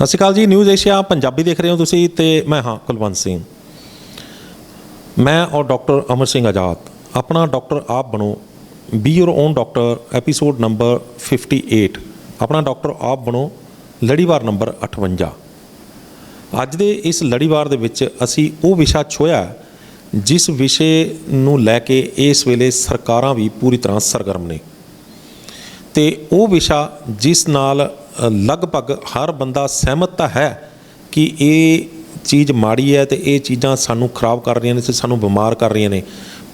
ਸਤਿ ਸ਼੍ਰੀ ਅਕਾਲ ਜੀ। News Asia Punjabi ਦੇਖ ਰਹੇ ਹੋ ਤੁਸੀਂ ਤੇ ਮੈਂ ਹਾਂ ਕੁਲਵੰਤ ਸਿੰਘ। ਮੈਂ ਔਰ ਡਾਕਟਰ ਅਮਰ ਸਿੰਘ ਆਜ਼ਾਦ ਆਪਣਾ ਡਾਕਟਰ ਆਪ ਬਣੋ, B your own doctor, episode number 58। ਆਪਣਾ ਡਾਕਟਰ ਆਪ ਬਣੋ, ਲੜੀਵਾਰ ਨੰਬਰ 58। ਅੱਜ ਦੇ ਇਸ ਲੜੀਵਾਰ ਦੇ ਵਿੱਚ ਅਸੀਂ ਉਹ ਵਿਸ਼ਾ ਛੋਹਿਆ ਜਿਸ ਵਿਸ਼ੇ ਨੂੰ ਲੈ ਕੇ ਇਸ ਵੇਲੇ ਸਰਕਾਰਾਂ ਵੀ ਪੂਰੀ ਤਰ੍ਹਾਂ ਸਰਗਰਮ ਨੇ, ਅਤੇ ਉਹ ਵਿਸ਼ਾ ਜਿਸ ਨਾਲ ਲਗਭਗ ਹਰ ਬੰਦਾ ਸਹਿਮਤ ਤਾਂ ਹੈ ਕਿ ਇਹ ਚੀਜ਼ ਮਾੜੀ ਹੈ ਅਤੇ ਇਹ ਚੀਜ਼ਾਂ ਸਾਨੂੰ ਖਰਾਬ ਕਰ ਰਹੀਆਂ ਨੇ ਅਤੇ ਸਾਨੂੰ ਬਿਮਾਰ ਕਰ ਰਹੀਆਂ ਨੇ,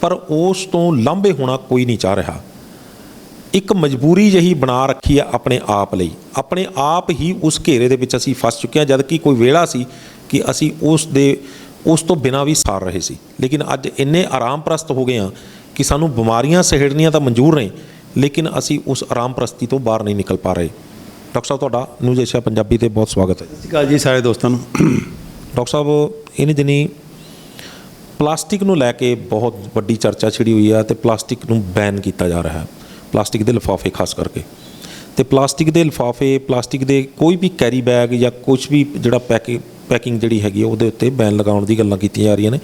ਪਰ ਉਸ ਤੋਂ ਲਾਂਭੇ ਹੋਣਾ ਕੋਈ ਨਹੀਂ ਚਾਹ ਰਿਹਾ। ਇੱਕ ਮਜਬੂਰੀ ਜਿਹੀ ਬਣਾ ਰੱਖੀ ਹੈ ਆਪਣੇ ਆਪ ਲਈ, ਆਪਣੇ ਆਪ ਹੀ ਉਸ ਘੇਰੇ ਦੇ ਵਿੱਚ ਅਸੀਂ ਫਸ ਚੁੱਕੇ ਹਾਂ, ਜਦ ਕਿ ਕੋਈ ਵੇਲਾ ਸੀ ਕਿ ਅਸੀਂ ਉਸ ਤੋਂ ਬਿਨਾਂ ਵੀ ਸਾਰ ਰਹੇ ਸੀ। ਲੇਕਿਨ ਅੱਜ ਇੰਨੇ ਆਰਾਮ ਪ੍ਰਸਤ ਹੋ ਗਏ ਹਾਂ ਕਿ ਸਾਨੂੰ ਬਿਮਾਰੀਆਂ ਸਹੇੜਨੀਆਂ ਤਾਂ ਮਨਜ਼ੂਰ ਨੇ, ਲੇਕਿਨ ਅਸੀਂ ਉਸ ਆਰਾਮ ਪ੍ਰਸਤੀ ਤੋਂ ਬਾਹਰ ਨਹੀਂ ਨਿਕਲ ਪਾ ਰਹੇ। ਡਾਕਟਰ ਸਾਹਿਬ, ਤੁਹਾਡਾ ਨਿਊਜ਼ ਏਸ਼ੀਆ ਪੰਜਾਬੀ 'ਤੇ ਬਹੁਤ ਸਵਾਗਤ ਹੈ। ਸਤਿ ਸ਼੍ਰੀ ਅਕਾਲ ਜੀ ਸਾਰੇ ਦੋਸਤਾਂ ਨੂੰ। ਡਾਕਟਰ ਸਾਹਿਬ, ਇਹਨੇ ਦਿਨੀ ਪਲਾਸਟਿਕ ਨੂੰ ਲੈ ਕੇ ਬਹੁਤ ਵੱਡੀ ਚਰਚਾ ਛਿੜੀ ਹੋਈ ਹੈ ਅਤੇ ਪਲਾਸਟਿਕ ਨੂੰ ਬੈਨ ਕੀਤਾ ਜਾ ਰਿਹਾ ਹੈ, ਪਲਾਸਟਿਕ ਦੇ ਲਿਫਾਫੇ ਖਾਸ ਕਰਕੇ। ਅਤੇ ਪਲਾਸਟਿਕ ਦੇ ਲਿਫਾਫੇ, ਪਲਾਸਟਿਕ ਦੇ ਕੋਈ ਵੀ ਕੈਰੀ ਬੈਗ ਜਾਂ ਕੁਛ ਵੀ ਜਿਹੜਾ ਪੈਕਿੰਗ ਜਿਹੜੀ ਹੈਗੀ ਹੈ ਉਹਦੇ ਉੱਤੇ ਬੈਨ ਲਗਾਉਣ ਦੀ ਗੱਲਾਂ ਕੀਤੀਆਂ ਜਾ ਰਹੀਆਂ ਨੇ।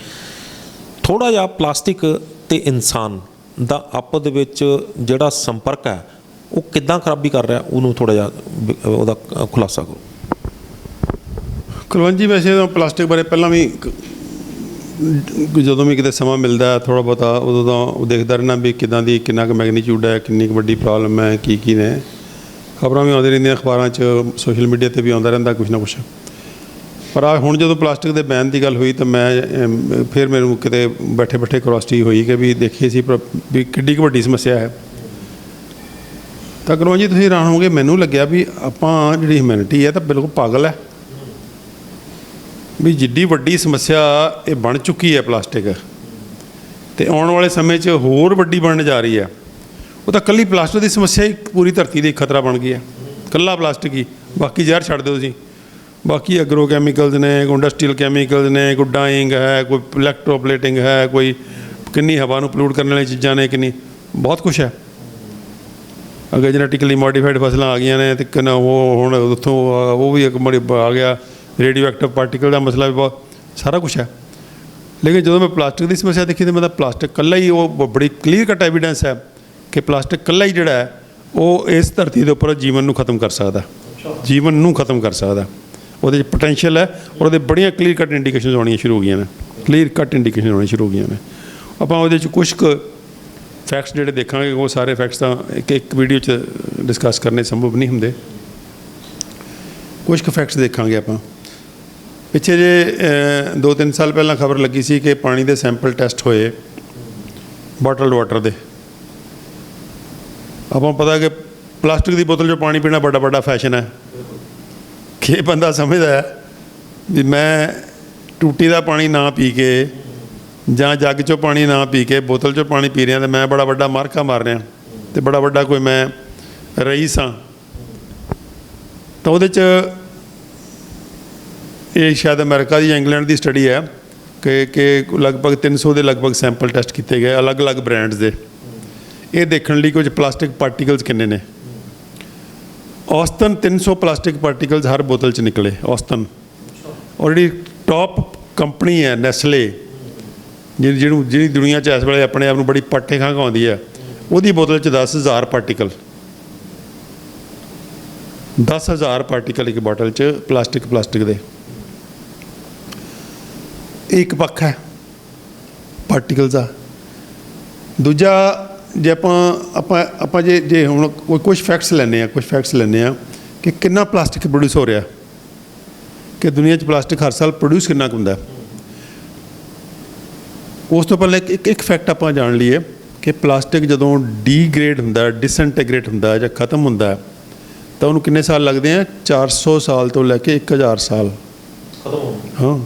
ਥੋੜ੍ਹਾ ਜਿਹਾ ਪਲਾਸਟਿਕ ਅਤੇ ਇਨਸਾਨ ਦਾ ਆਪਸ ਦੇ ਵਿੱਚ ਜਿਹੜਾ ਸੰਪਰਕ ਹੈ ਉਹ ਕਿੱਦਾਂ ਖਰਾਬੀ ਕਰ ਰਿਹਾ, ਉਹਨੂੰ ਥੋੜ੍ਹਾ ਜਿਹਾ ਉਹਦਾ ਖੁਲਾਸਾ ਕਰੋ। ਕੁਲਵੰਤ ਜੀ, ਵੈਸੇ ਤਾਂ ਪਲਾਸਟਿਕ ਬਾਰੇ ਪਹਿਲਾਂ ਵੀ ਜਦੋਂ ਵੀ ਕਿਤੇ ਸਮਾਂ ਮਿਲਦਾ ਥੋੜ੍ਹਾ ਬਹੁਤਾ ਉਦੋਂ ਤਾਂ ਉਹ ਦੇਖਦਾ ਰਹਿਣਾ ਵੀ ਕਿੱਦਾਂ ਦੀ, ਕਿੰਨਾ ਕੁ ਮੈਗਨੀਚਿਊਡ ਹੈ, ਕਿੰਨੀ ਕੁ ਵੱਡੀ ਪ੍ਰੋਬਲਮ ਹੈ, ਕੀ ਨੇ ਖਬਰਾਂ ਵੀ ਆਉਂਦੀਆਂ ਰਹਿੰਦੀਆਂ ਅਖਬਾਰਾਂ 'ਚ, ਸੋਸ਼ਲ ਮੀਡੀਆ 'ਤੇ ਵੀ ਆਉਂਦਾ ਰਹਿੰਦਾ ਕੁਛ ਨਾ ਕੁਛ। ਪਰ ਆ ਹੁਣ ਜਦੋਂ ਪਲਾਸਟਿਕ ਦੇ ਬੈਨ ਦੀ ਗੱਲ ਹੋਈ ਤਾਂ ਫਿਰ ਮੈਨੂੰ ਕਿਤੇ ਬੈਠੇ ਕਰਿਓਸਿਟੀ ਹੋਈ ਕਿ ਵੀ ਦੇਖੀਏ ਸੀ ਵੀ ਕਿੱਡੀ ਕੁ ਵੱਡੀ ਸਮੱਸਿਆ ਹੈ। ਤਾਂ ਕੁਲਵੰਤ ਜੀ, ਤੁਸੀਂ ਹੈਰਾਨ ਹੋਵੋਗੇ, ਮੈਨੂੰ ਲੱਗਿਆ ਵੀ ਆਪਾਂ ਜਿਹੜੀ ਹਿਊਮੈਨਿਟੀ ਹੈ ਤਾਂ ਬਿਲਕੁਲ ਪਾਗਲ ਹੈ ਵੀ ਜਿੱਡੀ ਵੱਡੀ ਸਮੱਸਿਆ ਇਹ ਬਣ ਚੁੱਕੀ ਹੈ ਪਲਾਸਟਿਕ, ਅਤੇ ਆਉਣ ਵਾਲੇ ਸਮੇਂ 'ਚ ਹੋਰ ਵੱਡੀ ਬਣਨ ਜਾ ਰਹੀ ਹੈ। ਉਹ ਤਾਂ ਇਕੱਲੀ ਪਲਾਸਟਿਕ ਦੀ ਸਮੱਸਿਆ ਹੀ ਪੂਰੀ ਧਰਤੀ ਦੇ ਖਤਰਾ ਬਣ ਗਈ ਹੈ, ਇਕੱਲਾ ਪਲਾਸਟਿਕ ਹੀ। ਬਾਕੀ ਜ਼ਹਿਰ ਛੱਡ ਦਿਓ ਤੁਸੀਂ, ਬਾਕੀ ਐਗਰੋ ਕੈਮੀਕਲਸ ਨੇ, ਕੋਈ ਇੰਡਸਟਰੀਅਲ ਕੈਮੀਕਲਸ ਨੇ, ਕੋਈ ਡਾਈਂਗ ਹੈ, ਕੋਈ ਇਲੈਕਟ੍ਰੋਪਲੇਟਿੰਗ ਹੈ, ਕੋਈ ਕਿੰਨੀ ਹਵਾ ਨੂੰ ਪੋਲਿਊਟ ਕਰਨ ਵਾਲੀਆਂ ਚੀਜ਼ਾਂ ਨੇ, ਕਿੰਨੀ ਬਹੁਤ ਕੁਛ ਹੈ। ਅੱਗੇ ਜੈਨੇਟਿਕਲੀ ਮੋਡੀਫਾਈਡ ਫਸਲਾਂ ਆ ਗਈਆਂ ਨੇ, ਅਤੇ ਕਿੰਨਾ ਉਹ ਹੁਣ ਉੱਥੋਂ ਉਹ ਵੀ ਇੱਕ ਆ ਗਿਆ, ਰੇਡੀਓ ਐਕਟਿਵ ਪਾਰਟੀਕਲ ਦਾ ਮਸਲਾ ਵੀ ਬਹੁਤ ਸਾਰਾ ਕੁਛ ਹੈ। ਲੇਕਿਨ ਜਦੋਂ ਮੈਂ ਪਲਾਸਟਿਕ ਦੀ ਸਮੱਸਿਆ ਦੇਖੀ ਤਾਂ ਮੈਂ ਤਾਂ ਪਲਾਸਟਿਕ ਇਕੱਲਾ ਹੀ, ਉਹ ਬੜੀ ਕਲੀਅਰ ਕੱਟ ਐਵੀਡੈਂਸ ਹੈ ਕਿ ਪਲਾਸਟਿਕ ਇਕੱਲਾ ਹੀ ਜਿਹੜਾ ਹੈ ਉਹ ਇਸ ਧਰਤੀ ਦੇ ਉੱਪਰ ਜੀਵਨ ਨੂੰ ਖਤਮ ਕਰ ਸਕਦਾ, ਜੀਵਨ ਨੂੰ ਖਤਮ ਕਰ ਸਕਦਾ। ਉਹਦੇ 'ਚ ਪੋਟੈਂਸ਼ੀਅਲ ਹੈ ਔਰ ਉਹਦੇ ਬੜੀਆਂ ਕਲੀਅਰ ਕੱਟ ਇੰਡੀਕੇਸ਼ਨ ਆਉਣੀਆਂ ਸ਼ੁਰੂ ਹੋ ਗਈਆਂ ਨੇ, ਕਲੀਅਰ ਕੱਟ ਇੰਡੀਕੇਸ਼ਨ ਆਉਣੀਆਂ ਸ਼ੁਰੂ ਹੋ ਗਈਆਂ ਨੇ। ਆਪਾਂ ਉਹਦੇ 'ਚ ਕੁਛ ਕੁ ਫੈਕਟਸ ਜਿਹੜੇ ਦੇਖਾਂਗੇ, ਉਹ ਸਾਰੇ ਫੈਕਟਸ ਤਾਂ ਇੱਕ ਵੀਡੀਓ 'ਚ ਡਿਸਕਸ ਕਰਨੇ ਸੰਭਵ ਨਹੀਂ ਹੁੰਦੇ। ਕੁਛ ਕੁ ਫੈਕਟਸ ਦੇਖਾਂਗੇ ਆਪਾਂ। ਪਿੱਛੇ ਜੇ 2-3 ਸਾਲ ਪਹਿਲਾਂ ਖਬਰ ਲੱਗੀ ਸੀ ਕਿ ਪਾਣੀ ਦੇ ਸੈਂਪਲ ਟੈਸਟ ਹੋਏ ਬੋਟਲਡ ਵਾਟਰ ਦੇ। ਆਪਾਂ ਪਤਾ ਕਿ ਪਲਾਸਟਿਕ ਦੀ ਬੋਤਲ 'ਚੋਂ ਪਾਣੀ ਪੀਣਾ ਵੱਡਾ ਫੈਸ਼ਨ ਹੈ ਕਿ ਬੰਦਾ ਸਮਝਦਾ ਹੈ ਵੀ ਮੈਂ ਟੂਟੀ ਦਾ ਪਾਣੀ ਨਾ ਪੀ ਕੇ ਜਾਂ ਜੱਗ 'ਚੋਂ ਪਾਣੀ ਨਾ ਪੀ ਕੇ ਬੋਤਲ 'ਚੋਂ ਪਾਣੀ ਪੀ ਰਿਹਾ ਅਤੇ ਮੈਂ ਬੜਾ ਵੱਡਾ ਮਾਰਕਾ ਮਾਰ ਰਿਹਾ ਅਤੇ ਬੜਾ ਵੱਡਾ ਕੋਈ ਮੈਂ ਰਈਸ ਹਾਂ। ਤਾਂ ਉਹਦੇ 'ਚ ਇਹ ਸ਼ਾਇਦ ਅਮਰੀਕਾ ਦੀ ਜਾਂ ਇੰਗਲੈਂਡ ਦੀ ਸਟੱਡੀ ਹੈ ਕਿ ਲਗਭਗ 300 ਦੇ ਲਗਭਗ ਸੈਂਪਲ ਟੈਸਟ ਕੀਤੇ ਗਏ ਅਲੱਗ-ਅਲੱਗ ਬ੍ਰਾਂਡਸ ਦੇ, ਇਹ ਦੇਖਣ ਲਈ ਕੁਝ ਪਲਾਸਟਿਕ ਪਾਰਟੀਕਲਸ ਕਿੰਨੇ ਨੇ। ਔਸਤਨ 300 ਪਲਾਸਟਿਕ ਪਾਰਟੀਕਲਸ ਹਰ ਬੋਤਲ 'ਚ ਨਿਕਲੇ, ਔਸਤਨ। ਔਰ ਜਿਹੜੀ ਟੌਪ ਕੰਪਨੀ ਹੈ ਨੈਸਲੇ, ਜਿਹੜੀ ਦੁਨੀਆ 'ਚ ਇਸ ਵੇਲੇ ਆਪਣੇ ਆਪ ਨੂੰ ਬੜੀ ਪੱਟੇ ਖਾਂ ਖਾਉਂਦੀ ਹੈ, ਉਹਦੀ ਬੋਤਲ 'ਚ 10,000 ਪਾਰਟੀਕਲ, 10,000 ਪਾਰਟੀਕਲ ਇੱਕ ਬੋਟਲ 'ਚ ਪਲਾਸਟਿਕ ਦੇ। ਇਹ ਇੱਕ ਪੱਖ ਹੈ ਪਾਰਟੀਕਲਸ ਦਾ। ਦੂਜਾ, ਜੇ ਆਪਾਂ ਜੇ ਹੁਣ ਕੁਛ ਫੈਕਟਸ ਲੈਂਦੇ ਹਾਂ ਕਿ ਕਿੰਨਾ ਪਲਾਸਟਿਕ ਪ੍ਰੋਡਿਊਸ ਹੋ ਰਿਹਾ, ਕਿ ਦੁਨੀਆ 'ਚ ਪਲਾਸਟਿਕ ਹਰ ਸਾਲ ਪ੍ਰੋਡਿਊਸ ਕਿੰਨਾ ਕੁ ਹੁੰਦਾ। ਉਸ ਤੋਂ ਪਹਿਲਾਂ ਇੱਕ ਫੈਕਟ ਆਪਾਂ ਜਾਣ ਲਈਏ ਕਿ ਪਲਾਸਟਿਕ ਜਦੋਂ ਡੀਗ੍ਰੇਡ ਹੁੰਦਾ, ਡਿਸਇੰਟੀਗ੍ਰੇਟ ਹੁੰਦਾ ਜਾਂ ਖਤਮ ਹੁੰਦਾ ਤਾਂ ਉਹਨੂੰ ਕਿੰਨੇ ਸਾਲ ਲੱਗਦੇ ਆ? 400 ਸਾਲ ਤੋਂ ਲੈ ਕੇ 1000 ਸਾਲ। ਹਾਂ,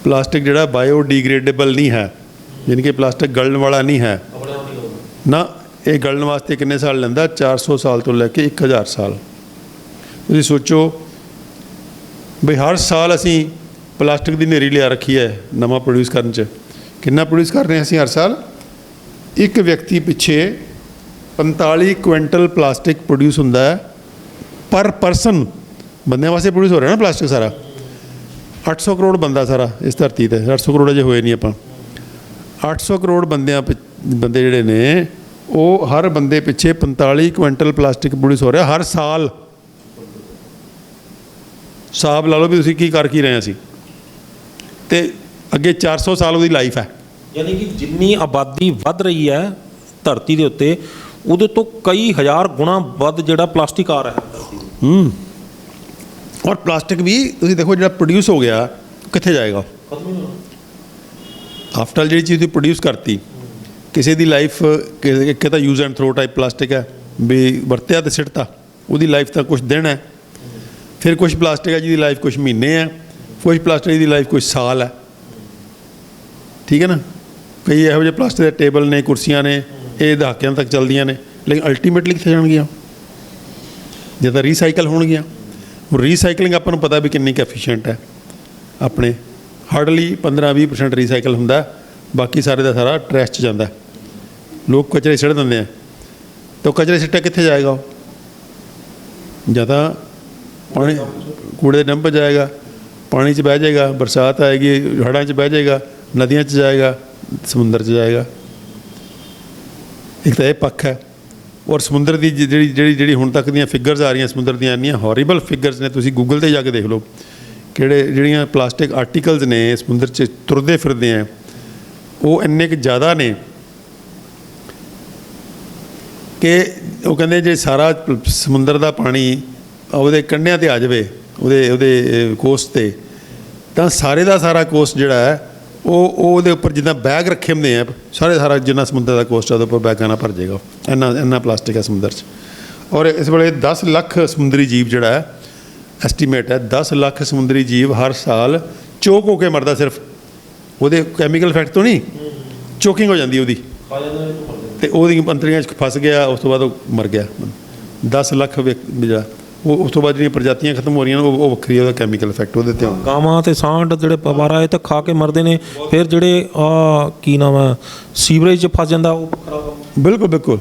ਪਲਾਸਟਿਕ ਜਿਹੜਾ ਬਾਇਓਡੀਗ੍ਰੇਡੇਬਲ ਨਹੀਂ ਹੈ, ਯਾਨੀ ਕਿ ਪਲਾਸਟਿਕ ਗਲਣ ਵਾਲਾ ਨਹੀਂ ਹੈ ਨਾ। ਇਹ ਗਲਣ ਵਾਸਤੇ ਕਿੰਨੇ ਸਾਲ ਲੈਂਦਾ? 400 ਸਾਲ ਤੋਂ ਲੈ ਕੇ 1000 ਸਾਲ। ਤੁਸੀਂ ਸੋਚੋ ਬਈ ਹਰ ਸਾਲ ਅਸੀਂ ਪਲਾਸਟਿਕ ਦੀ ਹਨੇਰੀ ਲਿਆ ਰੱਖੀ ਹੈ ਨਵਾਂ ਪ੍ਰੋਡਿਊਸ ਕਰਨ 'ਚ। ਕਿੰਨਾ ਪ੍ਰੋਡਿਊਸ ਕਰ ਰਹੇ ਹਾਂ ਅਸੀਂ ਹਰ ਸਾਲ? ਇੱਕ ਵਿਅਕਤੀ ਪਿੱਛੇ 45 ਕੁਇੰਟਲ ਪਲਾਸਟਿਕ ਪ੍ਰੋਡਿਊਸ ਹੁੰਦਾ ਹੈ ਪਰ ਪਰਸਨ ਬੰਦਿਆਂ ਵਾਸਤੇ ਪ੍ਰੋਡਿਊਸ ਹੋ ਰਿਹਾ ਨਾ ਪਲਾਸਟਿਕ ਸਾਰਾ। 800 ਕਰੋੜ ਬੰਦਾ ਸਾਰਾ ਇਸ ਧਰਤੀ ਤੇ, 800 ਕਰੋੜ ਅਜੇ ਹੋਏ ਨਹੀਂ ਆਪਾਂ। 800 ਕਰੋੜ ਬੰਦੇ ਜਿਹੜੇ ਨੇ ਉਹ ਹਰ ਬੰਦੇ ਪਿੱਛੇ 45 ਕੁਇੰਟਲ ਪਲਾਸਟਿਕ ਪ੍ਰੋਡਿਊਸ ਹੋ ਰਿਹਾ ਹਰ ਸਾਲ। ਹਿਸਾਬ ਲਾ ਲਓ ਵੀ ਤੁਸੀਂ ਕੀ ਕਰ ਕੀ ਰਹੇ ਸੀ, ਤੇ ਅੱਗੇ 400 ਸਾਲ ਉਹਦੀ ਲਾਈਫ ਹੈ। ਯਾਨੀ ਕਿ ਜਿੰਨੀ ਆਬਾਦੀ ਵੱਧ ਰਹੀ ਹੈ ਧਰਤੀ ਦੇ ਉੱਤੇ, ਉਹਦੇ ਤੋਂ ਕਈ ਹਜ਼ਾਰ ਗੁਣਾ ਵੱਧ ਜਿਹੜਾ ਪਲਾਸਟਿਕ ਆ ਰਿਹਾ ਹੈ। ਔਰ ਪਲਾਸਟਿਕ ਵੀ ਤੁਸੀਂ ਦੇਖੋ ਜਿਹੜਾ ਪ੍ਰੋਡਿਊਸ ਹੋ ਗਿਆ ਕਿੱਥੇ ਜਾਏਗਾ? ਆਫਟਰ ਜਿਹੜੀ ਚੀਜ਼ ਤੁਸੀਂ ਪ੍ਰੋਡਿਊਸ ਕਰਤੀ, ਕਿਸੇ ਦੀ ਲਾਈਫ ਇੱਕ ਤਾਂ use and throw type plastic ਹੈ ਵੀ ਵਰਤਿਆ ਤੇ ਸਿੱਟਤਾ, ਉਹਦੀ ਲਾਈਫ ਤਾਂ ਕੁਛ ਦਿਨ ਹੈ। ਫਿਰ ਕੁਛ ਪਲਾਸਟਿਕ ਹੈ ਜਿਹਦੀ ਲਾਈਫ ਕੁਛ ਮਹੀਨੇ ਹੈ, ਕੁਛ ਪਲਾਸਟਿਕ ਦੀ ਲਾਈਫ ਕੁਛ ਸਾਲ ਹੈ। ਠੀਕ ਹੈ ਨਾ? ਕਈ ਇਹੋ ਜਿਹੇ ਪਲਾਸਟਿਕ ਦੇ ਟੇਬਲ ਨੇ, ਕੁਰਸੀਆਂ ਨੇ, ਇਹ ਦਹਾਕਿਆਂ ਤੱਕ ਚੱਲਦੀਆਂ ਨੇ, ਲੇਕਿਨ ਅਲਟੀਮੇਟਲੀ ਕਿੱਥੇ ਜਾਣਗੀਆਂ? ਜੇ ਤਾਂ ਰੀਸਾਈਕਲ ਹੋਣਗੀਆਂ। ਰੀਸਾਈਕਲਿੰਗ ਆਪਾਂ ਨੂੰ ਪਤਾ ਵੀ ਕਿੰਨੀ ਕੁ ਐਫੀਸ਼ੀਐਂਟ ਹੈ। ਆਪਣੇ ਹਾਰਡਲੀ 15-20% ਰੀਸਾਈਕਲ ਹੁੰਦਾ, ਬਾਕੀ ਸਾਰੇ ਦਾ ਸਾਰਾ ਟਰੈਸ਼ 'ਚ ਜਾਂਦਾ। ਲੋਕ ਕਚਰੇ ਸਿੱਟ ਦਿੰਦੇ ਆ, ਤਾਂ ਕਚਰੇ ਸਿੱਟਿਆ ਕਿੱਥੇ ਜਾਏਗਾ? ਜਾਂ ਤਾਂ ਪਾਣੀ ਕੂੜੇ ਦੇ ਡੰਪ 'ਚ ਜਾਏਗਾ, ਪਾਣੀ 'ਚ ਬਹਿ ਜਾਏਗਾ, ਬਰਸਾਤ ਆਏਗੀ ਹੜ੍ਹਾਂ 'ਚ ਬਹਿ ਜਾਏਗਾ, ਨਦੀਆਂ 'ਚ ਜਾਏਗਾ, ਸਮੁੰਦਰ 'ਚ ਜਾਏਗਾ। ਇੱਕ ਤਾਂ ਇਹ ਪੱਖ ਹੈ। ਔਰ ਸਮੁੰਦਰ ਦੀ ਜਿਹੜੀ ਹੁਣ ਤੱਕ ਦੀਆਂ ਫਿਗਰਸ ਆ ਰਹੀਆਂ ਸਮੁੰਦਰ ਦੀਆਂ, ਇੰਨੀਆਂ ਹੌਰੀਬਲ ਫਿਗਰਸ ਨੇ। ਤੁਸੀਂ ਗੂਗਲ 'ਤੇ ਜਾ ਕੇ ਦੇਖ ਲਓ ਜਿਹੜੀਆਂ ਪਲਾਸਟਿਕ ਆਰਟੀਕਲਸ ਨੇ ਸਮੁੰਦਰ 'ਚ ਤੁਰਦੇ ਫਿਰਦੇ ਆ, ਉਹ ਇੰਨੇ ਕੁ ਜ਼ਿਆਦਾ ਨੇ ਕਿ ਉਹ ਕਹਿੰਦੇ ਜੇ ਸਾਰਾ ਸਮੁੰਦਰ ਦਾ ਪਾਣੀ ਉਹਦੇ ਕੰਢਿਆਂ 'ਤੇ ਆ ਜਾਵੇ, ਉਹਦੇ ਕੋਸਟ 'ਤੇ, ਤਾਂ ਸਾਰੇ ਦਾ ਸਾਰਾ ਕੋਸਟ ਜਿਹੜਾ ਹੈ ਉਹਦੇ ਉੱਪਰ ਜਿੱਦਾਂ ਬੈਗ ਰੱਖੇ ਹੁੰਦੇ ਆ, ਸਾਰਾ ਜਿੰਨਾ ਸਮੁੰਦਰ ਦਾ ਕੋਸਟ ਉਹਦੇ ਉੱਪਰ ਬੈਗਾਂ ਨਾਲ ਭਰ ਜਾਏਗਾ। ਇੰਨਾ ਪਲਾਸਟਿਕ ਹੈ ਸਮੁੰਦਰ 'ਚ। ਔਰ ਇਸ ਵੇਲੇ 10 ਲੱਖ ਸਮੁੰਦਰੀ ਜੀਵ ਜਿਹੜਾ ਹੈ, ਐਸਟੀਮੇਟ ਹੈ 10 ਲੱਖ ਸਮੁੰਦਰੀ ਜੀਵ ਹਰ ਸਾਲ ਚੋਕ ਹੋ ਕੇ ਮਰਦਾ। ਸਿਰਫ ਉਹਦੇ ਕੈਮੀਕਲ ਇਫੈਕਟ ਤੋਂ ਨਹੀਂ, ਚੋਕਿੰਗ ਹੋ ਜਾਂਦੀ ਉਹਦੀ, ਅਤੇ ਉਹਦੀ ਅੰਤੜੀਆਂ 'ਚ ਫਸ ਗਿਆ, ਉਸ ਤੋਂ ਬਾਅਦ ਉਹ ਮਰ ਗਿਆ। 10 ਲੱਖ ਜਿਹੜਾ ਉਹ ਉਸ ਤੋਂ ਬਾਅਦ ਜਿਹੜੀਆਂ ਪ੍ਰਜਾਤੀਆਂ ਖਤਮ ਹੋ ਰਹੀਆਂ ਉਹ ਵੱਖਰੀ, ਉਹਦਾ ਕੈਮੀਕਲ ਇਫੈਕਟ ਉਹਦੇ 'ਤੇ ਆਉਂਦਾ। ਗਾਵਾਂ ਅਤੇ ਸਾਂਢ ਜਿਹੜੇ ਪਵਾਰਾ ਇਹ ਤਾਂ ਖਾ ਕੇ ਮਰਦੇ ਨੇ। ਫਿਰ ਜਿਹੜੇ ਕੀ ਨਾਮ ਹੈ ਸੀਵਰੇਜ 'ਚ ਫਸ ਜਾਂਦਾ, ਉਹ ਵੱਖਰਾ। ਬਿਲਕੁਲ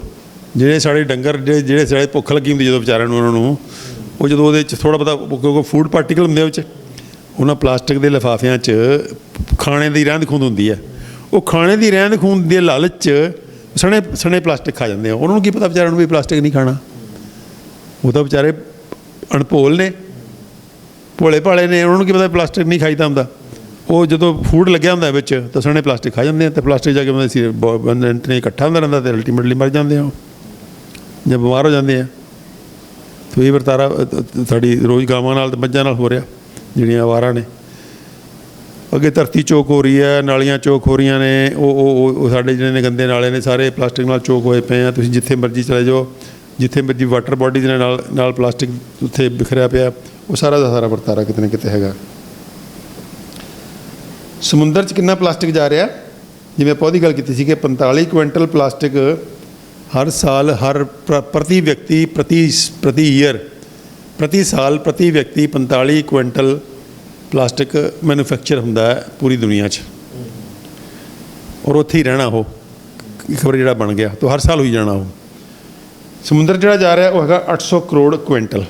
ਜਿਹੜੇ ਸਾਡੇ ਡੰਗਰ ਜਿਹੜੇ ਸਾਡੇ ਭੁੱਖ ਲੱਗੀ ਹੁੰਦੀ ਜਦੋਂ ਵਿਚਾਰਿਆਂ ਨੂੰ, ਉਹਨਾਂ ਨੂੰ ਉਹ ਜਦੋਂ ਉਹਦੇ 'ਚ ਥੋੜ੍ਹਾ ਬਹੁਤਾ ਕਿਉਂਕਿ ਫੂਡ ਪਾਰਟੀਕਲ ਹੁੰਦੇ ਉਹ 'ਚ, ਉਹਨਾਂ ਪਲਾਸਟਿਕ ਦੇ ਲਿਫਾਫਿਆਂ 'ਚ ਖਾਣੇ ਦੀ ਰਹਿੰਦ ਖੂੰਹਦ ਹੁੰਦੀ ਹੈ। ਉਹ ਖਾਣੇ ਦੀ ਰਹਿੰਦ ਖੂੰਹਦ ਦੇ ਲਾਲਚ 'ਚ ਸਣੇ ਪਲਾਸਟਿਕ ਖਾ ਜਾਂਦੇ ਆ। ਉਹਨਾਂ ਨੂੰ ਕੀ ਪਤਾ ਵਿਚਾਰਿਆਂ ਨੂੰ ਵੀ ਪਲਾਸਟਿਕ ਨਹੀਂ ਖਾਣਾ। ਉਹ ਤਾਂ ਵਿਚਾਰੇ ਅਣਭੋਲ ਨੇ, ਭੋਲੇ ਭਾਲੇ ਨੇ, ਉਹਨਾਂ ਨੂੰ ਕੀ ਪਤਾ ਪਲਾਸਟਿਕ ਨਹੀਂ ਖਾਈਦਾ ਹੁੰਦਾ। ਉਹ ਜਦੋਂ ਫੂਡ ਲੱਗਿਆ ਹੁੰਦਾ ਵਿੱਚ ਤਾਂ ਸਣੇ ਪਲਾਸਟਿਕ ਖਾ ਜਾਂਦੇ ਆ, ਅਤੇ ਪਲਾਸਟਿਕ ਜਾ ਕੇ ਬੰਦੇ ਇਕੱਠਾ ਹੁੰਦਾ ਰਹਿੰਦਾ, ਅਤੇ ਅਲਟੀਮੇਟਲੀ ਮਰ ਜਾਂਦੇ ਆ ਜਾਂ ਬਿਮਾਰ ਹੋ ਜਾਂਦੇ ਆ। ਅਤੇ ਇਹ ਵਰਤਾਰਾ ਸਾਡੀ ਰੋਜ਼ ਗਾਵਾਂ ਨਾਲ ਅਤੇ ਮੱਝਾਂ ਨਾਲ ਹੋ ਰਿਹਾ, ਜਿਹੜੀਆਂ ਅਵਾਰਾ ਨੇ। ਅੱਗੇ ਧਰਤੀ ਚੋਕ ਹੋ ਰਹੀ ਹੈ, ਨਾਲੀਆਂ ਚੋਕ ਹੋ ਰਹੀਆਂ ਨੇ। ਉਹ ਸਾਡੇ ਜਿਹੜੇ ਨੇ ਗੰਦੇ ਨਾਲੇ ਨੇ ਸਾਰੇ ਪਲਾਸਟਿਕ ਨਾਲ ਚੋਕ ਹੋਏ ਪਏ ਆ। ਤੁਸੀਂ ਜਿੱਥੇ ਮਰਜ਼ੀ ਚਲੇ ਜਾਓ, ਜਿੱਥੇ ਮਰਜ਼ੀ ਵਾਟਰ ਬੋਡੀਜ਼ ਦੇ ਨਾਲ ਪਲਾਸਟਿਕ ਉੱਥੇ ਬਿਖਰਿਆ ਪਿਆ। ਉਹ ਸਾਰਾ ਦਾ ਸਾਰਾ ਵਰਤਾਰਾ ਕਿਤੇ ਨਾ ਕਿਤੇ ਹੈਗਾ। ਸਮੁੰਦਰ 'ਚ ਕਿੰਨਾ ਪਲਾਸਟਿਕ ਜਾ ਰਿਹਾ? ਜਿਵੇਂ ਆਪਾਂ ਉਹਦੀ ਗੱਲ ਕੀਤੀ ਸੀ ਕਿ 45 ਕੁਇੰਟਲ ਪਲਾਸਟਿਕ ਹਰ ਸਾਲ, ਪ੍ਰਤੀ ਵਿਅਕਤੀ, ਪ੍ਰਤੀ ਸਾਲ ਪ੍ਰਤੀ ਵਿਅਕਤੀ 45 ਕੁਇੰਟਲ ਪਲਾਸਟਿਕ ਮੈਨੂਫੈਕਚਰ ਹੁੰਦਾ ਹੈ ਪੂਰੀ ਦੁਨੀਆ 'ਚ। ਔਰ ਉੱਥੇ ਹੀ ਰਹਿਣਾ ਉਹ ਇੱਕ ਵਾਰ ਜਿਹੜਾ ਬਣ ਗਿਆ ਤਾਂ ਹਰ ਸਾਲ ਹੋਈ ਜਾਣਾ। ਉਹ ਸਮੁੰਦਰ ਜਿਹੜਾ ਜਾ ਰਿਹਾ ਉਹ ਹੈਗਾ 800 ਕਰੋੜ ਕੁਇੰਟਲ।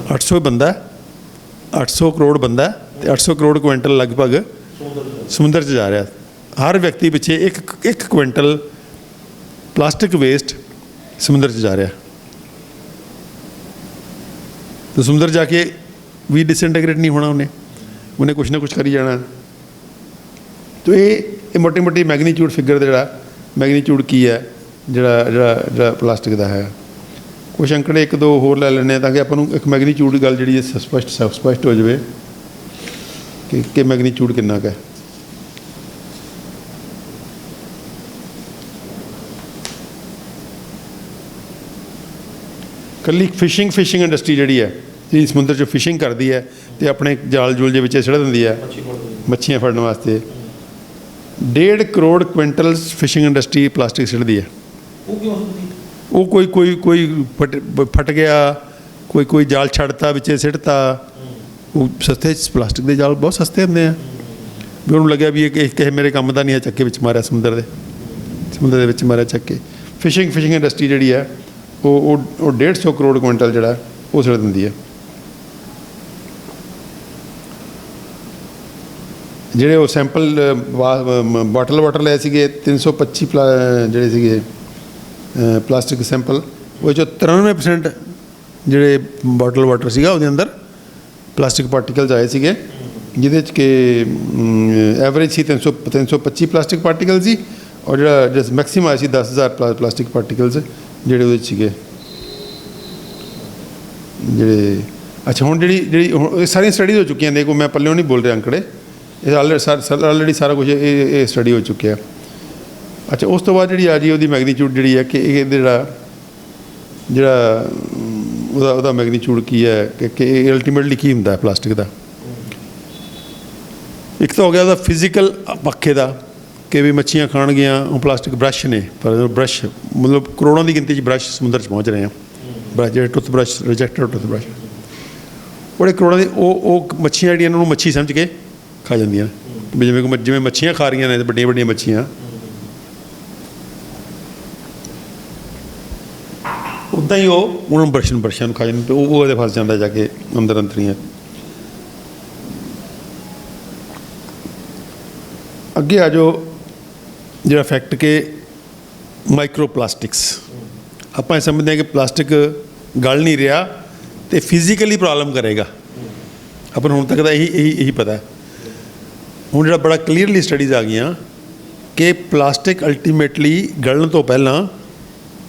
800 ਬੰਦਾ, 800 ਕਰੋੜ ਬੰਦਾ, ਅਤੇ 800 ਕਰੋੜ ਕੁਇੰਟਲ ਲਗਭਗ ਸਮੁੰਦਰ 'ਚ ਜਾ ਰਿਹਾ। ਹਰ ਵਿਅਕਤੀ ਪਿੱਛੇ ਇੱਕ ਕੁਇੰਟਲ ਪਲਾਸਟਿਕ ਵੇਸਟ ਸਮੁੰਦਰ 'ਚ ਜਾ ਰਿਹਾ। ਤਾਂ ਸਮੁੰਦਰ ਜਾ ਕੇ ਵੀ ਡਿਸਇੰਟੀਗ੍ਰੇਟ ਨਹੀਂ ਹੋਣਾ, ਉਹਨੇ ਕੁਛ ਨਾ ਕੁਛ ਕਰੀ ਜਾਣਾ। ਤਾਂ ਇਹ ਮੋਟੀ ਮੈਗਨੀਚਿਊਡ ਫਿਗਰ ਦਾ ਜਿਹੜਾ ਮੈਗਨੀਚਿਊਡ ਕੀ ਹੈ ਜਿਹੜਾ ਪਲਾਸਟਿਕ ਦਾ ਹੈ। ਕੁਛ ਅੰਕੜੇ ਇੱਕ ਦੋ ਹੋਰ ਲੈ ਲੈਂਦੇ ਹਾਂ ਤਾਂ ਕਿ ਆਪਾਂ ਨੂੰ ਇੱਕ ਮੈਗਨੀਚਿਊਡ ਗੱਲ ਜਿਹੜੀ ਸਪਸ਼ਟ ਹੋ ਜਾਵੇ ਕਿ ਮੈਗਨੀਚਿਊਡ ਕਿੰਨਾ ਕੁ ਹੈ। ਇਕੱਲੀ ਫਿਸ਼ਿੰਗ ਇੰਡਸਟਰੀ ਜਿਹੜੀ ਹੈ, ਜਿਹੜੀ ਸਮੁੰਦਰ 'ਚ ਫਿਸ਼ਿੰਗ ਕਰਦੀ ਹੈ ਅਤੇ ਆਪਣੇ ਜਾਲ ਜੂਲ ਦੇ ਵਿੱਚ ਸਿੱਟ ਦਿੰਦੀ ਹੈ ਮੱਛੀਆਂ ਫੜਨ ਵਾਸਤੇ, 1.5 crore quintal fishing industry plastic ਸਿੱਟਦੀ ਹੈ। ਉਹ ਕੋਈ ਫਟ ਗਿਆ, ਕੋਈ ਜਾਲ ਛੱਡਤਾ ਵਿੱਚ ਸਿੱਟਤਾ। ਉਹ ਸਸਤੇ ਪਲਾਸਟਿਕ ਦੇ ਜਾਲ ਬਹੁਤ ਸਸਤੇ ਹੁੰਦੇ ਆ। ਵੀ ਉਹਨੂੰ ਲੱਗਿਆ ਵੀ ਇਹ ਕਿਸੇ ਮੇਰੇ ਕੰਮ ਦਾ ਨਹੀਂ ਹੈ, ਚੱਕੇ ਵਿੱਚ ਮਾਰਿਆ ਸਮੁੰਦਰ ਦੇ ਵਿੱਚ ਮਾਰਿਆ ਚੱਕ ਕੇ। ਫਿਸ਼ਿੰਗ ਇੰਡਸਟਰੀ ਜਿਹੜੀ ਹੈ ਉਹ 150 ਕਰੋੜ ਕੁਇੰਟਲ ਜਿਹੜਾ ਉਹ ਸਿੱਟ ਦਿੰਦੀ ਹੈ। ਜਿਹੜੇ ਉਹ ਸੈਂਪਲ ਬਾਟਲ ਵਾਟਰ ਲਏ ਸੀਗੇ 325 ਜਿਹੜੇ ਸੀਗੇ ਪਲਾਸਟਿਕ ਸੈਂਪਲ, ਉਹ 'ਚੋਂ 93% ਜਿਹੜੇ ਬਾਟਲ ਵਾਟਰ ਸੀਗਾ ਉਹਦੇ ਅੰਦਰ ਪਲਾਸਟਿਕ ਪਾਰਟੀਕਲਸ ਆਏ ਸੀਗੇ, ਜਿਹਦੇ 'ਚ ਕਿ ਐਵਰੇਜ ਸੀ 325 ਪਲਾਸਟਿਕ ਪਾਰਟੀਕਲ ਸੀ, ਔਰ ਜਿਹੜਾ ਮੈਕਸਿਮਮ ਆਇਆ ਸੀ 10,000 ਪਲਾਸਟਿਕ ਪਾਰਟੀਕਲਸ ਜਿਹੜੇ ਉਹਦੇ 'ਚ ਸੀਗੇ ਜਿਹੜੇ। ਅੱਛਾ, ਹੁਣ ਜਿਹੜੀ ਹੁਣ ਇਹ ਸਾਰੀਆਂ ਸਟੱਡੀਜ਼ ਹੋ ਚੁੱਕੀਆਂ, ਦੇਖੋ ਮੈਂ ਪੱਲਿਓਂ ਨਹੀਂ ਬੋਲ ਰਿਹਾ ਅੰਕੜੇ, ਇਹ ਆਲਰੇਡੀ ਸਾਰਾ ਕੁਝ ਇਹ ਸਟੱਡੀ ਹੋ ਚੁੱਕਿਆ। ਅੱਛਾ, ਉਸ ਤੋਂ ਬਾਅਦ ਜਿਹੜੀ ਆ ਜੀ ਉਹਦੀ ਮੈਗਨੀਚਿਊਡ ਜਿਹੜੀ ਹੈ ਕਿ ਇਹ ਜਿਹੜਾ ਉਹਦਾ ਮੈਗਨੀਚਿਊਡ ਕੀ ਹੈ ਕਿ ਇਹ ਅਲਟੀਮੇਟਲੀ ਕੀ ਹੁੰਦਾ ਹੈ ਪਲਾਸਟਿਕ ਦਾ। ਇੱਕ ਤਾਂ ਹੋ ਗਿਆ ਉਹਦਾ ਫਿਜ਼ੀਕਲ ਪੱਖੇ ਦਾ ਕਿ ਵੀ ਮੱਛੀਆਂ ਖਾਣਗੀਆਂ, ਉਹ ਪਲਾਸਟਿਕ ਬਰੱਸ਼ ਨੇ, ਪਰ ਬਰੱਸ਼ ਮਤਲਬ ਕਰੋੜਾਂ ਦੀ ਗਿਣਤੀ 'ਚ ਬਰੱਸ਼ ਸਮੁੰਦਰ 'ਚ ਪਹੁੰਚ ਰਹੇ ਆ, ਬਰੱਸ਼ ਜਿਹੜੇ ਟੁੱਥਬਰੱਸ਼ ਰਿਜੈਕਟਡ ਟੁੱਥਬਰੱਸ਼, ਬੜੇ ਕਰੋੜਾਂ ਦੀ ਉਹ ਮੱਛੀਆਂ ਜਿਹੜੀਆਂ ਇਹਨਾਂ ਨੂੰ ਮੱਛੀ ਸਮਝ ਕੇ ਖਾ ਜਾਂਦੀਆਂ ਨੇ, ਜਿਵੇਂ ਮੱਛੀਆਂ ਖਾ ਰਹੀਆਂ ਨੇ ਵੱਡੀਆਂ ਵੱਡੀਆਂ ਮੱਛੀਆਂ, ਉੱਦਾਂ ਹੀ ਉਹ ਉਹਨਾਂ ਬਰਸ਼ਾਂ ਨੂੰ ਖਾ ਜਾਂਦੇ, ਅਤੇ ਉਹ ਉਹਦੇ ਫਸ ਜਾਂਦਾ ਜਾ ਕੇ ਅੰਦਰ ਅੰਤਰੀਆਂ। ਅੱਗੇ ਆ ਜਾਓ, ਜਿਹੜਾ ਫੈਕਟ ਕਿ ਮਾਈਕਰੋ ਪਲਾਸਟਿਕਸ, ਆਪਾਂ ਇਹ ਸਮਝਦੇ ਹਾਂ ਕਿ ਪਲਾਸਟਿਕ ਗਲ ਨਹੀਂ ਰਿਹਾ ਅਤੇ ਫਿਜ਼ੀਕਲੀ ਪ੍ਰੋਬਲਮ ਕਰੇਗਾ, ਆਪਾਂ ਨੂੰ ਹੁਣ ਤੱਕ ਦਾ ਇਹੀ ਪਤਾ। ਹੁਣ ਜਿਹੜਾ ਬੜਾ ਕਲੀਅਰਲੀ ਸਟੱਡੀਜ਼ ਆ ਗਈਆਂ ਕਿ ਪਲਾਸਟਿਕ ਅਲਟੀਮੇਟਲੀ ਗਲਣ ਤੋਂ ਪਹਿਲਾਂ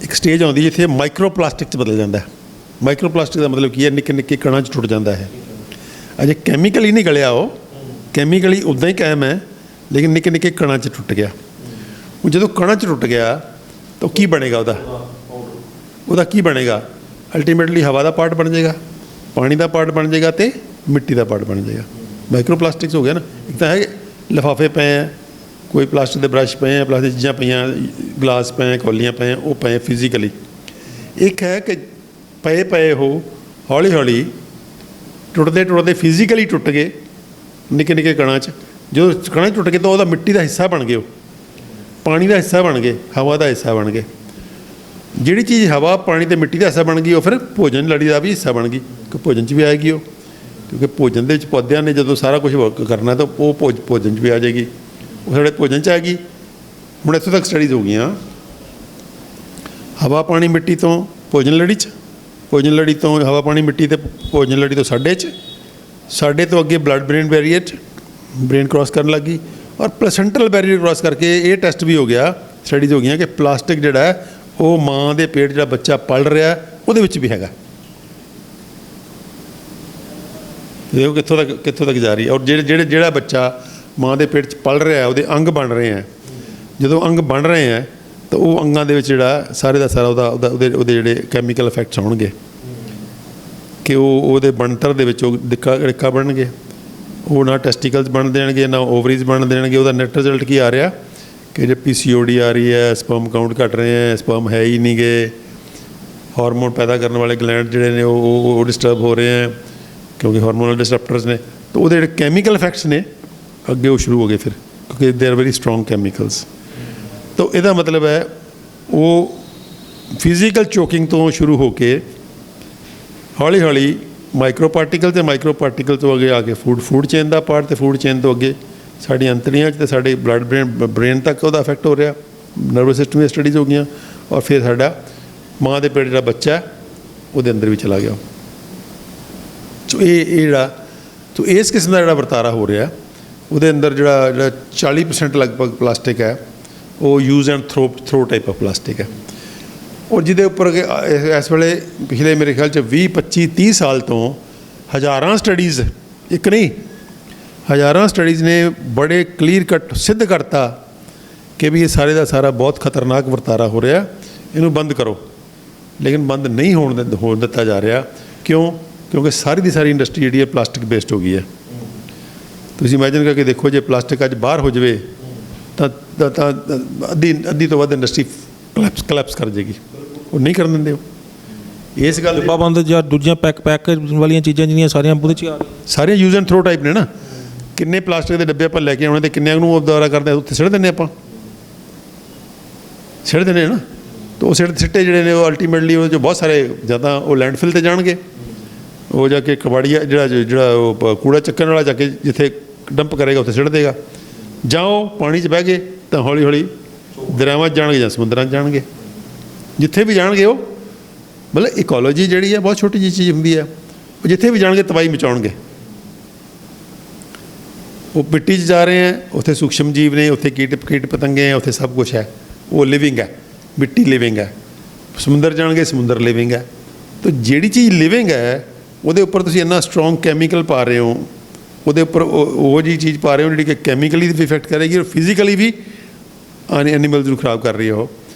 ਇੱਕ ਸਟੇਜ ਆਉਂਦੀ ਜਿੱਥੇ ਮਾਈਕਰੋ ਪਲਾਸਟਿਕ 'ਚ ਬਦਲ ਜਾਂਦਾ। ਮਾਈਕਰੋ ਪਲਾਸਟਿਕ ਦਾ ਮਤਲਬ ਕੀ ਹੈ? ਨਿੱਕੇ ਨਿੱਕੇ ਕਣਾਂ 'ਚ ਟੁੱਟ ਜਾਂਦਾ ਹੈ। ਅਜੇ ਕੈਮੀਕਲੀ ਨਹੀਂ ਗਲਿਆ, ਉਹ ਕੈਮੀਕਲੀ ਉੱਦਾਂ ਹੀ ਕਾਇਮ ਹੈ, ਲੇਕਿਨ ਨਿੱਕੇ ਨਿੱਕੇ ਕਣਾਂ 'ਚ ਟੁੱਟ ਗਿਆ। ਹੁਣ ਜਦੋਂ ਕਣਾਂ 'ਚ ਟੁੱਟ ਗਿਆ ਤਾਂ ਕੀ ਬਣੇਗਾ? ਉਹਦਾ ਕੀ ਬਣੇਗਾ? ਅਲਟੀਮੇਟਲੀ ਹਵਾ ਦਾ ਪਾਰਟ ਬਣ ਜਾਏਗਾ, ਪਾਣੀ ਦਾ ਪਾਰਟ ਬਣ ਜਾਏਗਾ ਅਤੇ ਮਿੱਟੀ ਦਾ ਪਾਰਟ ਬਣ ਜਾਏਗਾ। ਮਾਈਕਰੋ ਪਲਾਸਟਿਕਸ ਹੋ ਗਿਆ ਨਾ। ਇੱਕ ਤਾਂ ਹੈ ਲਿਫਾਫੇ ਪਏ ਹੈ, ਕੋਈ ਪਲਾਸਟਿਕ ਦੇ ਬਰੱਸ਼ ਪਏ ਹੈ, ਪਲਾਸਟਿਕ ਚੀਜ਼ਾਂ ਪਈਆਂ, ਗਲਾਸ ਪਏ ਹੈ, ਕੌਲੀਆਂ ਪਏ ਹੈ, ਉਹ ਪਏ ਫਿਜ਼ੀਕਲੀ। ਇੱਕ ਹੈ ਕਿ ਪਏ ਉਹ ਹੌਲੀ ਹੌਲੀ ਟੁੱਟਦੇ ਫਿਜ਼ੀਕਲੀ ਟੁੱਟ ਗਏ ਨਿੱਕੇ ਨਿੱਕੇ ਕਣਾਂ 'ਚ। ਜਦੋਂ ਕਣਾਂ 'ਚ ਟੁੱਟ ਗਏ ਤਾਂ ਉਹਦਾ ਮਿੱਟੀ ਦਾ ਹਿੱਸਾ ਬਣ ਗਏ, ਉਹ ਪਾਣੀ ਦਾ ਹਿੱਸਾ ਬਣ ਗਏ, ਹਵਾ ਦਾ ਹਿੱਸਾ ਬਣ ਗਏ। ਜਿਹੜੀ ਚੀਜ਼ ਹਵਾ, ਪਾਣੀ ਅਤੇ ਮਿੱਟੀ ਦਾ ਹਿੱਸਾ ਬਣ ਗਈ, ਉਹ ਫਿਰ ਭੋਜਨ ਲੜੀ ਦਾ ਵੀ ਹਿੱਸਾ ਬਣ ਗਈ, ਕਿ ਭੋਜਨ 'ਚ ਵੀ ਆਏਗੀ ਉਹ, ਕਿਉਂਕਿ ਭੋਜਨ ਦੇ ਵਿੱਚ ਪੌਦਿਆਂ ਨੇ ਜਦੋਂ ਸਾਰਾ ਕੁਝ ਕਰਨਾ ਤਾਂ ਉਹ ਭੋਜਨ 'ਚ ਵੀ ਆ ਜਾਏਗੀ, ਉਹ ਸਾਡੇ ਭੋਜਨ 'ਚ ਆ ਗਈ। ਹੁਣ ਇੱਥੋਂ ਤੱਕ ਸਟੱਡੀਜ਼ ਹੋ ਗਈਆਂ, ਹਵਾ ਪਾਣੀ ਮਿੱਟੀ ਤੋਂ ਭੋਜਨ ਲੜੀ 'ਚ, ਭੋਜਨ ਲੜੀ ਤੋਂ ਹਵਾ ਪਾਣੀ ਮਿੱਟੀ ਅਤੇ ਭੋਜਨ ਲੜੀ ਤੋਂ ਸਾਡੇ ਤੋਂ ਅੱਗੇ ਬਲੱਡ ਬ੍ਰੇਨ ਬੈਰੀਅਰ 'ਚ ਬ੍ਰੇਨ ਕ੍ਰਾਸ ਕਰਨ ਲੱਗ ਗਈ, ਔਰ ਪਲੈਸੈਂਟਲ ਬੈਰੀਅਰ ਕ੍ਰਾਸ ਕਰਕੇ ਇਹ ਟੈਸਟ ਵੀ ਹੋ ਗਿਆ, ਸਟੱਡੀਜ਼ ਹੋ ਗਈਆਂ ਕਿ ਪਲਾਸਟਿਕ ਜਿਹੜਾ ਹੈ ਉਹ ਮਾਂ ਦੇ ਪੇਟ ਜਿਹੜਾ ਬੱਚਾ ਪਲ ਰਿਹਾ ਉਹਦੇ ਵਿੱਚ ਵੀ ਹੈਗਾ। ਦੇਖੋ ਕਿੱਥੋਂ ਤੱਕ ਜਾ ਰਹੀ ਹੈ। ਔਰ ਜਿਹੜਾ ਬੱਚਾ ਮਾਂ ਦੇ ਪੇਟ 'ਚ ਪਲ ਰਿਹਾ, ਉਹਦੇ ਅੰਗ ਬਣ ਰਹੇ ਹੈ। ਜਦੋਂ ਅੰਗ ਬਣ ਰਹੇ ਹੈ ਤਾਂ ਉਹ ਅੰਗਾਂ ਦੇ ਵਿੱਚ ਜਿਹੜਾ ਸਾਰੇ ਦਾ ਸਾਰਾ ਉਹਦੇ ਜਿਹੜੇ ਕੈਮੀਕਲ ਇਫੈਕਟਸ ਹੋਣਗੇ ਕਿ ਉਹਦੇ ਬਣਤਰ ਦੇ ਵਿੱਚ ਉਹ ਰਿੱਕਾ ਬਣਨਗੇ, ਉਹ ਨਾ ਟੈਸਟੀਕਲਸ ਬਣ ਦੇਣਗੇ, ਨਾ ਓਵਰੀਜ਼ ਬਣ ਦੇਣਗੇ। ਉਹਦਾ ਨੈਟ ਰਿਜ਼ਲਟ ਕੀ ਆ ਰਿਹਾ ਕਿ ਜੇ PCOD ਆ ਰਹੀ ਹੈ, ਸਪਰਮ ਕਾਊਂਟ ਘਟ ਰਹੇ ਹੈ, ਸਪਰਮ ਹੈ ਹੀ ਨਹੀਂ ਗੇ, ਹਾਰਮੋਨ ਪੈਦਾ ਕਰਨ ਵਾਲੇ ਗਲੈਂਡ ਜਿਹੜੇ ਨੇ ਉਹ ਡਿਸਟਰਬ ਹੋ ਰਹੇ ਹੈ ਕਿਉਂਕਿ ਹਾਰਮੋਨਲ ਡਿਸਰਪਟਰਸ ਨੇ। ਤਾਂ ਉਹਦੇ ਜਿਹੜੇ ਕੈਮੀਕਲ ਇਫੈਕਟਸ ਨੇ ਅੱਗੇ ਉਹ ਸ਼ੁਰੂ ਹੋ ਗਏ ਫਿਰ, ਕਿਉਂਕਿ they are very strong chemicals. ਤਾਂ ਇਹਦਾ ਮਤਲਬ ਹੈ ਉਹ ਫਿਜ਼ੀਕਲ ਚੋਕਿੰਗ ਤੋਂ ਸ਼ੁਰੂ ਹੋ ਕੇ ਹੌਲੀ ਹੌਲੀ ਮਾਈਕਰੋ ਪਾਰਟੀਕਲ ਤੋਂ ਅੱਗੇ ਆ ਕੇ ਫੂਡ ਚੇਨ ਦਾ ਪਾਰਟ, ਅਤੇ ਫੂਡ ਚੇਨ ਤੋਂ ਅੱਗੇ ਸਾਡੀ ਅੰਤੜੀਆਂ 'ਚ ਅਤੇ ਸਾਡੇ ਬ੍ਰੇਨ ਤੱਕ ਉਹਦਾ ਇਫੈਕਟ ਹੋ ਰਿਹਾ। ਨਰਵਸ ਸਿਸਟਮ ਦੀਆਂ ਸਟੱਡੀਜ਼ ਹੋ ਗਈਆਂ, ਔਰ ਫਿਰ ਸਾਡਾ ਮਾਂ ਦੇ ਪੇਟ ਜਿਹੜਾ ਬੱਚਾ ਉਹਦੇ ਅੰਦਰ ਵੀ ਚਲਾ ਗਿਆ। ਸੋ ਸੋ ਇਸ ਕਿਸਮ ਦਾ ਜਿਹੜਾ ਵਰਤਾਰਾ ਹੋ ਰਿਹਾ ਉਹਦੇ ਅੰਦਰ ਜਿਹੜਾ 40% ਲਗਭਗ ਪਲਾਸਟਿਕ ਹੈ ਉਹ use and throw type of plastic ਹੈ। ਔਰ ਜਿਹਦੇ ਉੱਪਰ ਇਸ ਵੇਲੇ ਪਿਛਲੇ ਮੇਰੇ ਖਿਆਲ 'ਚ 20-25-30 ਸਾਲ ਤੋਂ ਹਜ਼ਾਰਾਂ ਸਟੱਡੀਜ਼, ਇੱਕ ਨਹੀਂ ਹਜ਼ਾਰਾਂ ਸਟੱਡੀਜ਼ ਨੇ ਬੜੇ ਕਲੀਅਰ ਕੱਟ ਸਿੱਧ ਕਰਤਾ ਕਿ ਵੀ ਇਹ ਸਾਰੇ ਦਾ ਸਾਰਾ ਬਹੁਤ ਖਤਰਨਾਕ ਵਰਤਾਰਾ ਹੋ ਰਿਹਾ, ਇਹਨੂੰ ਬੰਦ ਕਰੋ। ਲੇਕਿਨ ਬੰਦ ਨਹੀਂ ਹੋਣ ਦਿੱਤਾ ਜਾ ਰਿਹਾ। ਕਿਉਂਕਿ ਸਾਰੀ ਦੀ ਸਾਰੀ ਇੰਡਸਟਰੀ ਜਿਹੜੀ ਹੈ ਪਲਾਸਟਿਕ ਬੇਸਡ ਹੋ ਗਈ ਹੈ। ਤੁਸੀਂ ਇਮੈਜਿਨ ਕਰਕੇ ਦੇਖੋ, ਜੇ ਪਲਾਸਟਿਕ ਅੱਜ ਬਾਹਰ ਹੋ ਜਾਵੇ ਤਾਂ ਅੱਧੀ ਤੋਂ ਵੱਧ ਇੰਡਸਟਰੀ ਕਲੈਪਸ ਕਰ ਜਾਏਗੀ। ਉਹ ਨਹੀਂ ਕਰਨ ਦਿੰਦੇ। ਉਹ ਇਸ ਗੱਲ ਪਾਬੰਦ ਜਾਂ ਦੂਜੀਆਂ ਪੈਕ ਵਾਲੀਆਂ ਚੀਜ਼ਾਂ ਜਿਹੜੀਆਂ ਸਾਰੀਆਂ ਉਹਦੇ 'ਚ ਆ ਰਹੀਆਂ, ਸਾਰੀਆਂ ਯੂਜ਼ ਐਂਡ ਥਰੋ ਟਾਈਪ ਨੇ ਨਾ। ਕਿੰਨੇ ਪਲਾਸਟਿਕ ਦੇ ਡੱਬੇ ਆਪਾਂ ਲੈ ਕੇ ਆਉਣੇ ਅਤੇ ਕਿੰਨਿਆਂ ਨੂੰ ਦੁਆਰਾ ਕਰਦੇ ਉੱਥੇ ਸਿੱਟ ਦਿੰਦੇ ਆਪਾਂ, ਸਿੱਟ ਦਿੰਦੇ ਨਾ। ਤਾਂ ਉਹ ਸਿੱਟੇ ਜਿਹੜੇ ਨੇ ਉਹ ਅਲਟੀਮੇਟਲੀ ਉਹ 'ਚੋਂ ਬਹੁਤ ਸਾਰੇ ਜਾਂ ਤਾਂ ਉਹ ਲੈਂਡਫਿਲ 'ਤੇ ਜਾਣਗੇ, ਉਹ ਜਾ ਕੇ ਕਬਾੜੀਆ ਜਿਹੜਾ ਉਹ ਕੂੜਾ ਚੱਕਣ ਵਾਲਾ ਜਾ ਕੇ ਜਿੱਥੇ ਡੰਪ ਕਰੇਗਾ ਉੱਥੇ ਸਿੱਟ ਦੇਗਾ, ਜਾਂ ਉਹ ਪਾਣੀ 'ਚ ਬਹਿ ਗਏ ਤਾਂ ਹੌਲੀ ਹੌਲੀ ਦਰਿਆਵਾਂ 'ਚ ਜਾਣਗੇ ਜਾਂ ਸਮੁੰਦਰਾਂ 'ਚ ਜਾਣਗੇ, ਜਿੱਥੇ ਵੀ ਜਾਣਗੇ ਉਹ ਮਤਲਬ ਇਕੋਲੋਜੀ ਜਿਹੜੀ ਹੈ ਬਹੁਤ ਛੋਟੀ ਜਿਹੀ ਚੀਜ਼ ਹੁੰਦੀ ਹੈ, ਉਹ ਜਿੱਥੇ ਵੀ ਜਾਣਗੇ ਤਬਾਹੀ ਮਚਾਉਣਗੇ। ਉਹ ਮਿੱਟੀ 'ਚ ਜਾ ਰਹੇ ਹੈ, ਉੱਥੇ ਸੂਖਸ਼ਮ ਜੀਵ ਨੇ, ਉੱਥੇ ਕੀਟ ਪਤੰਗੇ ਹੈ, ਉੱਥੇ ਸਭ ਕੁਛ ਹੈ, ਉਹ ਲਿਵਿੰਗ ਹੈ, ਮਿੱਟੀ ਲਿਵਿੰਗ ਹੈ। ਸਮੁੰਦਰ ਜਾਣਗੇ, ਸਮੁੰਦਰ ਲਿਵਿੰਗ ਹੈ। ਤਾਂ ਜਿਹੜੀ ਚੀਜ਼ ਲਿਵਿੰਗ ਹੈ ਉਹਦੇ ਉੱਪਰ ਤੁਸੀਂ ਇੰਨਾ ਸਟਰੋਂਗ ਕੈਮੀਕਲ ਪਾ ਰਹੇ ਹੋ, ਉਹਦੇ ਉੱਪਰ ਉਹ ਜਿਹੀ ਚੀਜ਼ ਪਾ ਰਹੇ ਹੋ ਜਿਹੜੀ ਕਿ ਕੈਮੀਕਲੀ ਵੀ ਇਫੈਕਟ ਕਰੇਗੀ ਔਰ ਫਿਜ਼ੀਕਲੀ ਵੀ ਐਨੀਮਲਸ ਨੂੰ ਖਰਾਬ ਕਰ ਰਹੀ ਹੋ,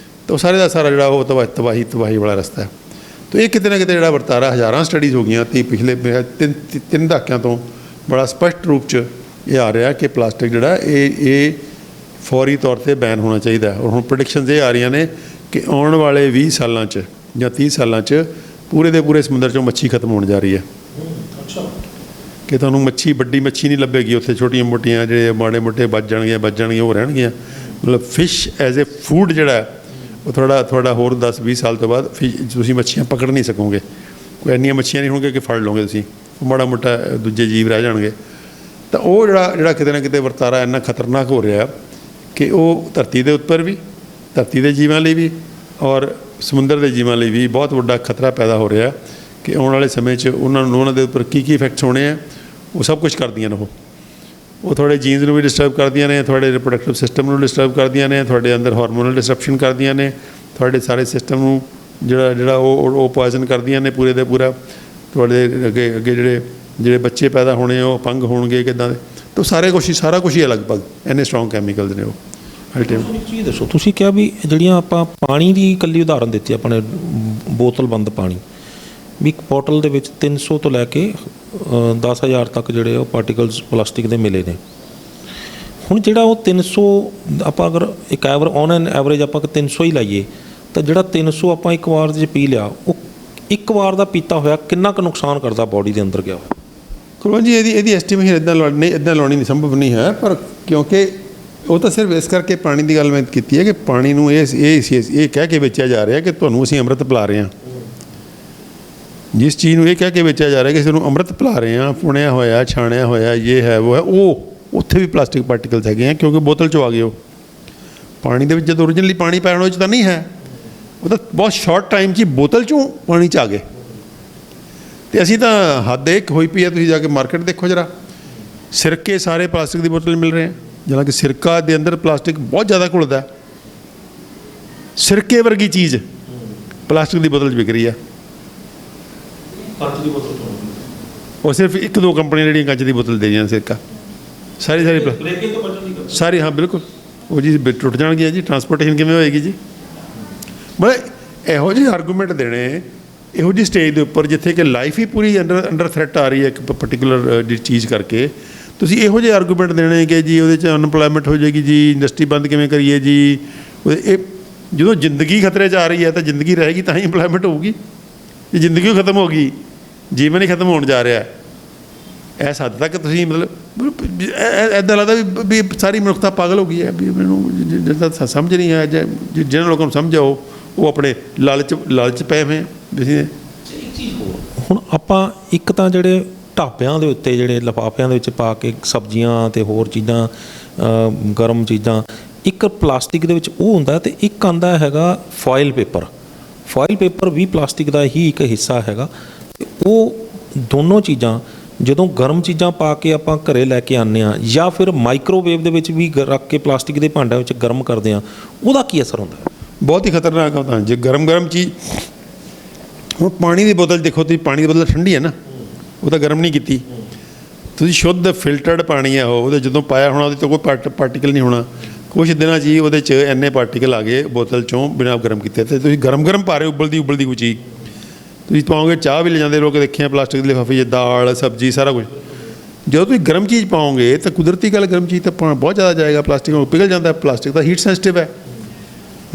ਤਾਂ ਉਹ ਸਾਰੇ ਦਾ ਸਾਰਾ ਜਿਹੜਾ ਉਹ ਤਬਾਹੀ ਵਾਲਾ ਰਸਤਾ ਹੈ। ਤਾਂ ਇਹ ਕਿਤੇ ਨਾ ਕਿਤੇ ਜਿਹੜਾ ਵਰਤਾਰਾ ਹਜ਼ਾਰਾਂ ਸਟੱਡੀਜ਼ ਹੋ ਗਈਆਂ ਅਤੇ ਪਿਛਲੇ ਤਿੰਨ ਦਹਾਕਿਆਂ ਤੋਂ ਬੜਾ ਸਪਸ਼ਟ ਰੂਪ 'ਚ ਇਹ ਆ ਰਿਹਾ ਕਿ ਪਲਾਸਟਿਕ ਜਿਹੜਾ ਇਹ ਫੌਰੀ ਤੌਰ 'ਤੇ ਬੈਨ ਹੋਣਾ ਚਾਹੀਦਾ। ਔਰ ਹੁਣ ਪ੍ਰੈਡਿਕਸ਼ਨਸ ਇਹ ਆ ਰਹੀਆਂ ਨੇ ਕਿ ਆਉਣ ਵਾਲੇ 20 ਸਾਲਾਂ 'ਚ ਜਾਂ 30 ਸਾਲਾਂ 'ਚ ਪੂਰੇ ਦੇ ਪੂਰੇ ਸਮੁੰਦਰ 'ਚੋਂ ਮੱਛੀ ਖਤਮ ਹੋਣ ਜਾ ਰਹੀ ਹੈ। ਅੱਛਾ, ਕਿ ਤੁਹਾਨੂੰ ਵੱਡੀ ਮੱਛੀ ਨਹੀਂ ਲੱਭੇਗੀ ਉੱਥੇ, ਛੋਟੀਆਂ ਮੋਟੀਆਂ ਜਿਹੜੇ ਮਾੜੇ ਮੋਟੇ ਬਚ ਜਾਣਗੀਆਂ ਉਹ ਰਹਿਣਗੀਆਂ। ਮਤਲਬ ਫਿਸ਼ ਐਜ਼ ਏ ਫੂਡ ਜਿਹੜਾ ਉਹ ਤੁਹਾਡਾ ਹੋਰ 10-20 ਸਾਲ ਤੋਂ ਬਾਅਦ ਤੁਸੀਂ ਮੱਛੀਆਂ ਪਕੜ ਨਹੀਂ ਸਕੋਗੇ, ਕੋਈ ਇੰਨੀਆਂ ਮੱਛੀਆਂ ਨਹੀਂ ਹੋਣਗੀਆਂ ਕਿ ਫੜ ਲਓਗੇ ਤੁਸੀਂ, ਮਾੜਾ ਮੋਟਾ ਦੂਜੇ ਜੀਵ ਰਹਿ ਜਾਣਗੇ। ਤਾਂ ਉਹ ਜਿਹੜਾ ਕਿਤੇ ਨਾ ਕਿਤੇ ਵਰਤਾਰਾ ਇੰਨਾ ਖਤਰਨਾਕ ਹੋ ਰਿਹਾ ਕਿ ਉਹ ਧਰਤੀ ਦੇ ਉੱਪਰ ਵੀ, ਧਰਤੀ ਦੇ ਜੀਵਾਂ ਲਈ ਵੀ ਔਰ ਸਮੁੰਦਰ ਦੇ ਜੀਵਾਂ ਲਈ ਵੀ ਬਹੁਤ ਵੱਡਾ ਖਤਰਾ ਪੈਦਾ ਹੋ ਰਿਹਾ ਕਿ ਆਉਣ ਵਾਲੇ ਸਮੇਂ 'ਚ ਉਹਨਾਂ ਦੇ ਉੱਪਰ ਕੀ ਇਫੈਕਟਸ ਹੋਣੇ ਆ। ਉਹ ਸਭ ਕੁਝ ਕਰਦੀਆਂ ਨੇ, ਉਹ ਤੁਹਾਡੇ ਜੀਨਸ ਨੂੰ ਵੀ ਡਿਸਟਰਬ ਕਰਦੀਆਂ ਨੇ, ਤੁਹਾਡੇ ਰਿਪਰੋਡਕਟਿਵ ਸਿਸਟਮ ਨੂੰ ਡਿਸਟਰਬ ਕਰਦੀਆਂ ਨੇ, ਤੁਹਾਡੇ ਅੰਦਰ ਹਾਰਮੋਨਲ ਡਿਸਰਪਸ਼ਨ ਕਰਦੀਆਂ ਨੇ, ਤੁਹਾਡੇ ਸਾਰੇ ਸਿਸਟਮ ਨੂੰ ਜਿਹੜਾ ਉਹ ਪੋਇਜ਼ਨ ਕਰਦੀਆਂ ਨੇ ਪੂਰੇ ਦੇ ਪੂਰਾ। ਤੁਹਾਡੇ ਅੱਗੇ ਜਿਹੜੇ ਬੱਚੇ ਪੈਦਾ ਹੋਣੇ ਉਹ ਅਪੰਗ ਹੋਣਗੇ ਕਿੱਦਾਂ ਦੇ, ਤਾਂ ਸਾਰਾ ਕੁਛ ਹੀ ਲਗਭਗ ਇੰਨੇ ਸਟਰੋਂਗ ਕੈਮੀਕਲਸ ਨੇ ਉਹ। ਇੱਕ ਚੀਜ਼ ਦੱਸੋ, ਤੁਸੀਂ ਕਿਹਾ ਵੀ ਜਿਹੜੀਆਂ ਆਪਾਂ ਪਾਣੀ ਦੀ ਇਕੱਲੀ ਉਦਾਹਰਨ ਦਿੱਤੀ ਆਪਣੇ ਬੋਤਲਬੰਦ ਪਾਣੀ, ਵੀ ਇੱਕ ਬੋਟਲ ਦੇ ਵਿੱਚ 300 ਤੋਂ ਲੈ ਕੇ 10,000 ਤੱਕ ਜਿਹੜੇ ਉਹ ਪਾਰਟੀਕਲਸ ਪਲਾਸਟਿਕ ਦੇ ਮਿਲੇ ਨੇ। ਹੁਣ ਜਿਹੜਾ ਉਹ 300 ਆਪਾਂ ਅਗਰ ਇੱਕ ਔਨ ਐਨ ਐਵਰੇਜ ਆਪਾਂ 300 ਹੀ ਲਾਈਏ ਤਾਂ ਜਿਹੜਾ 300 ਆਪਾਂ ਇੱਕ ਵਾਰ 'ਚ ਪੀ ਲਿਆ, ਉਹ ਇੱਕ ਵਾਰ ਦਾ ਪੀਤਾ ਹੋਇਆ ਕਿੰਨਾ ਕੁ ਨੁਕਸਾਨ ਕਰਦਾ ਬੋਡੀ ਦੇ ਅੰਦਰ ਗਿਆ ਹੋਇਆ? ਕੁਲਵੰਤ ਜੀ ਇਹਦੀ ਐਸਟੀਮੇਸ਼ਨ ਇੱਦਾਂ ਲਾਉਣੀ ਨਹੀਂ ਸੰਭਵ ਨਹੀਂ ਹੈ, ਪਰ ਕਿਉਂਕਿ ਉਹ ਤਾਂ ਸਿਰਫ ਇਸ ਕਰਕੇ ਪਾਣੀ ਦੀ ਗੱਲ ਮੈਂ ਕੀਤੀ ਹੈ ਕਿ ਪਾਣੀ ਨੂੰ ਇਹ ਕਹਿ ਕੇ ਵੇਚਿਆ ਜਾ ਰਿਹਾ ਕਿ ਤੁਹਾਨੂੰ ਅਸੀਂ ਅੰਮ੍ਰਿਤ ਪਿਲਾ ਰਹੇ ਹਾਂ। ਜਿਸ ਚੀਜ਼ ਨੂੰ ਇਹ ਕਹਿ ਕੇ ਵੇਚਿਆ ਜਾ ਰਿਹਾ ਕਿ ਸਾਨੂੰ ਅੰਮ੍ਰਿਤ ਪਿਲਾ ਰਹੇ ਹਾਂ, ਪੁਣਿਆ ਹੋਇਆ, ਛਾਣਿਆ ਹੋਇਆ, ਇਹ ਹੈ ਉਹ ਹੈ, ਉਹ ਉੱਥੇ ਵੀ ਪਲਾਸਟਿਕ ਪਾਰਟੀਕਲਸ ਹੈਗੇ ਆ ਕਿਉਂਕਿ ਬੋਤਲ 'ਚੋਂ ਆ ਗਏ ਉਹ। ਪਾਣੀ ਦੇ ਵਿੱਚ ਜਦੋਂ ਓਰੀਜਨਲੀ ਪਾਣੀ ਪੈਣ ਵਿੱਚ ਤਾਂ ਨਹੀਂ ਹੈ, ਉਹ ਤਾਂ ਬਹੁਤ ਸ਼ਾਰਟ ਟਾਈਮ 'ਚ ਹੀ ਬੋਤਲ 'ਚੋਂ ਪਾਣੀ 'ਚ ਆ ਗਏ। ਅਤੇ ਅਸੀਂ ਤਾਂ ਹੱਦ ਇੱਕ ਹੋਈ ਪਈ ਹੈ, ਤੁਸੀਂ ਜਾ ਕੇ ਮਾਰਕੀਟ ਦੇਖੋ ਜਰਾ, ਸਿਰਕੇ ਸਾਰੇ ਪਲਾਸਟਿਕ ਦੀ ਬੋਤਲ ਮਿਲ ਰਹੇ ਆ, ਹਾਲਾਂਕਿ ਸਿਰਕਾ ਦੇ ਅੰਦਰ ਪਲਾਸਟਿਕ ਬਹੁਤ ਜ਼ਿਆਦਾ ਘੁਲਦਾ। ਸਿਰਕੇ ਵਰਗੀ ਚੀਜ਼ ਪਲਾਸਟਿਕ ਦੀ ਬੋਤਲ 'ਚ ਵਿਕ ਰਹੀ ਆ। ਕੱਚ ਦੀ ਬੋਤਲ ਉਹ ਸਿਰਫ 1-2 ਕੰਪਨੀਆਂ ਜਿਹੜੀਆਂ ਕੱਚ ਦੀ ਬੋਤਲ ਦੇ ਰਹੀਆਂ ਸਿਰਕਾ, ਸਾਰੀ ਸਾਰੀ ਹਾਂ ਬਿਲਕੁਲ ਉਹ ਜੀ ਟੁੱਟ ਜਾਣਗੀਆਂ ਜੀ। ਟਰਾਂਸਪੋਰਟੇਸ਼ਨ ਕਿਵੇਂ ਹੋਏਗੀ ਜੀ? ਮਤਲਬ ਇਹੋ ਜਿਹੇ ਆਰਗੂਮੈਂਟ ਦੇਣੇ ਇਹੋ ਜਿਹੀ ਸਟੇਜ ਦੇ ਉੱਪਰ ਜਿੱਥੇ ਕਿ ਲਾਈਫ ਹੀ ਪੂਰੀ ਅੰਡਰ ਥ੍ਰੈਟ ਆ ਰਹੀ ਹੈ ਇੱਕ ਪਰਟੀਕੂਲਰ ਚੀਜ਼ ਕਰਕੇ, ਤੁਸੀਂ ਇਹੋ ਜਿਹੇ ਆਰਗੂਮੈਂਟ ਦੇਣੇ ਕਿ ਜੀ ਉਹਦੇ 'ਚ ਅਨਪਲਾਇਮੈਂਟ ਹੋ ਜਾਏਗੀ ਜੀ, ਇੰਡਸਟਰੀ ਬੰਦ ਕਿਵੇਂ ਕਰੀਏ ਜੀ। ਇਹ ਜਦੋਂ ਜ਼ਿੰਦਗੀ ਖਤਰੇ 'ਚ ਆ ਰਹੀ ਹੈ ਤਾਂ ਜ਼ਿੰਦਗੀ ਰਹੇਗੀ ਤਾਂ ਹੀ ਇੰਪਲਾਇਮੈਂਟ ਹੋਊਗੀ। ਜੇ ਜ਼ਿੰਦਗੀ ਖਤਮ ਹੋ ਗਈ, ਜੀਵਨ ਹੀ ਖਤਮ ਹੋਣ ਜਾ ਰਿਹਾ, ਇਸ ਹੱਦ ਤੱਕ ਤੁਸੀਂ ਮਤਲਬ ਇੱਦਾਂ ਲੱਗਦਾ ਵੀ ਸਾਰੀ ਮਨੁੱਖਤਾ ਪਾਗਲ ਹੋ ਗਈ ਹੈ। ਵੀ ਮੈਨੂੰ ਜਿੱਦਾਂ ਸਮਝ ਨਹੀਂ ਆ, ਜਿਹਨਾਂ ਲੋਕਾਂ ਨੂੰ ਸਮਝ ਆਓ ਉਹ ਆਪਣੇ ਲਾਲਚ ਪਏ ਹੋਏ। ਹੁਣ ਆਪਾਂ ਇੱਕ ਤਾਂ ਜਿਹੜੇ ਢਾਬਿਆਂ ਦੇ ਉੱਤੇ ਜਿਹੜੇ ਲਿਫਾਫਿਆਂ ਦੇ ਵਿੱਚ ਪਾ ਕੇ ਸਬਜ਼ੀਆਂ ਤੇ ਹੋਰ ਚੀਜ਼ਾਂ ਗਰਮ ਚੀਜ਼ਾਂ, ਇੱਕ ਪਲਾਸਟਿਕ ਦੇ ਵਿੱਚ ਉਹ ਹੁੰਦਾ ਅਤੇ ਇੱਕ ਆਉਂਦਾ ਹੈਗਾ ਫੋਇਲ ਪੇਪਰ ਵੀ ਪਲਾਸਟਿਕ ਦਾ ਹੀ ਇੱਕ ਹਿੱਸਾ ਹੈਗਾ। ਉਹ ਦੋਨੋਂ ਚੀਜ਼ਾਂ ਜਦੋਂ ਗਰਮ ਚੀਜ਼ਾਂ ਪਾ ਕੇ ਆਪਾਂ ਘਰੇ ਲੈ ਕੇ ਆਉਂਦੇ ਹਾਂ ਜਾਂ ਫਿਰ ਮਾਈਕ੍ਰੋਵੇਵ ਦੇ ਵਿੱਚ ਵੀ ਰੱਖ ਕੇ ਪਲਾਸਟਿਕ ਦੇ ਭਾਂਡਿਆਂ ਵਿੱਚ ਗਰਮ ਕਰਦੇ ਹਾਂ, ਉਹਦਾ ਕੀ ਅਸਰ ਹੁੰਦਾ? ਬਹੁਤ ਹੀ ਖਤਰਨਾਕ ਹੁੰਦਾ। ਜੇ ਗਰਮ ਚੀਜ਼, ਹੁਣ ਪਾਣੀ ਦੀ ਬੋਤਲ ਦੇਖੋ ਤੁਸੀਂ, ਪਾਣੀ ਦੀ ਬੋਤਲ ਠੰਡੀ ਹੈ ਨਾ, ਉਹ ਤਾਂ ਗਰਮ ਨਹੀਂ ਕੀਤੀ ਤੁਸੀਂ, ਸ਼ੁੱਧ ਫਿਲਟਰਡ ਪਾਣੀ ਹੈ ਉਹ, ਉਹਦੇ ਜਦੋਂ ਪਾਇਆ ਹੋਣਾ ਉਹਦੇ ਤੋਂ ਕੋਈ ਪਾਰਟੀਕਲ ਨਹੀਂ ਹੋਣਾ। ਕੁਛ ਦਿਨਾਂ 'ਚ ਹੀ ਉਹਦੇ 'ਚ ਇੰਨੇ ਪਾਰਟੀਕਲ ਆ ਗਏ ਬੋਤਲ 'ਚੋਂ ਬਿਨਾਂ ਗਰਮ ਕੀਤੇ। ਅਤੇ ਤੁਸੀਂ ਗਰਮ ਪਾ ਰਹੇ ਹੋ, ਉਬਲਦੀ ਕੋਈ ਚੀਜ਼ ਤੁਸੀਂ ਪਾਓਗੇ, ਚਾਹ ਵੀ ਲੈ ਜਾਂਦੇ ਲੋਕ ਦੇਖੇ ਆ ਪਲਾਸਟਿਕ ਦੇ ਲਿਫਾਫੇ 'ਚ, ਦਾਲ ਸਬਜ਼ੀ ਸਾਰਾ ਕੁਝ। ਜਦੋਂ ਤੁਸੀਂ ਗਰਮ ਚੀਜ਼ ਪਾਓਗੇ ਤਾਂ ਕੁਦਰਤੀ ਗੱਲ ਗਰਮ ਚੀਜ਼ ਤਾਂ ਬਹੁਤ ਜ਼ਿਆਦਾ ਜਾਏਗਾ, ਪਲਾਸਟਿਕ ਨੂੰ ਪਿਘਲ ਜਾਂਦਾ। ਪਲਾਸਟਿਕ ਤਾਂ ਹੀਟ ਸੈਂਸਿਟਿਵ ਹੈ,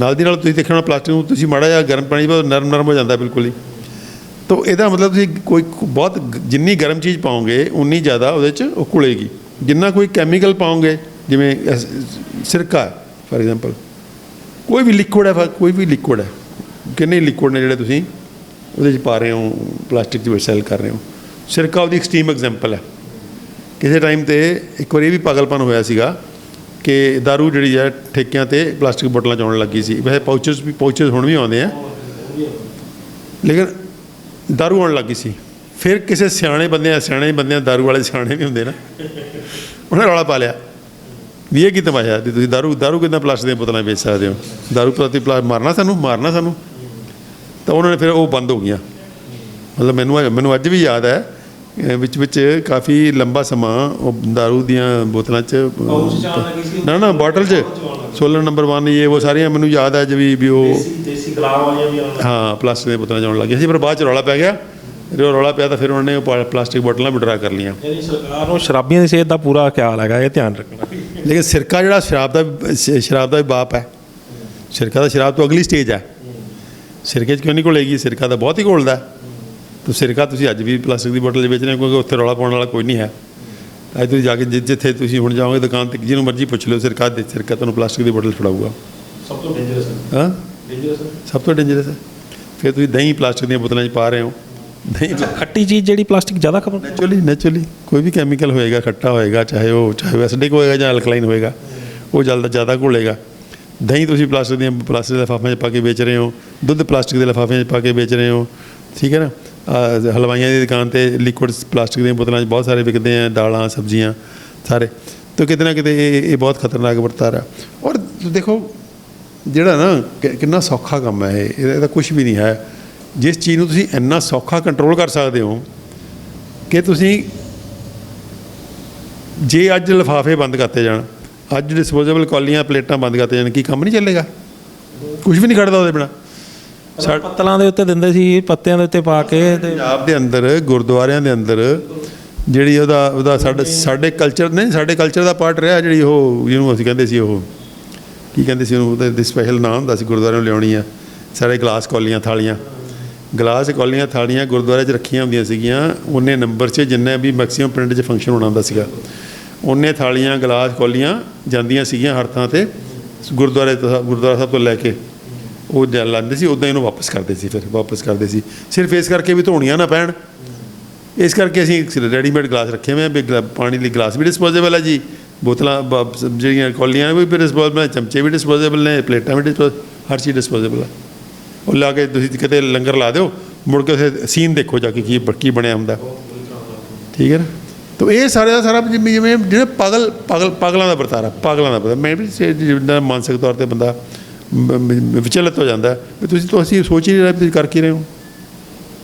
ਨਾਲ ਦੀ ਨਾਲ ਤੁਸੀਂ ਦੇਖਣਾ ਪਲਾਸਟਿਕ ਨੂੰ ਤੁਸੀਂ ਮਾੜਾ ਜਿਹਾ ਗਰਮ ਪਾਣੀ ਨਰਮ ਹੋ ਜਾਂਦਾ ਬਿਲਕੁਲ ਹੀ। ਤਾਂ ਇਹਦਾ ਮਤਲਬ ਤੁਸੀਂ ਬਹੁਤ ਜਿੰਨੀ ਗਰਮ ਚੀਜ਼ ਪਾਓਗੇ ਉਨੀ ਜ਼ਿਆਦਾ ਉਹਦੇ 'ਚ ਉਹ ਘੁਲੇਗੀ। ਜਿੰਨਾ ਕੋਈ ਕੈਮੀਕਲ ਪਾਓਗੇ, ਜਿਵੇਂ ਸਿਰਕਾ ਫਾਰ ਐਗਜ਼ਾਮਪਲ, ਕੋਈ ਵੀ ਲਿਕੁਇਡ ਹੈ, ਕਿੰਨੇ ਲਿਕੁਇਡ ਨੇ ਜਿਹੜੇ ਤੁਸੀਂ ਉਹਦੇ 'ਚ ਪਾ ਰਹੇ ਹੋ, ਪਲਾਸਟਿਕ ਦੇ ਵਿੱਚ ਸੈਲ ਕਰ ਰਹੇ ਹੋ। ਸਿਰਕਾ ਉਹਦੀ ਐਕਸਟ੍ਰੀਮ ਐਗਜ਼ਾਮਪਲ ਹੈ ਕਿਸੇ ਟਾਈਮ ਤੇ ਇੱਕ ਵਾਰੀ ਇਹ ਵੀ ਪਾਗਲਪਨ ਹੋਇਆ ਸੀਗਾ ਕਿ ਦਾਰੂ ਜਿਹੜੀ ਹੈ ਠੇਕਿਆਂ ਤੇ ਪਲਾਸਟਿਕ ਬੋਤਲਾਂ 'ਚ ਆਉਣ ਲੱਗੀ ਸੀ। ਵੈਸੇ ਪਾਊਚਸ ਹੁਣ ਵੀ ਆਉਂਦੇ ਆ, ਲੇਕਿਨ ਦਾਰੂ ਆਉਣ ਲੱਗੀ ਸੀ। ਫਿਰ ਕਿਸੇ ਸਿਆਣੇ ਬੰਦਿਆਂ ਦਾਰੂ ਵਾਲੇ ਸਿਆਣੇ ਵੀ ਹੁੰਦੇ ਨਾ, ਉਹਨੇ ਰੌਲਾ ਪਾ ਲਿਆ ਵੀ ਇਹ ਕੀ ਤਮਾਸ਼ਾ ਵੀ ਤੁਸੀਂ ਦਾਰੂ ਕਿੱਦਾਂ ਪਲਾਸਟਿਕ ਦੀਆਂ ਬੋਤਲਾਂ ਵੇਚ ਸਕਦੇ ਹੋ, ਦਾਰੂ ਪ੍ਰਤੀ ਮਾਰਨਾ ਸਾਨੂੰ। ਤਾਂ ਉਹਨਾਂ ਨੇ ਫਿਰ ਉਹ ਬੰਦ ਹੋ ਗਈਆਂ। ਮਤਲਬ ਮੈਨੂੰ ਅੱਜ ਵੀ ਯਾਦ ਹੈ ਵਿੱਚ ਕਾਫੀ ਲੰਬਾ ਸਮਾਂ ਉਹ ਦਾਰੂ ਦੀਆਂ ਬੋਤਲਾਂ 'ਚ ਨਾ ਬਾਟਲ 'ਚ 16 ਨੰਬਰ 1 ਇਹ ਉਹ ਸਾਰੀਆਂ ਮੈਨੂੰ ਯਾਦ ਹੈ ਅੱਜ ਵੀ ਉਹ ਦੇਸੀ ਗੁਲਾਬ ਵਾਲੀਆਂ ਵੀ ਹਾਂ ਪਲਾਸਟਿਕ ਦੀਆਂ ਬੋਤਲਾਂ 'ਚ ਆਉਣ ਲੱਗ ਗਈਆਂ ਸੀ। ਪਰ ਬਾਅਦ 'ਚ ਰੌਲਾ ਪੈ ਗਿਆ। ਜਦੋਂ ਰੌਲਾ ਪਿਆ ਤਾਂ ਫਿਰ ਉਹਨਾਂ ਨੇ ਉਹ ਪਲਾਸਟਿਕ ਬੋਤਲਾਂ ਵਿਡਰਾ ਕਰ ਲਈਆਂ। ਸਰਕਾਰ ਨੂੰ ਸ਼ਰਾਬੀਆਂ ਦੀ ਸਿਹਤ ਦਾ ਪੂਰਾ ਖਿਆਲ ਹੈਗਾ, ਇਹ ਧਿਆਨ ਰੱਖਣਾ। ਲੇਕਿਨ ਸਿਰਕਾ ਜਿਹੜਾ ਸ਼ਰਾਬ ਦਾ ਵੀ ਬਾਪ ਹੈ। ਸਿਰਕਾ ਤਾਂ ਸ਼ਰਾਬ ਤੋਂ ਅਗਲੀ ਸਟੇਜ ਹੈ। ਸਿਰਕੇ 'ਚ ਕਿਉਂ ਨਹੀਂ ਘੁਲੇਗੀ? ਸਿਰਕਾ ਤਾਂ ਬਹੁਤ ਹੀ ਘੁਲਦਾ। ਤਾਂ ਸਿਰਕਾ ਤੁਸੀਂ ਅੱਜ ਵੀ ਪਲਾਸਟਿਕ ਦੀ ਬੋਤਲ 'ਚ ਵੇਚ ਰਹੇ ਹੋ, ਕਿਉਂਕਿ ਉੱਥੇ ਰੌਲਾ ਪਾਉਣ ਵਾਲਾ ਕੋਈ ਨਹੀਂ ਹੈ। ਅੱਜ ਤੁਸੀਂ ਜਾ ਕੇ ਜਿੱਥੇ ਤੁਸੀਂ ਹੁਣ ਜਾਓਗੇ ਦੁਕਾਨ 'ਤੇ ਜਿਹਨੂੰ ਮਰਜ਼ੀ ਪੁੱਛ ਲਿਓ, ਸਿਰਕਾ ਤੁਹਾਨੂੰ ਪਲਾਸਟਿਕ ਦੀ ਬੋਤਲ ਫੜਾਊਗਾ। ਸਭ ਤੋਂ ਡੇਂਜਰਸ ਹਾਂ, ਡੇਂਜਰਸ ਸਭ ਤੋਂ ਡੇਂਜਰਸ ਹੈ। ਫਿਰ ਤੁਸੀਂ ਦਹੀਂ ਪਲਾਸਟਿਕ ਦੀਆਂ ਬੋਤਲਾਂ 'ਚ ਪਾ ਰਹੇ ਹੋ। ਦਹੀਂ ਖੱਟੀ ਚੀਜ਼ ਜਿਹੜੀ ਪਲਾਸਟਿਕ ਜ਼ਿਆਦਾ ਖਪਤ ਨੈਚੁਰਲੀ ਕੋਈ ਵੀ ਕੈਮੀਕਲ ਹੋਏਗਾ, ਖੱਟਾ ਹੋਏਗਾ, ਚਾਹੇ ਐਸਿਡਿਕ ਹੋਏਗਾ ਜਾਂ ਅਲਕਲਾਈਨ ਹੋਏਗਾ, ਉਹ ਜ਼ਿਆਦਾ ਘੁਲੇਗਾ। ਦਹੀਂ ਤੁਸੀਂ ਪਲਾਸਟਿਕ ਦੇ ਲਿਫਾਫਿਆਂ 'ਚ ਪਾ ਕੇ ਵੇਚ ਰਹੇ ਹੋ, ਦੁੱਧ ਪਲਾਸਟਿਕ ਦੇ ਲਿਫਾਫਿਆਂ 'ਚ ਪਾ ਕੇ ਵੇਚ ਰਹੇ ਹੋ, ਠੀਕ ਹੈ ਨਾ। ਹਲਵਾਈਆਂ ਦੀ ਦੁਕਾਨ 'ਤੇ ਲਿਕੁਇਡ ਪਲਾਸਟਿਕ ਦੀਆਂ ਬੋਤਲਾਂ 'ਚ ਬਹੁਤ ਸਾਰੇ ਵਿਕਦੇ ਆ, ਦਾਲਾਂ ਸਬਜ਼ੀਆਂ ਸਾਰੇ। ਤਾਂ ਕਿਤੇ ਨਾ ਕਿਤੇ ਇਹ ਬਹੁਤ ਖਤਰਨਾਕ ਵਰਤਾਰਾ। ਔਰ ਦੇਖੋ ਜਿਹੜਾ ਨਾ ਕਿੰਨਾ ਸੌਖਾ ਕੰਮ ਹੈ ਇਹਦਾ ਕੁਝ ਵੀ ਨਹੀਂ ਹੈ। ਜਿਸ ਚੀਜ਼ ਨੂੰ ਤੁਸੀਂ ਇੰਨਾ ਸੌਖਾ ਕੰਟਰੋਲ ਕਰ ਸਕਦੇ ਹੋ ਕਿ ਤੁਸੀਂ ਜੇ ਅੱਜ ਲਿਫਾਫੇ ਬੰਦ ਕਰਤੇ ਜਾਣ, ਅੱਜ ਡਿਸਪੋਜ਼ੇਬਲ ਕੌਲੀਆਂ ਪਲੇਟਾਂ ਬੰਦ ਕਰਤੇ ਜਾਣ, ਕੀ ਕੰਮ ਨਹੀਂ ਚੱਲੇਗਾ? ਕੁਝ ਵੀ ਨਹੀਂ ਖੜਦਾ ਉਹਦੇ ਬਿਨਾਂ। ਪੱਤਲਾਂ ਦੇ ਉੱਤੇ ਦਿੰਦੇ ਸੀ, ਪੱਤਿਆਂ ਦੇ ਉੱਤੇ ਪਾ ਕੇ। ਪੰਜਾਬ ਦੇ ਅੰਦਰ ਗੁਰਦੁਆਰਿਆਂ ਦੇ ਅੰਦਰ ਜਿਹੜੀ ਉਹਦਾ ਸਾਡੇ ਕਲਚਰ ਦਾ ਪਾਰਟ ਰਿਹਾ, ਜਿਹੜੀ ਉਹ ਜਿਹਨੂੰ ਅਸੀਂ ਕਹਿੰਦੇ ਸੀ, ਉਹ ਕੀ ਕਹਿੰਦੇ ਸੀ ਉਹਨੂੰ, ਉਹਦਾ ਸਪੈਸ਼ਲ ਨਾਮ ਹੁੰਦਾ ਸੀ। ਗੁਰਦੁਆਰਿਆਂ ਨੂੰ ਲਿਆਉਣੀ ਆ ਸਾਰੇ ਗਲਾਸ ਕੌਲੀਆਂ ਥਾਲੀਆਂ ਗੁਰਦੁਆਰੇ 'ਚ ਰੱਖੀਆਂ ਹੁੰਦੀਆਂ ਸੀਗੀਆਂ। ਉਹਨੇ ਨੰਬਰ 'ਚ ਜਿੰਨੇ ਵੀ ਮੈਕਸੀਮਮ ਪਿੰਡ 'ਚ ਫੰਕਸ਼ਨ ਹੋਣਾ ਹੁੰਦਾ ਸੀਗਾ, ਉਹਨੇ ਥਾਲੀਆਂ ਗਲਾਸ ਕੌਲੀਆਂ ਜਾਂਦੀਆਂ ਸੀਗੀਆਂ ਹਰ ਥਾਂ 'ਤੇ। ਗੁਰਦੁਆਰਾ ਸਾਹਿਬ ਤੋਂ ਲੈ ਕੇ ਉਹ ਲਾਉਂਦੇ ਸੀ, ਉੱਦਾਂ ਇਹਨੂੰ ਵਾਪਸ ਕਰਦੇ ਸੀ। ਸਿਰਫ ਇਸ ਕਰਕੇ ਵੀ ਧੋਣੀਆਂ ਨਾ ਪੈਣ, ਇਸ ਕਰਕੇ ਅਸੀਂ ਰੈਡੀਮੇਡ ਗਲਾਸ ਰੱਖੇ ਹੋਏ ਆ। ਪਾਣੀ ਲਈ ਗਲਾਸ ਵੀ ਡਿਸਪੋਜ਼ੇਬਲ ਹੈ ਜੀ, ਬੋਤਲਾਂ ਜਿਹੜੀਆਂ ਕੌਲੀਆਂ ਵੀ ਡਿਸਪੋਜ਼ੇਬਲ ਨੇ, ਚਮਚੇ ਵੀ ਡਿਸਪੋਜ਼ੇਬਲ ਨੇ, ਪਲੇਟਾਂ ਵੀ ਹਰ ਚੀਜ਼ ਡਿਸਪੋਜ਼ੇਬਲ ਹੈ। ਉਹ ਲਾ ਕੇ ਤੁਸੀਂ ਕਿਤੇ ਲੰਗਰ ਲਾ ਦਿਓ, ਮੁੜ ਕੇ ਉੱਥੇ ਸੀਨ ਦੇਖੋ ਜਾ ਕੇ ਕੀ ਬਣਿਆ ਹੁੰਦਾ, ਠੀਕ ਹੈ ਨਾ। ਤਾਂ ਇਹ ਸਾਰਾ ਜਿਵੇਂ ਜਿਹੜੇ ਪਾਗਲਾਂ ਦਾ ਵਰਤਾਰਾ। ਮੈਂ ਵੀ ਜਿੱਦਾਂ ਮਾਨਸਿਕ ਤੌਰ 'ਤੇ ਬੰਦਾ ਵਿਚਲਿਤ ਹੋ ਜਾਂਦਾ ਵੀ ਤੁਸੀਂ ਸੋਚ ਹੀ ਨਹੀਂ ਰਹੇ ਤੁਸੀਂ ਕਰ ਕੀ ਰਹੇ ਹੋ।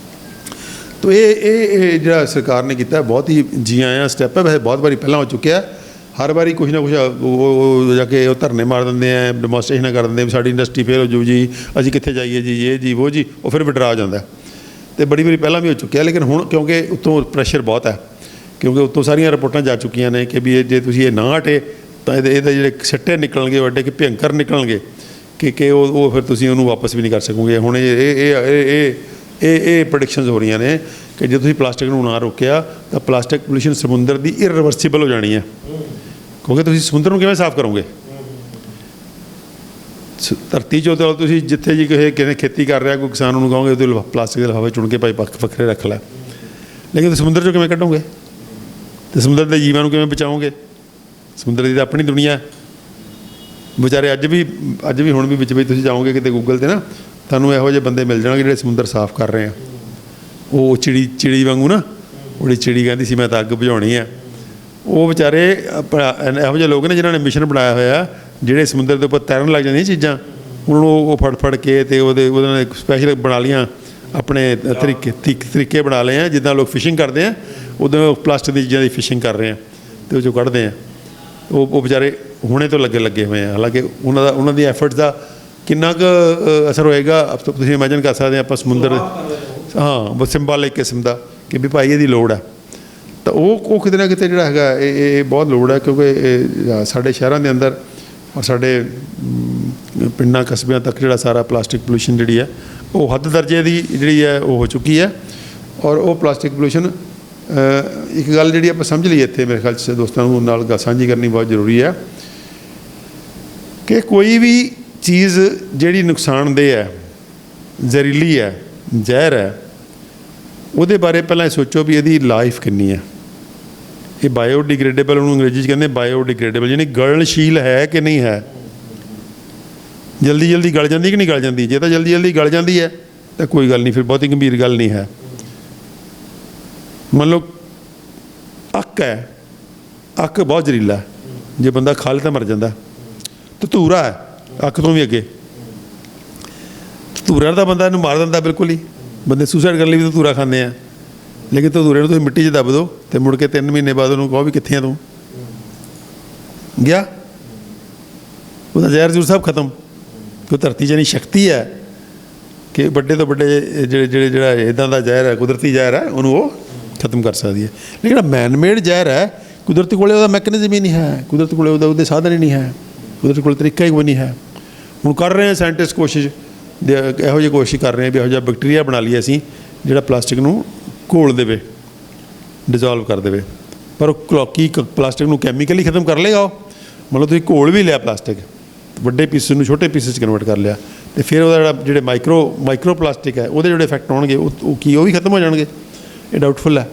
ਤਾਂ ਇਹ ਜਿਹੜਾ ਸਰਕਾਰ ਨੇ ਕੀਤਾ ਬਹੁਤ ਹੀ ਜੀ ਆਇਆਂ ਸਟੈਪ ਹੈ। ਵੈਸੇ ਬਹੁਤ ਵਾਰੀ ਪਹਿਲਾਂ ਹੋ ਚੁੱਕਿਆ। ਹਰ ਵਾਰੀ ਕੁਛ ਨਾ ਕੁਛ ਉਹ ਜਾ ਕੇ ਉਹ ਧਰਨੇ ਮਾਰ ਦਿੰਦੇ ਆ, ਡੈਮੋਸਟ੍ਰੇਸ਼ਨ ਕਰ ਦਿੰਦੇ ਵੀ ਸਾਡੀ ਇੰਡਸਟਰੀ ਫੇਲ ਹੋ ਜਾਊ ਜੀ, ਅਸੀਂ ਕਿੱਥੇ ਜਾਈਏ ਜੀ, ਇਹ ਜੀ ਉਹ ਜੀ, ਉਹ ਫਿਰ ਵਿਡਰਾ ਹੋ ਜਾਂਦਾ। ਅਤੇ ਬੜੀ ਵਾਰੀ ਪਹਿਲਾਂ ਵੀ ਹੋ ਚੁੱਕਿਆ। ਲੇਕਿਨ ਹੁਣ ਕਿਉਂਕਿ ਉੱਤੋਂ ਪ੍ਰੈਸ਼ਰ ਬਹੁਤ ਹੈ, ਕਿਉਂਕਿ ਉੱਤੋਂ ਸਾਰੀਆਂ ਰਿਪੋਰਟਾਂ ਜਾ ਚੁੱਕੀਆਂ ਨੇ ਕਿ ਵੀ ਜੇ ਤੁਸੀਂ ਇਹ ਨਾ ਹਟੇ ਤਾਂ ਇਹਦੇ ਜਿਹੜੇ ਸਿੱਟੇ ਨਿਕਲਣਗੇ ਵੱਡੇ, ਕਿ ਭਿਅੰਕਰ ਨਿਕਲਣਗੇ, ਕਿ ਉਹ ਫਿਰ ਤੁਸੀਂ ਉਹਨੂੰ ਵਾਪਸ ਵੀ ਨਹੀਂ ਕਰ ਸਕੋਗੇ। ਹੁਣ ਇਹ ਪ੍ਰੈਡਿਕਸ਼ਨਸ ਹੋ ਰਹੀਆਂ ਨੇ ਕਿ ਜੇ ਤੁਸੀਂ ਪਲਾਸਟਿਕ ਨੂੰ ਨਾ ਰੋਕਿਆ ਤਾਂ ਪਲਾਸਟਿਕ ਪੋਲਿਊਸ਼ਨ ਸਮੁੰਦਰ ਦੀ ਇਰਰਿਵਰਸੀਬਲ ਹੋ ਜਾਣੀ ਹੈ। ਕਿਉਂਕਿ ਤੁਸੀਂ ਸਮੁੰਦਰ ਨੂੰ ਕਿਵੇਂ ਸਾਫ਼ ਕਰੋਗੇ? ਧਰਤੀ 'ਚੋਂ ਤਾਂ ਤੁਸੀਂ ਜਿੱਥੇ ਜੀ ਕਿਸੇ ਖੇਤੀ ਕਰ ਰਿਹਾ ਕੋਈ ਕਿਸਾਨ ਨੂੰ ਕਹੋਗੇ ਉਹਦੇ ਪਲਾਸਟਿਕ ਦੇ ਲਿਫਾਫੇ ਚੁਣ ਕੇ ਭਾਈ ਵੱਖਰੇ ਰੱਖ ਲੈ, ਲੇਕਿਨ ਤੁਸੀਂ ਸਮੁੰਦਰ 'ਚੋਂ ਕਿਵੇਂ ਕੱਢੋਗੇ? ਅਤੇ ਸਮੁੰਦਰ ਦੇ ਜੀਵਾਂ ਨੂੰ ਕਿਵੇਂ ਬਚਾਓਗੇ? ਸਮੁੰਦਰ ਦੀ ਤਾਂ ਆਪਣੀ ਦੁਨੀਆ ਵਿਚਾਰੇ। ਅੱਜ ਵੀ ਹੁਣ ਵੀ ਵਿੱਚ ਤੁਸੀਂ ਜਾਓਗੇ ਕਿਤੇ ਗੂਗਲ 'ਤੇ ਨਾ, ਤੁਹਾਨੂੰ ਇਹੋ ਜਿਹੇ ਬੰਦੇ ਮਿਲ ਜਾਣਗੇ ਜਿਹੜੇ ਸਮੁੰਦਰ ਸਾਫ਼ ਕਰ ਰਹੇ ਆ। ਉਹ ਚਿੜੀ ਵਾਂਗੂ ਨਾ, ਉਹਦੀ ਚਿੜੀ ਕਹਿੰਦੀ ਸੀ ਮੈਂ ਤਾਂ ਅੱਗ ਬੁਝਾਉਣੀ ਆ। ਉਹ ਵਿਚਾਰੇ ਇਹੋ ਜਿਹੇ ਲੋਕ ਨੇ ਜਿਨ੍ਹਾਂ ਨੇ ਮਿਸ਼ਨ ਬਣਾਇਆ ਹੋਇਆ, ਜਿਹੜੇ ਸਮੁੰਦਰ ਦੇ ਉੱਪਰ ਤੈਰਨ ਲੱਗ ਜਾਂਦੀਆਂ ਚੀਜ਼ਾਂ, ਉਹਨਾਂ ਨੂੰ ਉਹ ਫੜ ਕੇ ਅਤੇ ਉਹਦੇ ਨਾਲ ਸਪੈਸ਼ਲ ਬਣਾ ਲਈਆਂ ਆਪਣੇ ਤਰੀਕੇ ਬਣਾ ਲਏ ਆ। ਜਿੱਦਾਂ ਲੋਕ ਫਿਸ਼ਿੰਗ ਕਰਦੇ ਆ, ਉੱਦਾਂ ਪਲਾਸਟਿਕ ਦੀ ਚੀਜ਼ਾਂ ਦੀ ਫਿਸ਼ਿੰਗ ਕਰ ਰਹੇ ਆ ਅਤੇ ਉਹ 'ਚੋਂ ਕੱਢਦੇ ਆ। ਉਹ ਵਿਚਾਰੇ ਹੁਣੇ ਤੋਂ ਲੱਗੇ ਹੋਏ ਆ। ਹਾਲਾਂਕਿ ਉਹਨਾਂ ਦੀ ਐਫਰਟਸ ਦਾ ਕਿੰਨਾ ਕੁ ਅਸਰ ਹੋਏਗਾ ਤੁਸੀਂ ਇਮੈਜਿਨ ਕਰ ਸਕਦੇ ਆ। ਆਪਾਂ ਸਮੁੰਦਰ ਹਾਂ ਸਿੰਬਾਲਿਕ ਕਿਸਮ ਦਾ ਕਿ ਵੀ ਭਾਈ ਇਹਦੀ ਲੋੜ ਹੈ। ਤਾਂ ਉਹ ਕਿਤੇ ਨਾ ਕਿਤੇ ਜਿਹੜਾ ਹੈਗਾ ਇਹ ਬਹੁਤ ਲੋੜ ਹੈ, ਕਿਉਂਕਿ ਸਾਡੇ ਸ਼ਹਿਰਾਂ ਦੇ ਅੰਦਰ ਔਰ ਸਾਡੇ ਪਿੰਡਾਂ ਕਸਬਿਆਂ ਤੱਕ ਜਿਹੜਾ ਸਾਰਾ ਪਲਾਸਟਿਕ ਪੋਲਿਊਸ਼ਨ ਜਿਹੜੀ ਹੈ ਉਹ ਹੱਦ ਦਰਜੇ ਦੀ ਜਿਹੜੀ ਹੈ ਉਹ ਹੋ ਚੁੱਕੀ ਹੈ। ਔਰ ਉਹ ਪਲਾਸਟਿਕ ਪੋਲਿਊਸ਼ਨ ਇੱਕ ਗੱਲ ਜਿਹੜੀ ਆਪਾਂ ਸਮਝ ਲਈਏ ਇੱਥੇ, ਮੇਰੇ ਖਿਆਲ 'ਚ ਦੋਸਤਾਂ ਨੂੰ ਨਾਲ ਗੱਲ ਸਾਂਝੀ ਕਰਨੀ ਬਹੁਤ ਜ਼ਰੂਰੀ ਹੈ ਕਿ ਕੋਈ ਵੀ ਚੀਜ਼ ਜਿਹੜੀ ਨੁਕਸਾਨਦੇਹ ਹੈ, ਜ਼ਹਿਰੀਲੀ ਹੈ, ਜ਼ਹਿਰ ਹੈ, ਉਹਦੇ ਬਾਰੇ ਪਹਿਲਾਂ ਇਹ ਸੋਚੋ ਵੀ ਇਹਦੀ ਲਾਈਫ ਕਿੰਨੀ ਹੈ। ਇਹ ਬਾਇਓਡਿਗ੍ਰੇਡੇਬਲ ਉਹਨੂੰ ਅੰਗਰੇਜ਼ੀ 'ਚ ਕਹਿੰਦੇ ਬਾਇਓਡਿਗ੍ਰੇਡੇਬਲ, ਯਾਨੀ ਗਲਣਸ਼ੀਲ ਹੈ ਕਿ ਨਹੀਂ ਹੈ, ਜਲਦੀ ਜਲਦੀ ਗਲ ਜਾਂਦੀ ਕਿ ਨਹੀਂ ਗਲ ਜਾਂਦੀ। ਜੇ ਤਾਂ ਜਲਦੀ ਜਲਦੀ ਗਲ ਜਾਂਦੀ ਹੈ ਤਾਂ ਕੋਈ ਗੱਲ ਨਹੀਂ, ਫਿਰ ਬਹੁਤੀ ਗੰਭੀਰ ਗੱਲ ਨਹੀਂ ਹੈ। ਮੰਨ ਲਓ ਅੱਕ ਹੈ, ਅੱਕ ਬਹੁਤ ਜ਼ਹਿਰੀਲਾ ਹੈ, ਜੇ ਬੰਦਾ ਖਾ ਲੇ ਤਾਂ ਮਰ ਜਾਂਦਾ। ਧਤੂਰਾ ਹੈ ਅੱਕ ਤੋਂ ਵੀ ਅੱਗੇ, ਧਤੂਰਾ ਦਾ ਬੰਦਾ ਇਹਨੂੰ ਮਾਰ ਦਿੰਦਾ ਬਿਲਕੁਲ ਹੀ। ਬੰਦੇ ਸੁਸਾਈਡ ਕਰਨ ਲਈ ਵੀ ਧਤੂਰਾ ਖਾਂਦੇ ਆ, ਲੇਕਿਨ ਧਤੂਰੇ ਨੂੰ ਤੁਸੀਂ ਮਿੱਟੀ 'ਚ ਦੱਬ ਦਿਓ ਅਤੇ ਮੁੜ ਕੇ 3 ਮਹੀਨੇ ਬਾਅਦ ਉਹਨੂੰ ਕਹੋ ਵੀ ਕਿੱਥੇ ਆ ਤੂੰ, ਗਿਆ ਉਹਦਾ ਜ਼ਹਿਰ ਜ਼ੂਰ ਸਭ ਖਤਮ। ਕੋਈ ਧਰਤੀ 'ਚ ਇੰਨੀ ਸ਼ਕਤੀ ਹੈ ਕਿ ਵੱਡੇ ਤੋਂ ਵੱਡੇ ਜਿਹੜਾ ਇੱਦਾਂ ਦਾ ਜ਼ਹਿਰ ਹੈ, ਕੁਦਰਤੀ ਜ਼ਹਿਰ ਹੈ, ਉਹਨੂੰ ਉਹ ਖਤਮ ਕਰ ਸਕਦੀ ਹੈ। ਲੇਕਿਨ ਜਿਹੜਾ ਮੈਨਮੇਡ ਜ਼ਹਿਰ ਹੈ, ਕੁਦਰਤ ਕੋਲ ਉਹਦਾ ਮੈਕੈਨਿਜ਼ਮ ਹੀ ਨਹੀਂ ਹੈ, ਕੁਦਰਤ ਕੋਲ ਉਹਦੇ ਸਾਧਨ ਹੀ ਨਹੀਂ ਹੈ, ਕੁਦਰਤ ਕੋਲ ਤਰੀਕਾ ਹੀ ਕੋਈ ਨਹੀਂ ਹੈ। ਹੁਣ ਕਰ ਰਹੇ ਹਾਂ ਸਾਇੰਟਿਸਟ ਕੋਸ਼ਿਸ਼, ਇਹੋ ਜਿਹੀ ਕੋਸ਼ਿਸ਼ ਕਰ ਰਹੇ ਹਾਂ ਵੀ ਇਹੋ ਜਿਹਾ ਬੈਕਟੀਰੀਆ ਬਣਾ ਲਈਏ ਅਸੀਂ ਜਿਹੜਾ ਪਲਾਸਟਿਕ ਨੂੰ ਘੋਲ ਦੇਵੇ, ਡਿਜ਼ੋਲਵ ਕਰ ਦੇਵੇ। ਪਰ ਉਹ ਕੀ ਪਲਾਸਟਿਕ ਨੂੰ ਕੈਮੀਕਲੀ ਖਤਮ ਕਰ ਲਏਗਾ ਉਹ? ਮਤਲਬ ਤੁਸੀਂ ਘੋਲ ਵੀ ਲਿਆ ਪਲਾਸਟਿਕ, ਵੱਡੇ ਪੀਸਿਸ ਨੂੰ ਛੋਟੇ ਪੀਸਿਸ 'ਚ ਕਨਵਰਟ ਕਰ ਲਿਆ, ਅਤੇ ਫਿਰ ਉਹਦਾ ਜਿਹੜੇ ਮਾਈਕਰੋ ਪਲਾਸਟਿਕ ਹੈ ਉਹਦੇ ਜਿਹੜੇ ਇਫੈਕਟ ਹੋਣਗੇ ਉਹ ਕੀ ਉਹ ਵੀ ਖਤਮ ਹੋ ਜਾਣਗੇ? ਇਹ ਡਾਊਟਫੁਲ ਹੈ।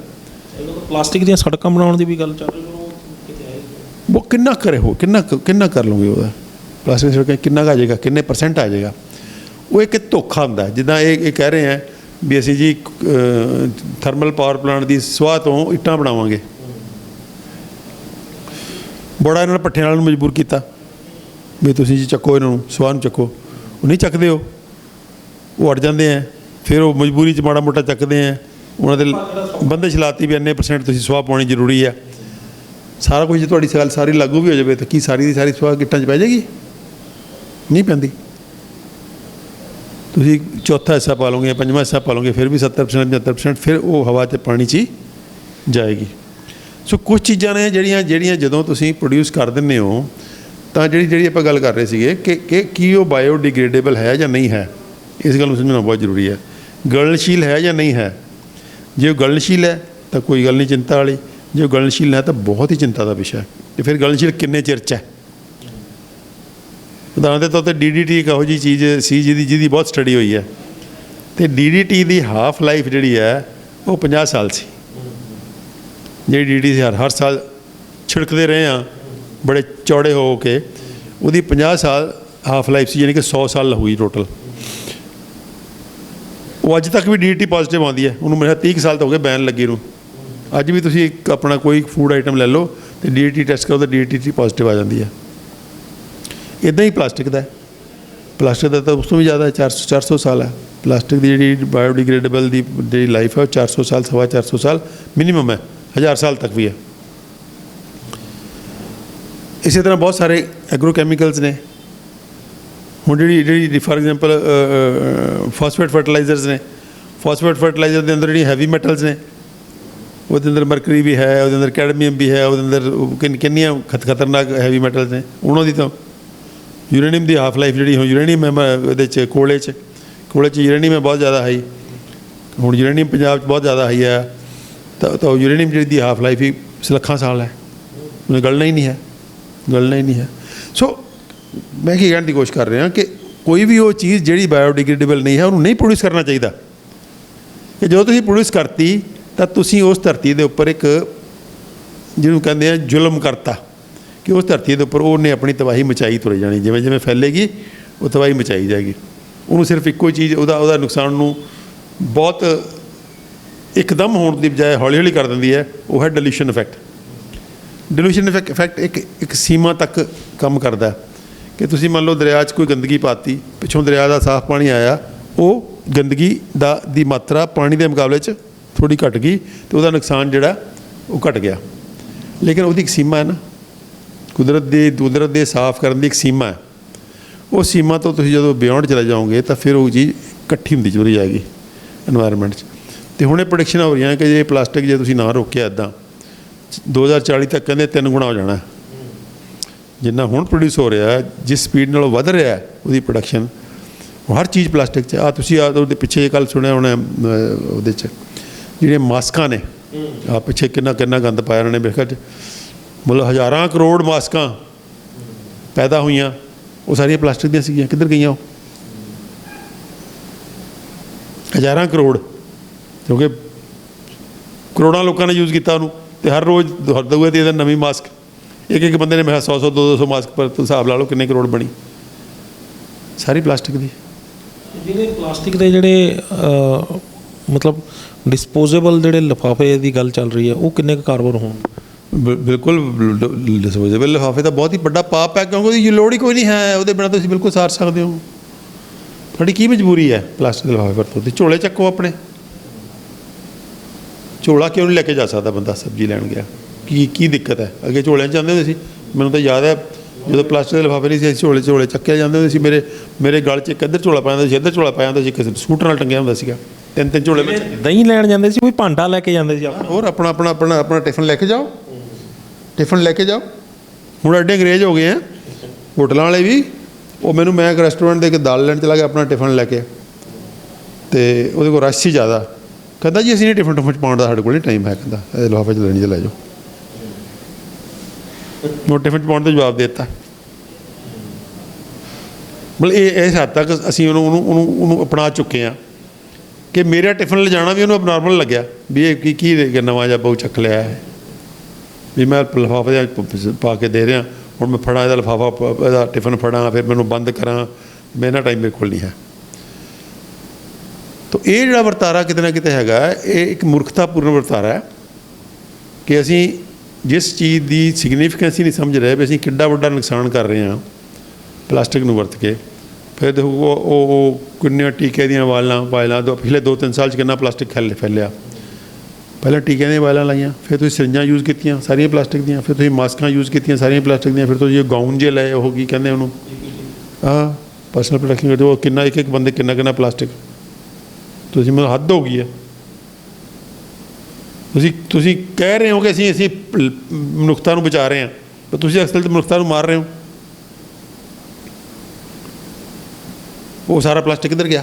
ਪਲਾਸਟਿਕ ਦੀਆਂ ਸੜਕਾਂ ਬਣਾਉਣ ਦੀ ਵੀ ਗੱਲ ਚੱਲ ਰਹੀ ਉਹ ਕਿੰਨਾ ਕਰੇ ਹੋ, ਕਿੰਨਾ ਕਰ ਲਓਗੇ ਉਹਦਾ? ਪਲਾਸਟਿਕ ਸੜਕਾਂ ਕਿੰਨਾ ਕੁ ਆ ਜਾਏਗਾ, ਕਿੰਨੇ % ਆ ਜਾਏਗਾ? ਉਹ ਇੱਕ ਧੋਖਾ ਹੁੰਦਾ। ਜਿੱਦਾਂ ਇਹ ਕਹਿ ਰਹੇ ਹੈ ਵੀ ਅਸੀਂ ਜੀ ਥਰਮਲ ਪਾਵਰ ਪਲਾਂਟ ਦੀ ਸਵਾਹ ਤੋਂ ਇੱਟਾਂ ਬਣਾਵਾਂਗੇ। ਬੜਾ ਇਹਨਾਂ ਨੇ ਭੱਠਿਆਂ ਵਾਲਿਆਂ ਨੂੰ ਮਜਬੂਰ ਕੀਤਾ ਵੀ ਤੁਸੀਂ ਜੀ ਚੱਕੋ ਇਹਨਾਂ ਨੂੰ, ਸਵਾਹ ਨੂੰ ਚੱਕੋ। ਉਹ ਨਹੀਂ ਚੱਕਦੇ, ਉਹ ਅੜ ਜਾਂਦੇ ਹੈ। ਫਿਰ ਉਹ ਮਜਬੂਰੀ 'ਚ ਮਾੜਾ ਮੋਟਾ ਚੱਕਦੇ ਹੈ। ਉਹਨਾਂ ਦੇ ਬੰਦੇ ਚਲਾਤੀ ਵੀ ਇੰਨੇ % ਤੁਸੀਂ ਸਵਾਹ ਪਾਉਣੀ ਜ਼ਰੂਰੀ ਹੈ। ਸਾਰਾ ਕੁਝ ਜੇ ਤੁਹਾਡੀ ਗੱਲ ਸਾਰੀ ਲਾਗੂ ਵੀ ਹੋ ਜਾਵੇ ਤਾਂ ਕੀ ਸਾਰੀ ਦੀ ਸਾਰੀ ਸਵਾਹ ਗਿੱਟਾਂ 'ਚ ਪੈ ਜਾਏਗੀ? ਨਹੀਂ ਪੈਂਦੀ। ਤੁਸੀਂ ਚੌਥਾ ਹਿੱਸਾ ਪਾ ਲਓਗੇ, ਪੰਜਵਾਂ ਹਿੱਸਾ ਪਾ ਲਓਗੇ, ਫਿਰ ਵੀ 70% 75% ਫਿਰ ਉਹ ਹਵਾ 'ਚ ਪਾਣੀ 'ਚ ਹੀ ਜਾਏਗੀ। ਸੋ ਕੁਛ ਚੀਜ਼ਾਂ ਨੇ ਜਿਹੜੀਆਂ ਜਦੋਂ ਤੁਸੀਂ ਪ੍ਰੋਡਿਊਸ ਕਰ ਦਿੰਦੇ ਹੋ ਤਾਂ ਜਿਹੜੀ ਆਪਾਂ ਗੱਲ ਕਰ ਰਹੇ ਸੀਗੇ ਕਿ ਕੀ ਉਹ ਬਾਇਓਡਿਗ੍ਰੇਡੇਬਲ ਹੈ ਜਾਂ ਨਹੀਂ ਹੈ, ਇਸ ਗੱਲ ਨੂੰ ਸਮਝਣਾ ਬਹੁਤ ਜ਼ਰੂਰੀ ਹੈ। ਗਲਣਸ਼ੀਲ ਹੈ ਜਾਂ ਨਹੀਂ ਹੈ? ਜੇ ਉਹ ਗਲਣਸ਼ੀਲ ਹੈ ਤਾਂ ਕੋਈ ਗੱਲ ਨਹੀਂ ਚਿੰਤਾ ਵਾਲੀ, ਜੇ ਉਹ ਗਲਣਸ਼ੀਲ ਹੈ ਤਾਂ ਬਹੁਤ ਹੀ ਚਿੰਤਾ ਦਾ ਵਿਸ਼ਾ ਹੈ। ਅਤੇ ਫਿਰ ਗਲਣਸ਼ੀਲ ਕਿੰਨੇ ਚਿਰ 'ਚ ਹੈ? ਉਦਾਹਰਨ ਦੇ ਤੌਰ 'ਤੇ DDT ਇੱਕ ਇਹੋ ਜਿਹੀ ਚੀਜ਼ ਸੀ ਜਿਹਦੀ ਬਹੁਤ ਸਟੱਡੀ ਹੋਈ ਹੈ, ਅਤੇ DDT ਦੀ ਹਾਫ ਲਾਈਫ ਜਿਹੜੀ ਹੈ ਉਹ 50 ਸਾਲ ਸੀ। ਜਿਹੜੀ DDT ਹਰ ਸਾਲ ਛਿੜਕਦੇ ਰਹੇ ਹਾਂ ਬੜੇ ਚੌੜੇ ਹੋ ਕੇ, ਉਹਦੀ 50 ਸਾਲ ਹਾਫ ਲਾਈਫ ਸੀ, ਯਾਨੀ ਕਿ 100 ਸਾਲ ਹੋਈ ਟੋਟਲ। ਉਹ ਅੱਜ ਤੱਕ ਵੀ DDT ਪੋਜ਼ੀਟਿਵ ਆਉਂਦੀ ਹੈ। ਉਹਨੂੰ ਮੇਰੇ 30 ਸਾਲ ਤਾਂ ਹੋ ਗਏ ਬੈਨ ਲੱਗੀ ਨੂੰ। ਅੱਜ ਵੀ ਤੁਸੀਂ ਆਪਣਾ ਕੋਈ ਫੂਡ ਆਈਟਮ ਲੈ ਲਓ ਅਤੇ DDT ਟੈਸਟ ਕਰੋ ਤਾਂ DDT ਪੋਜ਼ੀਟਿਵ ਆ ਜਾਂਦੀ ਹੈ। ਇੱਦਾਂ ਹੀ ਪਲਾਸਟਿਕ ਦਾ ਤਾਂ ਉਸ ਤੋਂ ਵੀ ਜ਼ਿਆਦਾ 400 ਸਾਲ ਹੈ। ਪਲਾਸਟਿਕ ਦੀ ਜਿਹੜੀ ਬਾਇਓਡਿਗ੍ਰੇਡੇਬਲ ਦੀ ਜਿਹੜੀ ਲਾਈਫ ਹੈ ਉਹ 400 ਸਾਲ, 450 ਸਾਲ ਮਿਨੀਮਮ ਹੈ, 1000 ਸਾਲ ਤੱਕ ਵੀ ਹੈ। ਇਸੇ ਤਰ੍ਹਾਂ ਬਹੁਤ ਸਾਰੇ ਐਗਰੋ ਕੈਮੀਕਲਸ ਨੇ। ਹੁਣ ਜਿਹੜੀ ਫਾਰ ਐਗਜ਼ਾਮਪਲ ਫਾਸਫੇਟ ਫਰਟੀਲਾਈਜ਼ਰਸ ਨੇ, ਫਾਸਫੇਟ ਫਰਟੀਲਾਈਜ਼ਰ ਦੇ ਅੰਦਰ ਜਿਹੜੀ ਹੈਵੀ ਮੈਟਲਸ ਨੇ, ਉਹਦੇ ਅੰਦਰ ਮਰਕਰੀ ਵੀ ਹੈ, ਉਹਦੇ ਅੰਦਰ ਕੈਡਮੀਅਮ ਵੀ ਹੈ, ਉਹਦੇ ਅੰਦਰ ਕਿੰਨੀਆਂ ਖਤਰਨਾਕ ਹੈਵੀ ਮੈਟਲਸ ਨੇ। ਉਹਨਾਂ ਦੀ ਤਾਂ ਯੂਰੇਨੀਅਮ ਦੀ ਹਾਫ ਲਾਈਫ ਜਿਹੜੀ ਯੂਰੇਨੀਅਮ ਹੈ ਉਹਦੇ 'ਚ ਕੋਲੇ 'ਚ ਯੂਰੇਨੀਅਮ ਹੈ ਬਹੁਤ ਜ਼ਿਆਦਾ ਹਾਈ। ਹੁਣ ਯੂਰੇਨੀਅਮ ਪੰਜਾਬ 'ਚ ਬਹੁਤ ਜ਼ਿਆਦਾ ਹਾਈ ਹੈ, ਤਾਂ ਯੂਰੇਨੀਅਮ ਜਿਹੜੀ ਦੀ ਹਾਫ ਲਾਈਫ ਹੀ ਲੱਖਾਂ ਸਾਲ ਹੈ, ਉਹਨੇ ਗਲਣਾ ਹੀ ਨਹੀਂ ਹੈ। ਸੋ ਮੈਂ ਕੀ ਕਹਿਣ ਦੀ ਕੋਸ਼ਿਸ਼ ਕਰ ਰਿਹਾ ਕਿ ਕੋਈ ਵੀ ਉਹ ਚੀਜ਼ ਜਿਹੜੀ ਬਾਇਓਡਿਗ੍ਰੇਡੇਬਲ ਨਹੀਂ ਹੈ ਉਹਨੂੰ ਨਹੀਂ ਪ੍ਰੋਡਿਊਸ ਕਰਨਾ ਚਾਹੀਦਾ। ਕਿ ਜਦੋਂ ਤੁਸੀਂ ਪ੍ਰੋਡਿਊਸ ਕਰਤੀ ਤਾਂ ਤੁਸੀਂ ਉਸ ਧਰਤੀ ਦੇ ਉੱਪਰ ਇੱਕ ਜਿਹਨੂੰ ਕਹਿੰਦੇ ਆ ਜ਼ੁਲਮ ਕਰਤਾ, ਕਿ ਉਸ ਧਰਤੀ ਦੇ ਉੱਪਰ ਉਹਨੇ ਆਪਣੀ ਤਬਾਹੀ ਮਚਾਈ ਤੁਰ ਜਾਣੀ। ਜਿਵੇਂ ਜਿਵੇਂ ਫੈਲੇਗੀ ਉਹ ਤਬਾਹੀ ਮਚਾਈ ਜਾਏਗੀ। ਉਹਨੂੰ ਸਿਰਫ ਇੱਕੋ ਚੀਜ਼ ਉਹਦਾ ਨੁਕਸਾਨ ਨੂੰ ਬਹੁਤ ਇੱਕਦਮ ਹੋਣ ਦੀ ਬਜਾਏ ਹੌਲੀ ਹੌਲੀ ਕਰ ਦਿੰਦੀ ਹੈ, ਉਹ ਹੈ ਡਿਲੂਸ਼ਨ ਇਫੈਕਟ। ਡਿਲੂਸ਼ਨ ਇਫੈਕਟ ਇੱਕ ਸੀਮਾ ਤੱਕ ਕੰਮ ਕਰਦਾ ਕਿ ਤੁਸੀਂ ਮੰਨ ਲਓ ਦਰਿਆ 'ਚ ਕੋਈ ਗੰਦਗੀ ਪਾਤੀ, ਪਿੱਛੋਂ ਦਰਿਆ ਦਾ ਸਾਫ਼ ਪਾਣੀ ਆਇਆ, ਉਹ ਗੰਦਗੀ ਦੀ ਮਾਤਰਾ ਪਾਣੀ ਦੇ ਮੁਕਾਬਲੇ 'ਚ ਥੋੜ੍ਹੀ ਘਟ ਗਈ ਅਤੇ ਉਹਦਾ ਨੁਕਸਾਨ ਜਿਹੜਾ ਉਹ ਘਟ ਗਿਆ। ਲੇਕਿਨ ਉਹਦੀ ਇੱਕ ਸੀਮਾ ਹੈ ਨਾ, ਕੁਦਰਤ ਦੇ ਸਾਫ਼ ਕਰਨ ਦੀ ਇੱਕ ਸੀਮਾ ਹੈ। ਉਹ ਸੀਮਾ ਤੋਂ ਤੁਸੀਂ ਜਦੋਂ ਬਿਯੋਂਡ ਚਲੇ ਜਾਓਗੇ ਤਾਂ ਫਿਰ ਉਹ ਚੀਜ਼ ਇਕੱਠੀ ਹੁੰਦੀ ਚਲੀ ਜਾਏਗੀ ਇਨਵਾਇਰਮੈਂਟ 'ਚ। ਅਤੇ ਹੁਣ ਇਹ ਪ੍ਰੈਡਿਕਸ਼ਨਾਂ ਹੋ ਰਹੀਆਂ ਕਿ ਜੇ ਪਲਾਸਟਿਕ ਜੇ ਤੁਸੀਂ ਨਾ ਰੋਕਿਆ ਇੱਦਾਂ 2040 ਤੱਕ ਕਹਿੰਦੇ 3 ਗੁਣਾ ਹੋ ਜਾਣਾ। ਜਿੰਨਾ ਹੁਣ ਪ੍ਰੋਡਿਊਸ ਹੋ ਰਿਹਾ, ਜਿਸ ਸਪੀਡ ਨਾਲ ਉਹ ਵੱਧ ਰਿਹਾ ਉਹਦੀ ਪ੍ਰੋਡਕਸ਼ਨ, ਉਹ ਹਰ ਚੀਜ਼ ਪਲਾਸਟਿਕ 'ਚ। ਤੁਸੀਂ ਉਹਦੇ ਪਿੱਛੇ ਕੱਲ੍ਹ ਸੁਣਿਆ ਹੋਣਾ ਉਹਦੇ 'ਚ ਜਿਹੜੀਆਂ ਮਾਸਕਾਂ ਨੇ, ਪਿੱਛੇ ਕਿੰਨਾ ਗੰਦ ਪਾਇਆ ਉਹਨਾਂ ਨੇ ਮੇਰੇ ਖਿਆਲ 'ਚ, ਮਤਲਬ ਹਜ਼ਾਰਾਂ ਕਰੋੜ ਮਾਸਕਾਂ ਪੈਦਾ ਹੋਈਆਂ, ਉਹ ਸਾਰੀਆਂ ਪਲਾਸਟਿਕ ਦੀਆਂ ਸੀਗੀਆਂ। ਕਿੱਧਰ ਗਈਆਂ ਉਹ? ਹਜ਼ਾਰਾਂ ਕਰੋੜ, ਕਿਉਂਕਿ ਕਰੋੜਾਂ ਲੋਕਾਂ ਨੇ ਯੂਜ਼ ਕੀਤਾ ਉਹਨੂੰ, ਤੇ ਹਰ ਰੋਜ਼ ਦਊਗਾ ਤੇ ਇਹਦਾ ਨਵੀਂ ਮਾਸਕ ਇੱਕ ਬੰਦੇ ਨੇ ਮੈਂ 100 200 ਮਾਸਕ ਪਰ ਤੁਸੀਂ ਹਿਸਾਬ ਲਾ ਲਓ ਕਿੰਨੇ ਕਰੋੜ ਬਣੀ ਸਾਰੀ ਪਲਾਸਟਿਕ ਦੀ। ਜਿਹੜੇ ਪਲਾਸਟਿਕ ਦੇ ਜਿਹੜੇ ਮਤਲਬ ਡਿਸਪੋਜ਼ੇਬਲ ਜਿਹੜੇ ਲਿਫਾਫੇ ਦੀ ਗੱਲ ਚੱਲ ਰਹੀ ਹੈ ਉਹ ਕਿੰਨੇ ਕੁ ਕਾਰਬਨ ਹੋਣ? ਬਿਲਕੁਲ ਡਿਸਪੋਜ਼ੇਬਲ ਲਿਫਾਫੇ ਤਾਂ ਬਹੁਤ ਹੀ ਵੱਡਾ ਪਾਪ ਹੈ ਕਿਉਂਕਿ ਉਹਦੀ ਲੋੜ ਹੀ ਕੋਈ ਨਹੀਂ ਹੈ, ਉਹਦੇ ਬਿਨਾਂ ਤੁਸੀਂ ਬਿਲਕੁਲ ਸਾਰ ਸਕਦੇ ਹੋ। ਤੁਹਾਡੀ ਕੀ ਮਜਬੂਰੀ ਹੈ ਪਲਾਸਟਿਕ ਦੇ ਲਿਫਾਫੇ ਵਰਤੋਂ ਦੀ? ਝੋਲੇ ਚੱਕੋ ਆਪਣੇ, ਝੋਲਾ ਕਿਉਂ ਨਹੀਂ ਲੈ ਕੇ ਜਾ ਸਕਦਾ ਬੰਦਾ ਸਬਜ਼ੀ ਲੈਣ ਗਿਆ? ਕੀ ਦਿੱਕਤ ਹੈ? ਅੱਗੇ ਝੋਲਿਆਂ 'ਚ ਜਾਂਦੇ ਹੁੰਦੇ ਸੀ, ਮੈਨੂੰ ਤਾਂ ਯਾਦ ਹੈ ਜਦੋਂ ਪਲਾਸਟਿਕ ਦੇ ਲਿਫਾਫੇ ਨਹੀਂ ਸੀ ਝੋਲੇ ਚੱਕਿਆ ਜਾਂਦੇ ਹੁੰਦੇ ਸੀ। ਮੇਰੇ ਗਲ 'ਚ ਇੱਕ ਇੱਧਰ ਝੋਲਾ ਪਾਇਆ ਜਾਂਦਾ ਸੀ, ਇੱਧਰ ਝੋਲਾ ਪਾਇਆ ਜਾਂਦਾ ਸੀ, ਕਿਸੇ ਸਕੂਟਰ ਨਾਲ ਟੰਗਿਆ ਹੁੰਦਾ ਸੀਗਾ। ਤਿੰਨ ਝੋਲੇ ਵਿੱਚ ਦਹੀਂ ਲੈਣ ਜਾਂਦੇ ਸੀ, ਕੋਈ ਭਾਂਡਾ ਲੈ ਕੇ ਜਾਂਦੇ ਸੀ ਹੋਰ ਆਪਣਾ ਟਿਫਨ ਲੈ ਕੇ ਜਾਓ, ਟਿਫਨ ਲੈ ਕੇ ਜਾਓ। ਹੁਣ ਐਡੇ ਅੰਗਰੇਜ਼ ਹੋ ਗਏ ਆ ਹੋਟਲਾਂ ਵਾਲੇ ਵੀ। ਮੈਂ ਇੱਕ ਰੈਸਟੋਰੈਂਟ ਦੇ ਕੇ ਦਾਲ ਲੈਣ ਚਲਾ ਗਿਆ ਆਪਣਾ ਟਿਫਨ ਲੈ ਕੇ, ਅਤੇ ਉਹਦੇ ਕੋਲ ਰਸ਼ ਹੀ ਜ਼ਿਆਦਾ। ਕਹਿੰਦਾ ਜੀ ਅਸੀਂ ਨਹੀਂ ਟਿਫਨ ਟੁਫਨ 'ਚ ਪਾਉਣ ਦਾ ਸਾਡੇ ਕੋਲ ਨਹੀਂ ਟਾਈਮ ਹੈ, ਕਹਿੰਦਾ ਇਹ ਲਿਫਾਫੇ 'ਚ ਲੈਣੀ 'ਚ ਲੈ ਜਾਓ। ਉਹ ਟਿਫਨ 'ਚ ਪਾਉਣ ਦਾ ਜਵਾਬ ਦੇ ਦਿੱਤਾ। ਮਤਲਬ ਇਸ ਹੱਦ ਤੱਕ ਅਸੀਂ ਉਹਨੂੰ ਅਪਣਾ ਚੁੱਕੇ ਹਾਂ ਕਿ ਮੇਰਾ ਟਿਫਨ ਲਿਜਾਣਾ ਵੀ ਉਹਨੂੰ ਅਬਨੋਰਮਲ ਲੱਗਿਆ ਵੀ ਇਹ ਕੀ ਨਵਾਂ ਜਿਹਾ ਬਹੁ ਚੱਕ ਲਿਆ ਹੈ ਵੀ ਮੈਂ ਲਿਫਾਫੇ ਪਾ ਕੇ ਦੇ ਰਿਹਾ, ਹੁਣ ਮੈਂ ਫੜਾਂ ਇਹਦਾ ਲਿਫਾਫਾ, ਇਹਦਾ ਟਿਫਨ ਫੜਾਂ, ਫਿਰ ਮੈਨੂੰ ਬੰਦ ਕਰਾਂ, ਮੇਰਾ ਟਾਈਮ ਮੇਰੇ ਕੋਲ ਨਹੀਂ ਹੈ। ਤਾਂ ਇਹ ਜਿਹੜਾ ਵਰਤਾਰਾ ਕਿਤੇ ਨਾ ਕਿਤੇ ਹੈਗਾ, ਇਹ ਇੱਕ ਮੂਰਖਤਾਪੂਰਨ ਵਰਤਾਰਾ ਹੈ ਕਿ ਅਸੀਂ ਜਿਸ ਚੀਜ਼ ਦੀ ਸਿਗਨੀਫੀਕੈਂਸ ਹੀ ਨਹੀਂ ਸਮਝ ਰਹੇ ਵੀ ਅਸੀਂ ਕਿੱਡਾ ਵੱਡਾ ਨੁਕਸਾਨ ਕਰ ਰਹੇ ਹਾਂ ਪਲਾਸਟਿਕ ਨੂੰ ਵਰਤ ਕੇ। ਫਿਰ ਦੇਖੋ ਉਹ ਕਿੰਨੀਆਂ ਟੀਕੇ ਦੀਆਂ ਵਾਇਲਾਂ ਪਿਛਲੇ 2-3 ਸਾਲ 'ਚ ਕਿੰਨਾ ਪਲਾਸਟਿਕ ਫੈਲਿਆ। ਪਹਿਲਾਂ ਟੀਕਿਆਂ ਦੀਆਂ ਵਾਇਲਾਂ ਲਾਈਆਂ, ਫਿਰ ਤੁਸੀਂ ਸਿਰਿੰਜਾਂ ਯੂਜ਼ ਕੀਤੀਆਂ ਸਾਰੀਆਂ ਪਲਾਸਟਿਕ ਦੀਆਂ, ਫਿਰ ਤੁਸੀਂ ਮਾਸਕਾਂ ਯੂਜ਼ ਕੀਤੀਆਂ ਸਾਰੀਆਂ ਪਲਾਸਟਿਕ ਦੀਆਂ, ਫਿਰ ਤੁਸੀਂ ਗਾਊਨ ਜੇ ਲਏ ਉਹ ਕੀ ਕਹਿੰਦੇ ਉਹਨੂੰ ਪਰਸਨਲ ਪ੍ਰੋਟੈਕਸ਼ਨ ਕਰਦੇ, ਉਹ ਕਿੰਨਾ ਇੱਕ ਬੰਦੇ ਕਿੰਨਾ ਪਲਾਸਟਿਕ। ਤੁਸੀਂ ਮੈਨੂੰ ਹੱਦ ਹੋ ਗਈ ਹੈ। ਤੁਸੀਂ ਕਹਿ ਰਹੇ ਹੋ ਕਿ ਅਸੀਂ ਮਨੁੱਖਤਾ ਨੂੰ ਬਚਾ ਰਹੇ ਹਾਂ, ਪਰ ਤੁਸੀਂ ਅਸਲ 'ਚ ਮਨੁੱਖਤਾ ਨੂੰ ਮਾਰ ਰਹੇ ਹੋ। ਉਹ ਸਾਰਾ ਪਲਾਸਟਿਕ ਕਿੱਧਰ ਗਿਆ?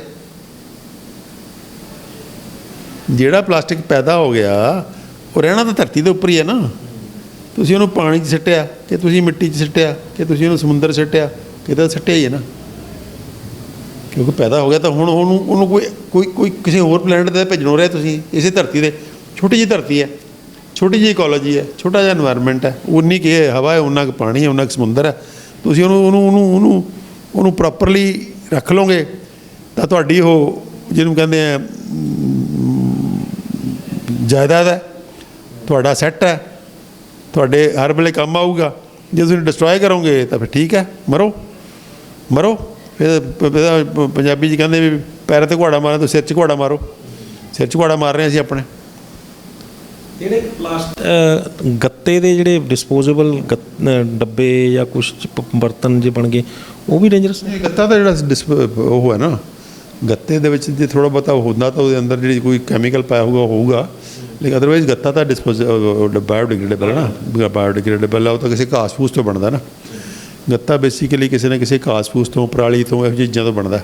ਜਿਹੜਾ ਪਲਾਸਟਿਕ ਪੈਦਾ ਹੋ ਗਿਆ ਉਹ ਰਹਿਣਾ ਤਾਂ ਧਰਤੀ ਦੇ ਉੱਪਰ ਹੀ ਹੈ ਨਾ। ਤੁਸੀਂ ਉਹਨੂੰ ਪਾਣੀ 'ਚ ਸਿੱਟਿਆ ਕਿ ਤੁਸੀਂ ਮਿੱਟੀ 'ਚ ਸਿੱਟਿਆ ਕਿ ਤੁਸੀਂ ਉਹਨੂੰ ਸਮੁੰਦਰ ਸਿੱਟਿਆ, ਕਿਤੇ ਸਿੱਟਿਆ ਹੀ ਹੈ ਨਾ। ਕਿਉਂਕਿ ਪੈਦਾ ਹੋ ਗਿਆ ਤਾਂ ਹੁਣ ਉਹਨੂੰ ਕੋਈ ਕਿਸੇ ਹੋਰ ਪਲੈਨਟ 'ਤੇ ਭੇਜਣੋਂ ਰਿਹਾ ਤੁਸੀਂ। ਇਸੇ ਧਰਤੀ 'ਤੇ ਛੋਟੀ ਜਿਹੀ ਧਰਤੀ ਹੈ, ਛੋਟੀ ਜਿਹੀ ਇਕੋਲੋਜੀ ਹੈ, ਛੋਟਾ ਜਿਹਾ ਇਨਵਾਇਰਮੈਂਟ ਹੈ, ਉਨੀ ਕੁ ਹਵਾ ਹੈ, ਉਨਾ ਕੁ ਪਾਣੀ ਹੈ, ਉਨਾ ਕੁ ਸਮੁੰਦਰ ਹੈ। ਤੁਸੀਂ ਉਹਨੂੰ ਪ੍ਰੋਪਰਲੀ ਰੱਖ ਲਓਗੇ ਤਾਂ ਤੁਹਾਡੀ ਉਹ ਜਿਹਨੂੰ ਕਹਿੰਦੇ ਆ ਜਾਇਦਾਦ ਹੈ, ਤੁਹਾਡਾ ਸੈੱਟ ਹੈ, ਤੁਹਾਡੇ ਹਰ ਵੇਲੇ ਕੰਮ ਆਊਗਾ। ਜੇ ਤੁਸੀਂ ਡਿਸਟਰੋਏ ਕਰੋਗੇ ਤਾਂ ਫਿਰ ਠੀਕ ਹੈ, ਮਰੋ। ਫਿਰ ਪੰਜਾਬੀ 'ਚ ਕਹਿੰਦੇ ਵੀ ਪੈਰਾਂ 'ਤੇ ਘੁਆੜਾ ਮਾਰਾਂ ਤਾਂ ਸਿਰ 'ਚ ਘੁਆੜਾ ਮਾਰੋ। ਸਿਰ 'ਚ ਘੁਆੜਾ ਮਾਰ ਰਹੇ ਅਸੀਂ ਆਪਣੇ। ਜਿਹੜੇ ਗੱਤੇ ਦੇ ਜਿਹੜੇ ਡਿਸਪੋਜ਼ੇਬਲ ਡੱਬੇ ਜਾਂ ਕੁਛ ਬਰਤਨ ਜੇ ਬਣ ਗਏ ਉਹ ਵੀ ਡੇਂਜਰਸ ਨੇ। ਗੱਤਾ ਤਾਂ ਜਿਹੜਾ ਉਹ ਹੈ ਨਾ, ਗੱਤੇ ਦੇ ਵਿੱਚ ਜੇ ਥੋੜ੍ਹਾ ਬਹੁਤਾ ਹੁੰਦਾ ਤਾਂ ਉਹਦੇ ਅੰਦਰ ਜਿਹੜੀ ਕੋਈ ਕੈਮੀਕਲ ਪਾਇਆ ਹੋਊਗਾ, ਲੇਕਿਨ ਅਦਰਵਾਈਜ਼ ਗੱਤਾ ਤਾਂ ਬਾਇਓਡਿਗਰੇਡੇਬਲ ਹੈ ਨਾ। ਬਾਇਓਡਿਗਰੇਡੇਬਲ ਹੈ, ਉਹ ਤਾਂ ਕਿਸੇ ਘਾਸ ਫੂਸ ਤੋਂ ਬਣਦਾ ਨਾ। ਗੱਤਾ ਬੇਸਿਕਲੀ ਕਿਸੇ ਨਾ ਕਿਸੇ ਘਾਸ ਫੂਸ ਤੋਂ, ਪਰਾਲੀ ਤੋਂ, ਇਹੋ ਜਿਹੀ ਚੀਜ਼ਾਂ ਤੋਂ ਬਣਦਾ।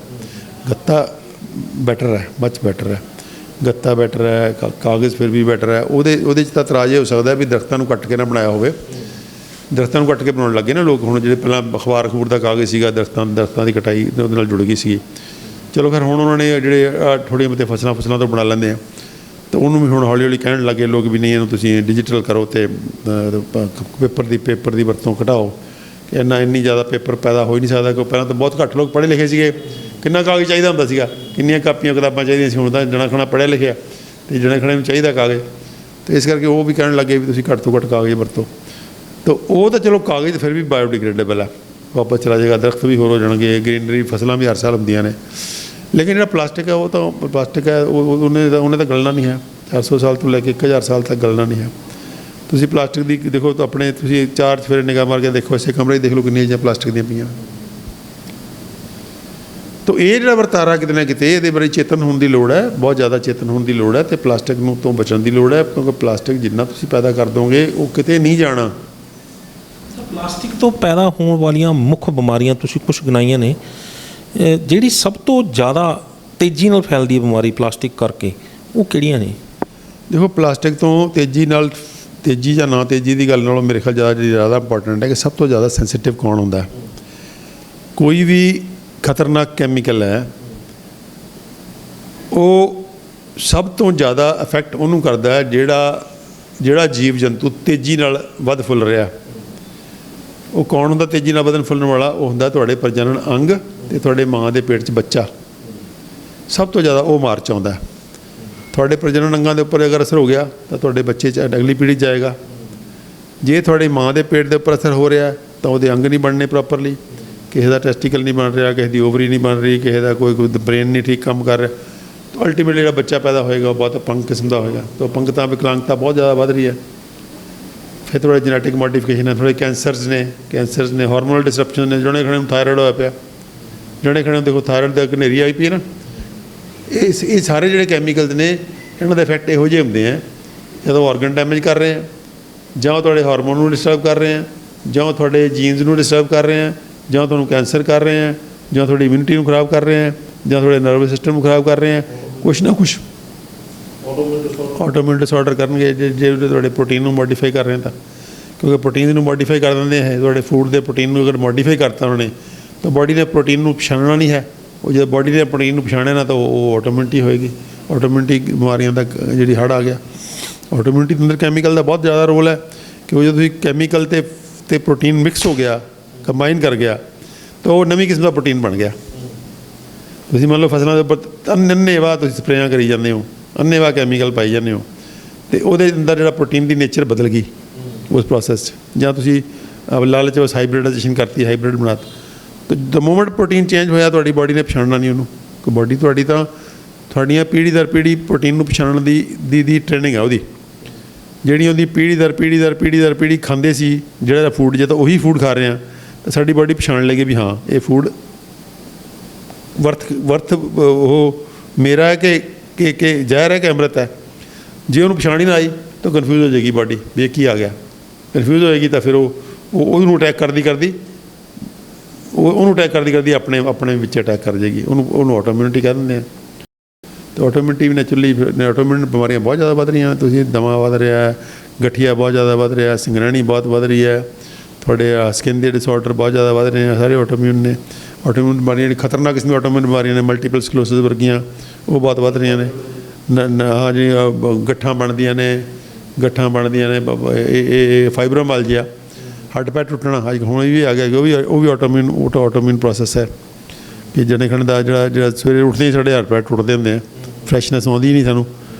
ਗੱਤਾ ਬੈਟਰ ਹੈ, ਮੱਚ ਬੈਟਰ ਹੈ। ਗੱਤਾ ਬੈਟਰ ਹੈ, ਕਾਗਜ਼ ਫਿਰ ਵੀ ਬੈਟਰ ਹੈ। ਉਹਦੇ 'ਚ ਤਾਂ ਇਤਰਾਜ਼ ਇਹ ਹੋ ਸਕਦਾ ਵੀ ਦਰਖਤਾਂ ਨੂੰ ਕੱਟ ਕੇ ਨਾ ਬਣਾਇਆ ਹੋਵੇ। ਦਰਖਤਾਂ ਨੂੰ ਕੱਟ ਕੇ ਬਣਾਉਣ ਲੱਗੇ ਨਾ ਲੋਕ ਹੁਣ। ਜਿਹੜੇ ਪਹਿਲਾਂ ਅਖਬਾਰ ਦਾ ਕਾਗਜ਼ ਸੀਗਾ, ਦਰਖਤਾਂ ਦੀ ਕਟਾਈ ਉਹਦੇ ਨਾਲ ਜੁੜ ਗਈ ਸੀਗੀ। ਚਲੋ ਖੈਰ ਹੁਣ ਉਹਨਾਂ ਨੇ ਜਿਹੜੇ ਥੋੜ੍ਹੀਆਂ ਬਹੁਤੀਆਂ ਫਸਲਾਂ ਤੋਂ ਬਣਾ ਲੈਂਦੇ ਆ, ਤਾਂ ਉਹਨੂੰ ਵੀ ਹੁਣ ਹੌਲੀ ਹੌਲੀ ਕਹਿਣ ਲੱਗੇ ਲੋਕ ਵੀ ਨਹੀਂ, ਇਹਨੂੰ ਤੁਸੀਂ ਡਿਜੀਟਲ ਕਰੋ ਅਤੇ ਪੇਪਰ ਦੀ ਵਰਤੋਂ ਘਟਾਓ ਕਿ ਇੰਨੀ ਜ਼ਿਆਦਾ ਪੇਪਰ ਪੈਦਾ ਹੋ ਹੀ ਨਹੀਂ ਸਕਦਾ। ਕਿਉਂਕਿ ਪਹਿਲਾਂ ਤਾਂ ਬਹੁਤ ਘੱਟ ਲੋਕ ਪੜ੍ਹੇ ਲਿਖੇ ਸੀਗੇ। ਕਿੰਨਾ ਕਾਗਜ਼ ਚਾਹੀਦਾ ਹੁੰਦਾ ਸੀਗਾ, ਕਿੰਨੀਆਂ ਕਾਪੀਆਂ ਕਿਤਾਬਾਂ ਚਾਹੀਦੀਆਂ ਸੀ। ਹੁਣ ਤਾਂ ਜਣਾ ਖਣਾ ਪੜ੍ਹਿਆ ਲਿਖਿਆ ਅਤੇ ਜਣਾ ਖਣੇ ਨੂੰ ਚਾਹੀਦਾ ਕਾਗਜ਼, ਅਤੇ ਇਸ ਕਰਕੇ ਉਹ ਵੀ ਕਹਿਣ ਲੱਗੇ ਵੀ ਤੁਸੀਂ ਘੱਟ ਤੋਂ ਘੱਟ ਕਾਗਜ਼ ਵਰਤੋ। ਤਾਂ ਉਹ ਤਾਂ ਚਲੋ ਕਾਗਜ਼ ਫਿਰ ਵੀ ਬਾਇਓਡਿਗਰੇਡੇਬਲ ਹੈ, ਵਾਪਸ ਚਲਾ ਜਾਏਗਾ। ਦਰਖਤ ਵੀ ਹੋਰ ਹੋ ਜਾਣਗੇ, ਗਰੀਨਰੀ ਫਸਲਾਂ ਵੀ ਹਰ ਸਾਲ ਹੁੰਦੀਆਂ ਨੇ। ਲੇਕਿਨ ਜਿਹੜਾ ਪਲਾਸਟਿਕ ਹੈ ਉਹ ਤਾਂ ਪਲਾਸਟਿਕ ਹੈ, ਉਹਨੇ ਤਾਂ ਗਲਣਾ ਨਹੀਂ ਹੈ। 400 ਸਾਲ ਤੋਂ ਲੈ ਕੇ 1000 ਸਾਲ ਤੱਕ ਗਲਣਾ ਨਹੀਂ ਹੈ। ਤੁਸੀਂ ਪਲਾਸਟਿਕ ਦੀ ਦੇਖੋ ਤਾਂ ਆਪਣੇ ਤੁਸੀਂ 4 ਚੁਫੇਰੇ ਨਿਗਾਹ ਮਾਰ ਕੇ ਦੇਖੋ, ਇਸੇ ਕਮਰੇ 'ਚ ਦੇਖ ਲਓ ਕਿੰਨੀਆਂ ਚੀਜ਼ਾਂ ਪਲਾਸਟਿਕ ਦੀਆਂ ਪਈਆਂ। ਤਾਂ ਇਹ ਜਿਹੜਾ ਵਰਤਾਰਾ ਕਿਤੇ ਨਾ ਕਿਤੇ ਇਹਦੇ ਬਾਰੇ ਚੇਤਨ ਹੋਣ ਦੀ ਲੋੜ ਹੈ, ਬਹੁਤ ਜ਼ਿਆਦਾ ਚੇਤਨ ਹੋਣ ਦੀ ਲੋੜ ਹੈ। ਅਤੇ ਪਲਾਸਟਿਕ ਨੂੰ ਤੋਂ ਬਚਣ ਦੀ ਲੋੜ ਹੈ, ਕਿਉਂਕਿ ਪਲਾਸਟਿਕ ਜਿੰਨਾ ਤੁਸੀਂ ਪੈਦਾ ਕਰ ਦੋਗੇ ਉਹ ਕਿਤੇ ਨਹੀਂ ਜਾਣਾ। ਪਲਾਸਟਿਕ ਤੋਂ ਪੈਦਾ ਹੋਣ ਵਾਲੀਆਂ ਮੁੱਖ ਬਿਮਾਰੀਆਂ ਤੁਸੀਂ ਕੁਛ ਗਿਣਾਈਆਂ ਨੇ। ਜਿਹੜੀ ਸਭ ਤੋਂ ਜ਼ਿਆਦਾ ਤੇਜ਼ੀ ਨਾਲ ਫੈਲਦੀ ਬਿਮਾਰੀ ਪਲਾਸਟਿਕ ਕਰਕੇ, ਉਹ ਕਿਹੜੀਆਂ ਨੇ? ਦੇਖੋ ਪਲਾਸਟਿਕ ਤੋਂ ਤੇਜ਼ੀ ਜਾਂ ਨਾ ਤੇਜ਼ੀ ਦੀ ਗੱਲ ਨਾਲੋਂ ਮੇਰੇ ਖਿਆਲ ਜ਼ਿਆਦਾ ਇੰਪੋਰਟੈਂਟ ਹੈ ਕਿ ਸਭ ਤੋਂ ਜ਼ਿਆਦਾ ਸੈਂਸੀਟਿਵ ਕੌਣ ਹੁੰਦਾ। ਕੋਈ ਵੀ ਖਤਰਨਾਕ ਕੈਮੀਕਲ ਹੈ ਉਹ ਸਭ ਤੋਂ ਜ਼ਿਆਦਾ ਇਫੈਕਟ ਉਹਨੂੰ ਕਰਦਾ ਹੈ ਜਿਹੜਾ ਜਿਹੜਾ ਜੀਵ ਜੰਤੂ ਤੇਜ਼ੀ ਨਾਲ ਵੱਧ ਫੁੱਲ ਰਿਹਾ, ਉਹ ਕੌਣ ਹੁੰਦਾ ਤੇਜ਼ੀ ਨਾਲ ਵਧਣ ਫੁੱਲਣ ਵਾਲਾ? ਉਹ ਹੁੰਦਾ ਤੁਹਾਡੇ ਪ੍ਰਜਨਨ ਅੰਗ ਅਤੇ ਤੁਹਾਡੇ ਮਾਂ ਦੇ ਪੇਟ 'ਚ ਬੱਚਾ। ਸਭ ਤੋਂ ਜ਼ਿਆਦਾ ਉਹ ਮਾਰ 'ਚ ਆਉਂਦਾ। ਤੁਹਾਡੇ ਪ੍ਰਜਨਨ ਅੰਗਾਂ ਦੇ ਉੱਪਰ ਅਗਰ ਅਸਰ ਹੋ ਗਿਆ ਤਾਂ ਤੁਹਾਡੇ ਬੱਚੇ 'ਚ ਅਗਲੀ ਪੀੜ੍ਹੀ 'ਚ ਜਾਏਗਾ। ਜੇ ਤੁਹਾਡੀ ਮਾਂ ਦੇ ਪੇਟ ਦੇ ਉੱਪਰ ਅਸਰ ਹੋ ਰਿਹਾ ਤਾਂ ਉਹਦੇ ਅੰਗ ਨਹੀਂ ਬਣਨੇ ਪ੍ਰੋਪਰਲੀ, ਕਿਸੇ ਦਾ ਟੈਸਟੀਕਲ ਨਹੀਂ ਬਣ ਰਿਹਾ, ਕਿਸੇ ਦੀ ਓਵਰੀ ਨਹੀਂ ਬਣ ਰਹੀ, ਕਿਸੇ ਦਾ ਕੋਈ ਬ੍ਰੇਨ ਨਹੀਂ ਠੀਕ ਕੰਮ ਕਰ ਰਿਹਾ, ਤਾਂ ਅਲਟੀਮੇਟਲੀ ਜਿਹੜਾ ਬੱਚਾ ਪੈਦਾ ਹੋਏਗਾ ਉਹ ਬਹੁਤ ਅਪੰਗ ਕਿਸਮ ਦਾ ਹੋਏਗਾ। ਤਾਂ ਅਪੰਗਤਾ ਵਿਕਲਾਂਗਤਾ ਬਹੁਤ ਜ਼ਿਆਦਾ ਵੱਧ ਰਹੀ ਹੈ। ਫਿਰ ਥੋੜ੍ਹਾ ਜੈਨੇਟਿਕ ਮੋਡੀਫਿਕੇਸ਼ਨ ਹੈ, ਥੋੜ੍ਹੇ ਕੈਂਸਰਸ ਨੇ, ਹਾਰਮੋਨਲ ਡਿਸਰਪਸ਼ਨ ਨੇ। ਜਣੇ ਖਣੇ ਨੂੰ ਥਾਇਰਾਇਡ ਹੋਇਆ ਪਿਆ, ਜਣੇ ਖਣੇ ਨੂੰ ਦੇਖੋ ਥਾਇਰਾਇਡ ਦਾ ਹਨੇਰੀ ਆਈ ਪਈ ਹੈ ਨਾ। ਇਹ ਸਾਰੇ ਜਿਹੜੇ ਕੈਮੀਕਲਸ ਨੇ ਇਹਨਾਂ ਦਾ ਇਫੈਕਟ ਇਹੋ ਜਿਹੇ ਹੁੰਦੇ ਆ, ਜਦੋਂ ਆਰਗਨ ਡੈਮੇਜ ਕਰ ਰਹੇ ਆ, ਜਾਂ ਉਹ ਤੁਹਾਡੇ ਹਾਰਮੋਨ ਨੂੰ ਡਿਸਟਰਬ ਕਰ ਰਹੇ ਆ, ਜਾਂ ਉਹ ਤੁਹਾਡੇ ਜੀਨਸ ਨੂੰ ਡਿਸਟਰਬ ਕਰ ਰਹੇ ਆ, ਜਾਂ ਤੁਹਾਨੂੰ ਕੈਂਸਰ ਕਰ ਰਹੇ ਆ, ਜਾਂ ਤੁਹਾਡੀ ਇਮਿਊਨਿਟੀ ਨੂੰ ਖਰਾਬ ਕਰ ਰਹੇ ਆ, ਜਾਂ ਤੁਹਾਡੇ ਨਰਵਸ ਸਿਸਟਮ ਨੂੰ ਖਰਾਬ ਕਰ ਰਹੇ ਆ। ਕੁਛ ਨਾ ਕੁਛ ਆਟੋਮਿਊਨ ਡਿਸਆਰਡਰ ਕਰਨਗੇ ਜੇ ਤੁਹਾਡੇ ਪ੍ਰੋਟੀਨ ਨੂੰ ਮੋਡੀਫਾਈ ਕਰ ਰਹੇ ਤਾਂ, ਕਿਉਂਕਿ ਪ੍ਰੋਟੀਨ ਨੂੰ ਮੋਡੀਫਾਈ ਕਰ ਦਿੰਦੇ ਹੈ। ਤੁਹਾਡੇ ਫੂਡ ਦੇ ਪ੍ਰੋਟੀਨ ਨੂੰ ਅਗਰ ਮੋਡੀਫਾਈ ਕਰਤਾ ਉਹਨਾਂ ਨੇ ਤਾਂ ਬੋਡੀ ਨੇ ਪ੍ਰੋਟੀਨ ਨੂੰ ਪਛਾਣਨਾ ਨਹੀਂ ਹੈ। ਉਹ ਜਦੋਂ ਬੋਡੀ ਨੇ ਪ੍ਰੋਟੀਨ ਨੂੰ ਪਛਾਣਿਆ ਨਾ ਤਾਂ ਉਹ ਆਟੋਮਿਊਨਿਟੀ ਹੋਏਗੀ। ਆਟੋਮਿਊਨਿਟੀ ਬਿਮਾਰੀਆਂ ਦਾ ਜਿਹੜੀ ਹੜ੍ਹ ਆ ਗਿਆ। ਆਟੋਮਿਊਨਿਟੀ ਦੇ ਅੰਦਰ ਕੈਮੀਕਲ ਦਾ ਬਹੁਤ ਜ਼ਿਆਦਾ ਰੋਲ ਹੈ, ਕਿਉਂਕਿ ਜਦੋਂ ਤੁਸੀਂ ਕੈਮੀਕਲ ਤੇ ਪ੍ਰੋਟੀਨ ਮਿਕਸ ਹੋ ਗਿਆ, ਕੰਬਾਈਨ ਕਰ ਗਿਆ, ਤਾਂ ਉਹ ਨਵੀਂ ਕਿਸਮ ਦਾ ਪ੍ਰੋਟੀਨ ਬਣ ਗਿਆ। ਤੁਸੀਂ ਮੰਨ ਲਓ ਫਸਲਾਂ ਦੇ ਉੱਪਰ ਅੰਨ੍ਹੇਵਾਹ ਤੁਸੀਂ ਸਪਰੇਆਂ ਕਰੀ ਜਾਂਦੇ ਹੋ, ਅੰਨ੍ਹੇਵਾਹ ਕੈਮੀਕਲ ਪਾਈ ਜਾਂਦੇ ਹੋ, ਅਤੇ ਉਹਦੇ ਅੰਦਰ ਜਿਹੜਾ ਪ੍ਰੋਟੀਨ ਦੀ ਨੇਚਰ ਬਦਲ ਗਈ ਉਸ ਪ੍ਰੋਸੈਸ 'ਚ। ਜਾਂ ਤੁਸੀਂ ਲਾਲਚ ਵਿੱਚ ਹਾਈਬ੍ਰਿਡਾਈਜੇਸ਼ਨ ਕਰਤੀ, ਹਾਈਬ੍ਰਿਡ ਬਣਾਤਾ, ਤਾਂ ਦ ਮੂਮੈਂਟ ਪ੍ਰੋਟੀਨ ਚੇਂਜ ਹੋਇਆ ਤੁਹਾਡੀ ਬੋਡੀ ਨੇ ਪਛਾਣਨਾ ਨਹੀਂ ਉਹਨੂੰ। ਕਿ ਬੋਡੀ ਤੁਹਾਡੀ ਤਾਂ ਤੁਹਾਡੀਆਂ ਪੀੜ੍ਹੀ ਦਰ ਪੀੜ੍ਹੀ ਪ੍ਰੋਟੀਨ ਨੂੰ ਪਛਾਣਨ ਦੀ ਟ੍ਰੇਨਿੰਗ ਹੈ ਉਹਦੀ, ਜਿਹੜੀ ਉਹਦੀ ਪੀੜ੍ਹੀ ਦਰ ਪੀੜ੍ਹੀ ਖਾਂਦੇ ਸੀ ਜਿਹੜਾ ਫੂਡ, ਜੇ ਤਾਂ ਉਹੀ ਫੂਡ ਖਾ ਰਹੇ ਹਾਂ ਤਾਂ ਸਾਡੀ ਬੋਡੀ ਪਛਾਣ ਲਏਗੀ ਵੀ ਹਾਂ ਇਹ ਫੂਡ ਵਰਥ ਉਹ ਮੇਰਾ ਹੈ ਕਿ ਜ਼ਹਿਰ ਹੈ ਕਿ ਅੰਮ੍ਰਿਤ ਹੈ। ਜੇ ਉਹਨੂੰ ਪਛਾਣ ਹੀ ਨਾ ਆਈ ਤਾਂ ਕਨਫਿਊਜ਼ ਹੋ ਜਾਏਗੀ ਬੋਡੀ ਵੀ ਇਹ ਕੀ ਆ ਗਿਆ। ਕਨਫਿਊਜ਼ ਹੋਏਗੀ ਤਾਂ ਫਿਰ ਉਹਨੂੰ ਅਟੈਕ ਕਰਦੀ ਆਪਣੇ ਵਿੱਚ ਅਟੈਕ ਕਰ ਜਾਏਗੀ। ਉਹਨੂੰ ਆਟੋਮਿਊਨਿਟੀ ਕਹਿ ਦਿੰਦੇ ਆ। ਅਤੇ ਆਟੋਮਿਊਨਿਟੀ ਵੀ ਨੈਚੁਰਲੀ ਆਟੋਮਿਊਨ ਬਿਮਾਰੀਆਂ ਬਹੁਤ ਜ਼ਿਆਦਾ ਵੱਧ ਰਹੀਆਂ। ਤੁਸੀਂ ਦਮਾ ਵੱਧ ਰਿਹਾ, ਗਠੀਆ ਬਹੁਤ ਜ਼ਿਆਦਾ ਵੱਧ ਰਿਹਾ, ਸਿੰਗਰੈਣੀ ਬਹੁਤ ਵੱਧ ਰਹੀ ਹੈ, ਤੁਹਾਡੇ ਸਕਿਨ ਦੇ ਡਿਸਆਰਡਰ ਬਹੁਤ ਜ਼ਿਆਦਾ ਵੱਧ ਰਹੇ ਆ, ਸਾਰੇ ਆਟੋਮਿਊਨ ਨੇ। ਆਟੋਮਿਊਨ ਬਿਮਾਰੀਆਂ ਜਿਹੜੀ ਖਤਰਨਾਕ ਕਿਸਮ ਦੀਆਂ ਆਟੋਮਿਊਨ ਬਿਮਾਰੀਆਂ ਨੇ, ਮਲਟੀਪਲ ਸਕਲੋਸਿਸ ਵਰਗੀਆਂ, ਉਹ ਬਹੁਤ ਵੱਧ ਰਹੀਆਂ ਨੇ। ਹਾਂ ਜੀ, ਗੱਠਾਂ ਬਣਦੀਆਂ ਨੇ ਇਹ ਫਾਈਬਰੋਮਾਲਜੀਆ, ਹੱਡ ਪੈਰ ਟੁੱਟਣਾ ਅੱਜ ਹੁਣ ਵੀ ਆ ਗਿਆ ਕਿ ਉਹ ਵੀ ਆਟੋਮਿਊਨ ਪ੍ਰੋਸੈਸ ਹੈ। ਕਿ ਜਣੇ ਖਣ ਦਾ ਜਿਹੜਾ ਸਵੇਰੇ ਉੱਠਦੇ ਹੀ ਸਾਡੇ ਹੱਡ ਪੈਰ ਟੁੱਟਦੇ ਹੁੰਦੇ ਆ, ਫਰੈਸ਼ਨੈਸ ਆਉਂਦੀ ਨਹੀਂ ਸਾਨੂੰ।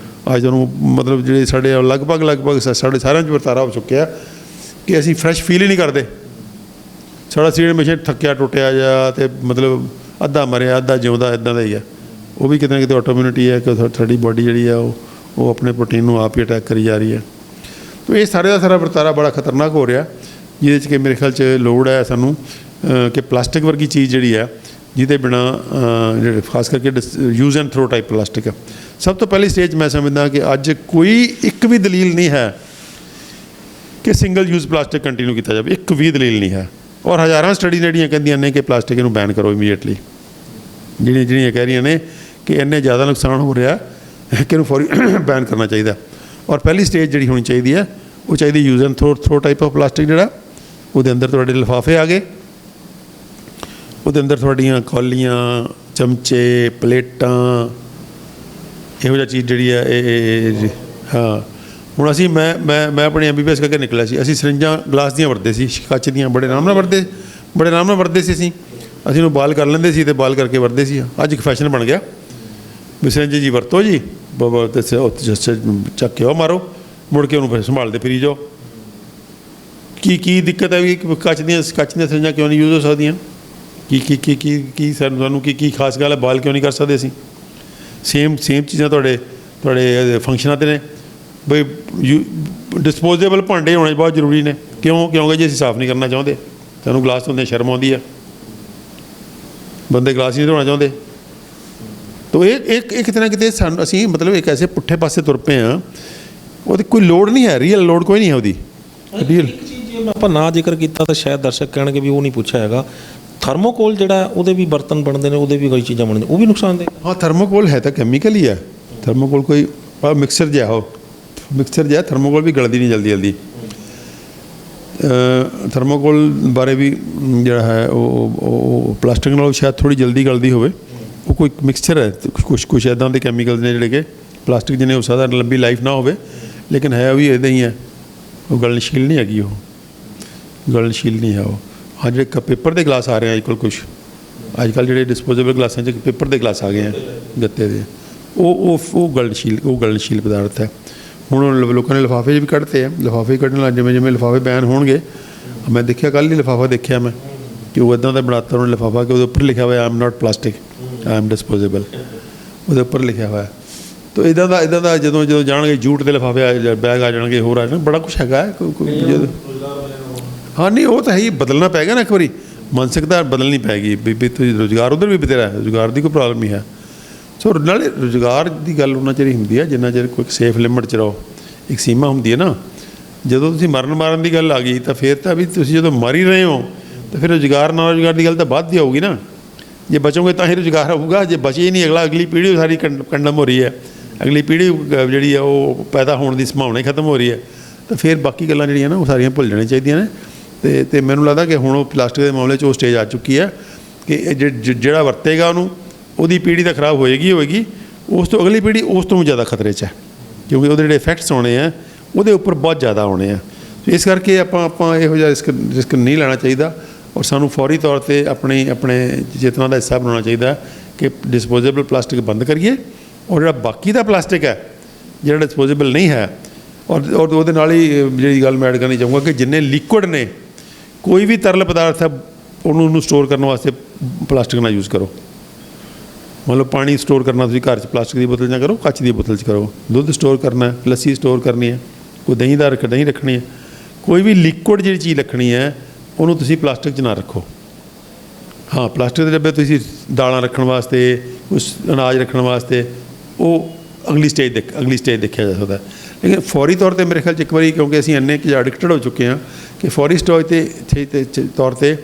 ਅੱਜ ਤੁਹਾਨੂੰ ਮਤਲਬ ਜਿਹੜੇ ਸਾਡੇ ਲਗਭਗ ਸਾਡੇ ਸਾਰਿਆਂ 'ਚ ਵਰਤਾਰਾ ਹੋ ਚੁੱਕਿਆ ਕਿ ਅਸੀਂ ਫਰੈਸ਼ ਫੀਲ ਹੀ ਨਹੀਂ ਕਰਦੇ। ਸਾਡਾ ਸਰੀਰ ਹਮੇਸ਼ਾ ਥੱਕਿਆ ਟੁੱਟਿਆ ਜਾ, ਅਤੇ ਮਤਲਬ ਅੱਧਾ ਮਰਿਆ ਅੱਧਾ ਜਿਉਂਦਾ, ਇੱਦਾਂ ਦਾ ਹੀ ਹੈ। ਉਹ ਵੀ ਕਿਤੇ ਨਾ ਕਿਤੇ ਆਟੋਮਿਊਨਿਟੀ ਹੈ ਕਿ ਸਾਡੀ ਬੋਡੀ ਜਿਹੜੀ ਆ ਉਹ ਆਪਣੇ ਪ੍ਰੋਟੀਨ ਨੂੰ ਆਪ ਹੀ ਅਟੈਕ ਕਰੀ ਜਾ ਰਹੀ ਹੈ। ਤਾਂ ਇਹ ਸਾਰੇ ਦਾ ਸਾਰਾ ਵਰਤਾਰਾ ਬੜਾ ਖਤਰਨਾਕ ਹੋ ਰਿਹਾ, ਜਿਹਦੇ 'ਚ ਕਿ ਮੇਰੇ ਖਿਆਲ 'ਚ ਲੋੜ ਹੈ ਸਾਨੂੰ ਕਿ ਪਲਾਸਟਿਕ ਵਰਗੀ ਚੀਜ਼ ਜਿਹੜੀ ਹੈ, ਜਿਹਦੇ ਬਿਨਾਂ ਜਿਹੜੇ ਖਾਸ ਕਰਕੇ use and throw type plastic ਹੈ। ਸਭ ਤੋਂ ਪਹਿਲੀ ਸਟੇਜ ਮੈਂ ਸਮਝਦਾ ਕਿ ਅੱਜ ਕੋਈ ਇੱਕ ਵੀ ਦਲੀਲ ਨਹੀਂ ਹੈ ਕਿ ਸਿੰਗਲ ਯੂਜ਼ ਪਲਾਸਟਿਕ ਕੰਟੀਨਿਊ ਕੀਤਾ ਜਾਵੇ, ਇੱਕ ਵੀ ਦਲੀਲ ਨਹੀਂ ਹੈ। ਔਰ ਹਜ਼ਾਰਾਂ ਸਟੱਡੀ ਜਿਹੜੀਆਂ ਕਹਿੰਦੀਆਂ ਨੇ ਕਿ ਪਲਾਸਟਿਕ ਨੂੰ ਬੈਨ ਕਰੋ ਇਮੀਡੀਏਟਲੀ, ਜਿਹੜੀਆਂ ਕਹਿ ਰਹੀਆਂ ਨੇ ਕਿ ਇੰਨੇ ਜ਼ਿਆਦਾ ਨੁਕਸਾਨ ਹੋ ਰਿਹਾ ਕਿ ਇਹਨੂੰ ਫੌਰੀ ਬੈਨ ਕਰਨਾ ਚਾਹੀਦਾ। ਔਰ ਪਹਿਲੀ ਸਟੇਜ ਜਿਹੜੀ ਹੋਣੀ ਚਾਹੀਦੀ ਹੈ ਉਹ ਚਾਹੀਦੀ use and throw type of plastic, ਜਿਹੜਾ ਉਹਦੇ ਅੰਦਰ ਤੁਹਾਡੇ ਲਿਫਾਫੇ ਆ ਗਏ, ਉਹਦੇ ਅੰਦਰ ਤੁਹਾਡੀਆਂ ਕੌਲੀਆਂ, ਚਮਚੇ, ਪਲੇਟਾਂ, ਇਹੋ ਜਿਹਾ ਚੀਜ਼ ਜਿਹੜੀ ਹੈ ਇਹ। ਹਾਂ, ਹੁਣ ਅਸੀਂ ਮੈਂ ਆਪਣੀ MBBS ਕਰਕੇ ਨਿਕਲਿਆ ਸੀ। ਅਸੀਂ ਸਰਿੰਜਾਂ ਗਲਾਸ ਦੀਆਂ ਵਰਤਦੇ ਸੀ, ਕੱਚ ਦੀਆਂ, ਬੜੇ ਆਰਾਮ ਨਾਲ ਵਰਤਦੇ ਸੀ ਅਸੀਂ ਉਹਨੂੰ ਬਾਲ ਕਰ ਲੈਂਦੇ ਸੀ ਅਤੇ ਬਾਲ ਕਰਕੇ ਵਰਤਦੇ ਸੀ। ਅੱਜ ਇੱਕ ਫੈਸ਼ਨ ਬਣ ਗਿਆ ਵੀ ਸਰਿੰਜ ਜੀ ਵਰਤੋ ਜੀ, ਚੱਕ ਕੇ ਉਹ ਮਾਰੋ, ਮੁੜ ਕੇ ਉਹਨੂੰ ਫਿਰ ਸੰਭਾਲਦੇ ਫਿਰੀ ਜਾਓ। ਕੀ ਦਿੱਕਤ ਹੈ ਵੀ ਕੱਚ ਦੀਆਂ ਸਰਿੰਜਾਂ ਕਿਉਂ ਨਹੀਂ ਯੂਜ਼ ਹੋ ਸਕਦੀਆਂ? ਕੀ ਸਾਨੂੰ ਕੀ ਖਾਸ ਗੱਲ ਹੈ? ਬਾਲ ਕਿਉਂ ਨਹੀਂ ਕਰ ਸਕਦੇ ਅਸੀਂ? ਸੇਮ ਚੀਜ਼ਾਂ ਤੁਹਾਡੇ ਫੰਕਸ਼ਨਾਂ 'ਤੇ ਨੇ। ਬਈ ਡਿਸਪੋਜ਼ੇਬਲ ਭਾਂਡੇ ਹੋਣੇ ਬਹੁਤ ਜ਼ਰੂਰੀ ਨੇ। ਕਿਉਂਕਿ ਜੇ ਅਸੀਂ ਸਾਫ਼ ਨਹੀਂ ਕਰਨਾ ਚਾਹੁੰਦੇ, ਸਾਨੂੰ ਗਲਾਸ ਧੋਂਦੇ ਸ਼ਰਮ ਆਉਂਦੀ ਹੈ, ਬੰਦੇ ਗਲਾਸ ਨਹੀਂ ਧੋਣਾ ਚਾਹੁੰਦੇ। ਤਾਂ ਇਹ ਕਿਤੇ ਨਾ ਕਿਤੇ ਅਸੀਂ ਮਤਲਬ ਇੱਕ ਐਸੇ ਪੁੱਠੇ ਪਾਸੇ ਤੁਰ ਪਏ ਹਾਂ, ਉਹਦੀ ਕੋਈ ਲੋੜ ਨਹੀਂ ਹੈ, ਰੀਅਲ ਲੋੜ ਕੋਈ ਨਹੀਂ ਹੈ ਉਹਦੀ ਰੀਅਲ। ਇੱਕ ਚੀਜ਼ ਜੇ ਆਪਾਂ ਨਾ ਜ਼ਿਕਰ ਕੀਤਾ ਤਾਂ ਸ਼ਾਇਦ ਦਰਸ਼ਕ ਕਹਿਣਗੇ ਵੀ ਉਹ ਨਹੀਂ ਪੁੱਛਿਆ ਹੈਗਾ, ਥਰਮੋਕੋਲ ਜਿਹੜਾ ਉਹਦੇ ਵੀ ਬਰਤਨ ਬਣਦੇ ਨੇ, ਉਹਦੇ ਵੀ ਕਈ ਚੀਜ਼ਾਂ ਬਣਦੀਆਂ, ਉਹ ਵੀ ਨੁਕਸਾਨਦੇਹ। ਹਾਂ, ਥਰਮੋਕੋਲ ਹੈ ਤਾਂ ਕੈਮੀਕਲ ਹੀ ਹੈ। ਥਰਮੋਕੋਲ ਕੋਈ ਮਿਕਸਚਰ ਜਿਹਾ ਥਰਮੋਕੋਲ ਵੀ ਗਲਦੀ ਨਹੀਂ ਜਲਦੀ। ਥਰਮੋਕੋਲ ਬਾਰੇ ਵੀ ਜਿਹੜਾ ਹੈ ਉਹ ਪਲਾਸਟਿਕ ਨਾਲੋਂ ਸ਼ਾਇਦ ਥੋੜ੍ਹੀ ਜਲਦੀ ਗਲਦੀ ਹੋਵੇ। ਉਹ ਕੋਈ ਮਿਕਸਚਰ ਹੈ, ਕੁਛ ਇੱਦਾਂ ਦੇ ਕੈਮੀਕਲ ਨੇ ਜਿਹੜੇ ਕਿ ਪਲਾਸਟਿਕ ਜਿਹਨੇ ਹੋ ਸਕਦਾ ਲੰਬੀ ਲਾਈਫ ਨਾ ਹੋਵੇ, ਲੇਕਿਨ ਹੈ ਵੀ ਇੱਦਾਂ ਹੀ ਹੈ, ਉਹ ਗਲਨਸ਼ੀਲ ਨਹੀਂ ਹੈਗੀ, ਉਹ ਗਲਨਸ਼ੀਲ ਨਹੀਂ ਹੈ ਉਹ। ਹਾਂ, ਜਿਹੜੇ ਪੇਪਰ ਦੇ ਗਲਾਸ ਆ ਰਹੇ ਆ ਅੱਜ ਕੱਲ੍ਹ ਜਿਹੜੇ ਡਿਸਪੋਜ਼ੇਬਲ ਗਲਾਸਾਂ 'ਚ ਪੇਪਰ ਦੇ ਗਲਾਸ ਆ ਗਏ ਆ ਗੱਤੇ ਦੇ, ਉਹ ਗਲਨਸ਼ੀਲ ਪਦਾਰਥ ਹੈ। ਹੁਣ ਲੋਕਾਂ ਨੇ ਲਿਫਾਫੇ 'ਚ ਵੀ ਕੱਢਤੇ ਆ, ਲਿਫਾਫੇ ਕੱਢਣ ਲੱਗ ਜਿਵੇਂ ਲਿਫਾਫੇ ਬੈਨ ਹੋਣਗੇ। ਮੈਂ ਦੇਖਿਆ ਕੱਲ੍ਹ ਹੀ ਲਿਫਾਫਾ ਦੇਖਿਆ ਮੈਂ ਕਿ ਉਹ ਇੱਦਾਂ ਦਾ ਬਣਾਤਾ ਉਹਨੇ ਲਿਫਾਫਾ ਕਿ ਉਹਦੇ ਉੱਪਰ ਲਿਖਿਆ ਹੋਇਆ I am not plastic, I am disposable, ਉਹਦੇ ਉੱਪਰ ਲਿਖਿਆ ਹੋਇਆ। ਤਾਂ ਇੱਦਾਂ ਦਾ ਜਦੋਂ ਜਾਣਗੇ ਜੂਟ ਦੇ ਲਿਫਾਫੇ ਬੈਗ ਆ ਜਾਣਗੇ, ਹੋਰ ਆ ਜਾਣਗੇ, ਬੜਾ ਕੁਛ ਹੈਗਾ। ਹਾਂ ਨਹੀਂ, ਉਹ ਤਾਂ ਹੈ ਹੀ, ਬਦਲਣਾ ਪੈ ਗਿਆ ਨਾ ਇੱਕ ਵਾਰੀ, ਮਾਨਸਿਕਤਾ ਬਦਲਣੀ ਪੈਗੀ ਵੀ ਤੁਸੀਂ ਰੁਜ਼ਗਾਰ ਉੱਧਰ ਵੀ ਬਥੇਰਾ ਹੈ, ਰੁਜ਼ਗਾਰ ਦੀ ਕੋਈ ਪ੍ਰੋਬਲਮ ਨਹੀਂ ਹੈ। ਸੋ ਨਾਲੇ ਰੁਜ਼ਗਾਰ ਦੀ ਗੱਲ ਉਹਨਾਂ ਚਿਰ ਹੀ ਹੁੰਦੀ ਹੈ ਜਿੰਨਾ ਚਿਰ ਕੋਈ ਸੇਫ ਲਿਮਟ 'ਚ ਰਹੋ, ਇੱਕ ਸੀਮਾ ਹੁੰਦੀ ਹੈ ਨਾ। ਜਦੋਂ ਤੁਸੀਂ ਮਾਰਨ ਦੀ ਗੱਲ ਆ ਗਈ ਤਾਂ ਫਿਰ ਤਾਂ ਵੀ ਤੁਸੀਂ ਜਦੋਂ ਮਰ ਹੀ ਰਹੇ ਹੋ ਤਾਂ ਫਿਰ ਰੁਜ਼ਗਾਰ ਨਾ ਰੁਜ਼ਗਾਰ ਦੀ ਗੱਲ ਤਾਂ ਵੱਧ ਹੀ ਆਊਗੀ ਨਾ। ਜੇ ਬਚੋਗੇ ਤਾਂ ਹੀ ਰੁਜ਼ਗਾਰ ਆਊਗਾ, ਜੇ ਬਚੇ ਹੀ ਨਹੀਂ ਅਗਲੀ ਪੀੜ੍ਹੀ ਸਾਰੀ ਕੰਡਮ ਹੋ ਰਹੀ ਹੈ, ਅਗਲੀ ਪੀੜ੍ਹੀ ਜਿਹੜੀ ਹੈ ਉਹ ਪੈਦਾ ਹੋਣ ਦੀ ਸੰਭਾਵਨਾ ਹੀ ਖਤਮ ਹੋ ਰਹੀ ਹੈ, ਤਾਂ ਫਿਰ ਬਾਕੀ ਗੱਲਾਂ ਜਿਹੜੀਆਂ ਨਾ ਉਹ ਸਾਰੀਆਂ ਭੁੱਲ ਜਾਣੀਆਂ ਚਾਹੀਦੀਆਂ ਨੇ। ਅਤੇ ਮੈਨੂੰ ਲੱਗਦਾ ਕਿ ਹੁਣ ਉਹ ਪਲਾਸਟਿਕ ਦੇ ਮਾਮਲੇ 'ਚ ਉਹ ਸਟੇਜ ਆ ਚੁੱਕੀ ਹੈ ਕਿ ਜਿਹੜਾ ਵਰਤੇਗਾ ਉਹਦੀ ਪੀੜ੍ਹੀ ਤਾਂ ਖਰਾਬ ਹੋਏਗੀ, ਉਸ ਤੋਂ ਅਗਲੀ ਪੀੜ੍ਹੀ ਉਸ ਤੋਂ ਵੀ ਜ਼ਿਆਦਾ ਖਤਰੇ 'ਚ ਹੈ, ਕਿਉਂਕਿ ਉਹਦੇ ਜਿਹੜੇ ਇਫੈਕਟਸ ਆਉਣੇ ਆ ਉਹਦੇ ਉੱਪਰ ਬਹੁਤ ਜ਼ਿਆਦਾ ਆਉਣੇ ਆ। ਇਸ ਕਰਕੇ ਆਪਾਂ ਇਹੋ ਜਿਹਾ ਰਿਸਕ ਨਹੀਂ ਲੈਣਾ ਚਾਹੀਦਾ, ਔਰ ਸਾਨੂੰ ਫੌਰੀ ਤੌਰ 'ਤੇ ਆਪਣੇ ਚੇਤਨਾ ਦਾ ਹਿੱਸਾ ਬਣਾਉਣਾ ਚਾਹੀਦਾ ਕਿ ਡਿਸਪੋਜ਼ੇਬਲ ਪਲਾਸਟਿਕ ਬੰਦ ਕਰੀਏ, ਔਰ ਜਿਹੜਾ ਬਾਕੀ ਦਾ ਪਲਾਸਟਿਕ ਹੈ ਜਿਹੜਾ ਡਿਸਪੋਜ਼ੇਬਲ ਨਹੀਂ ਹੈ, ਔਰ ਉਹਦੇ ਨਾਲ ਹੀ ਜਿਹੜੀ ਗੱਲ ਮੈਂ ਐਡ ਕਰਨੀ ਚਾਹੂੰਗਾ ਕਿ ਜਿੰਨੇ ਲਿਕੁਇਡ ਨੇ, ਕੋਈ ਵੀ ਤਰਲ ਪਦਾਰਥ ਹੈ ਉਹਨੂੰ ਸਟੋਰ ਕਰਨ ਵਾਸਤੇ ਪਲਾਸਟਿਕ ਨਾ ਯੂਜ਼ ਕਰੋ। ਮੰਨ ਲਓ ਪਾਣੀ ਸਟੋਰ ਕਰਨਾ ਤੁਸੀਂ ਘਰ 'ਚ ਪਲਾਸਟਿਕ ਦੀ ਬੋਤਲ 'ਚ ਨਾ ਕਰੋ, ਕੱਚ ਦੀ ਬੋਤਲ 'ਚ ਕਰੋ। ਦੁੱਧ ਸਟੋਰ ਕਰਨਾ, ਲੱਸੀ ਸਟੋਰ ਕਰਨੀ ਹੈ, ਕੋਈ ਦਹੀਂ ਰੱਖਣੀ ਹੈ, ਕੋਈ ਵੀ ਲਿਕੁਇਡ ਜਿਹੜੀ ਚੀਜ਼ ਰੱਖਣੀ ਹੈ ਉਹਨੂੰ ਤੁਸੀਂ ਪਲਾਸਟਿਕ 'ਚ ਨਾ ਰੱਖੋ। ਹਾਂ, ਪਲਾਸਟਿਕ ਦੇ ਡੱਬੇ ਤੁਸੀਂ ਦਾਲਾਂ ਰੱਖਣ ਵਾਸਤੇ, ਕੁਛ ਅਨਾਜ ਰੱਖਣ ਵਾਸਤੇ, ਉਹ ਅਗਲੀ ਸਟੇਜ ਦੇਖਿਆ ਜਾ ਸਕਦਾ। ਲੇਕਿਨ ਫੌਰੀ ਤੌਰ 'ਤੇ ਮੇਰੇ ਖਿਆਲ 'ਚ ਇੱਕ ਵਾਰੀ, ਕਿਉਂਕਿ ਅਸੀਂ ਇੰਨੇ ਕਿ ਐਡਿਕਟਡ ਹੋ ਚੁੱਕੇ ਹਾਂ ਕਿ ਫੌਰੀ ਸਟੇਜ 'ਤੇ ਤੌਰ 'ਤੇ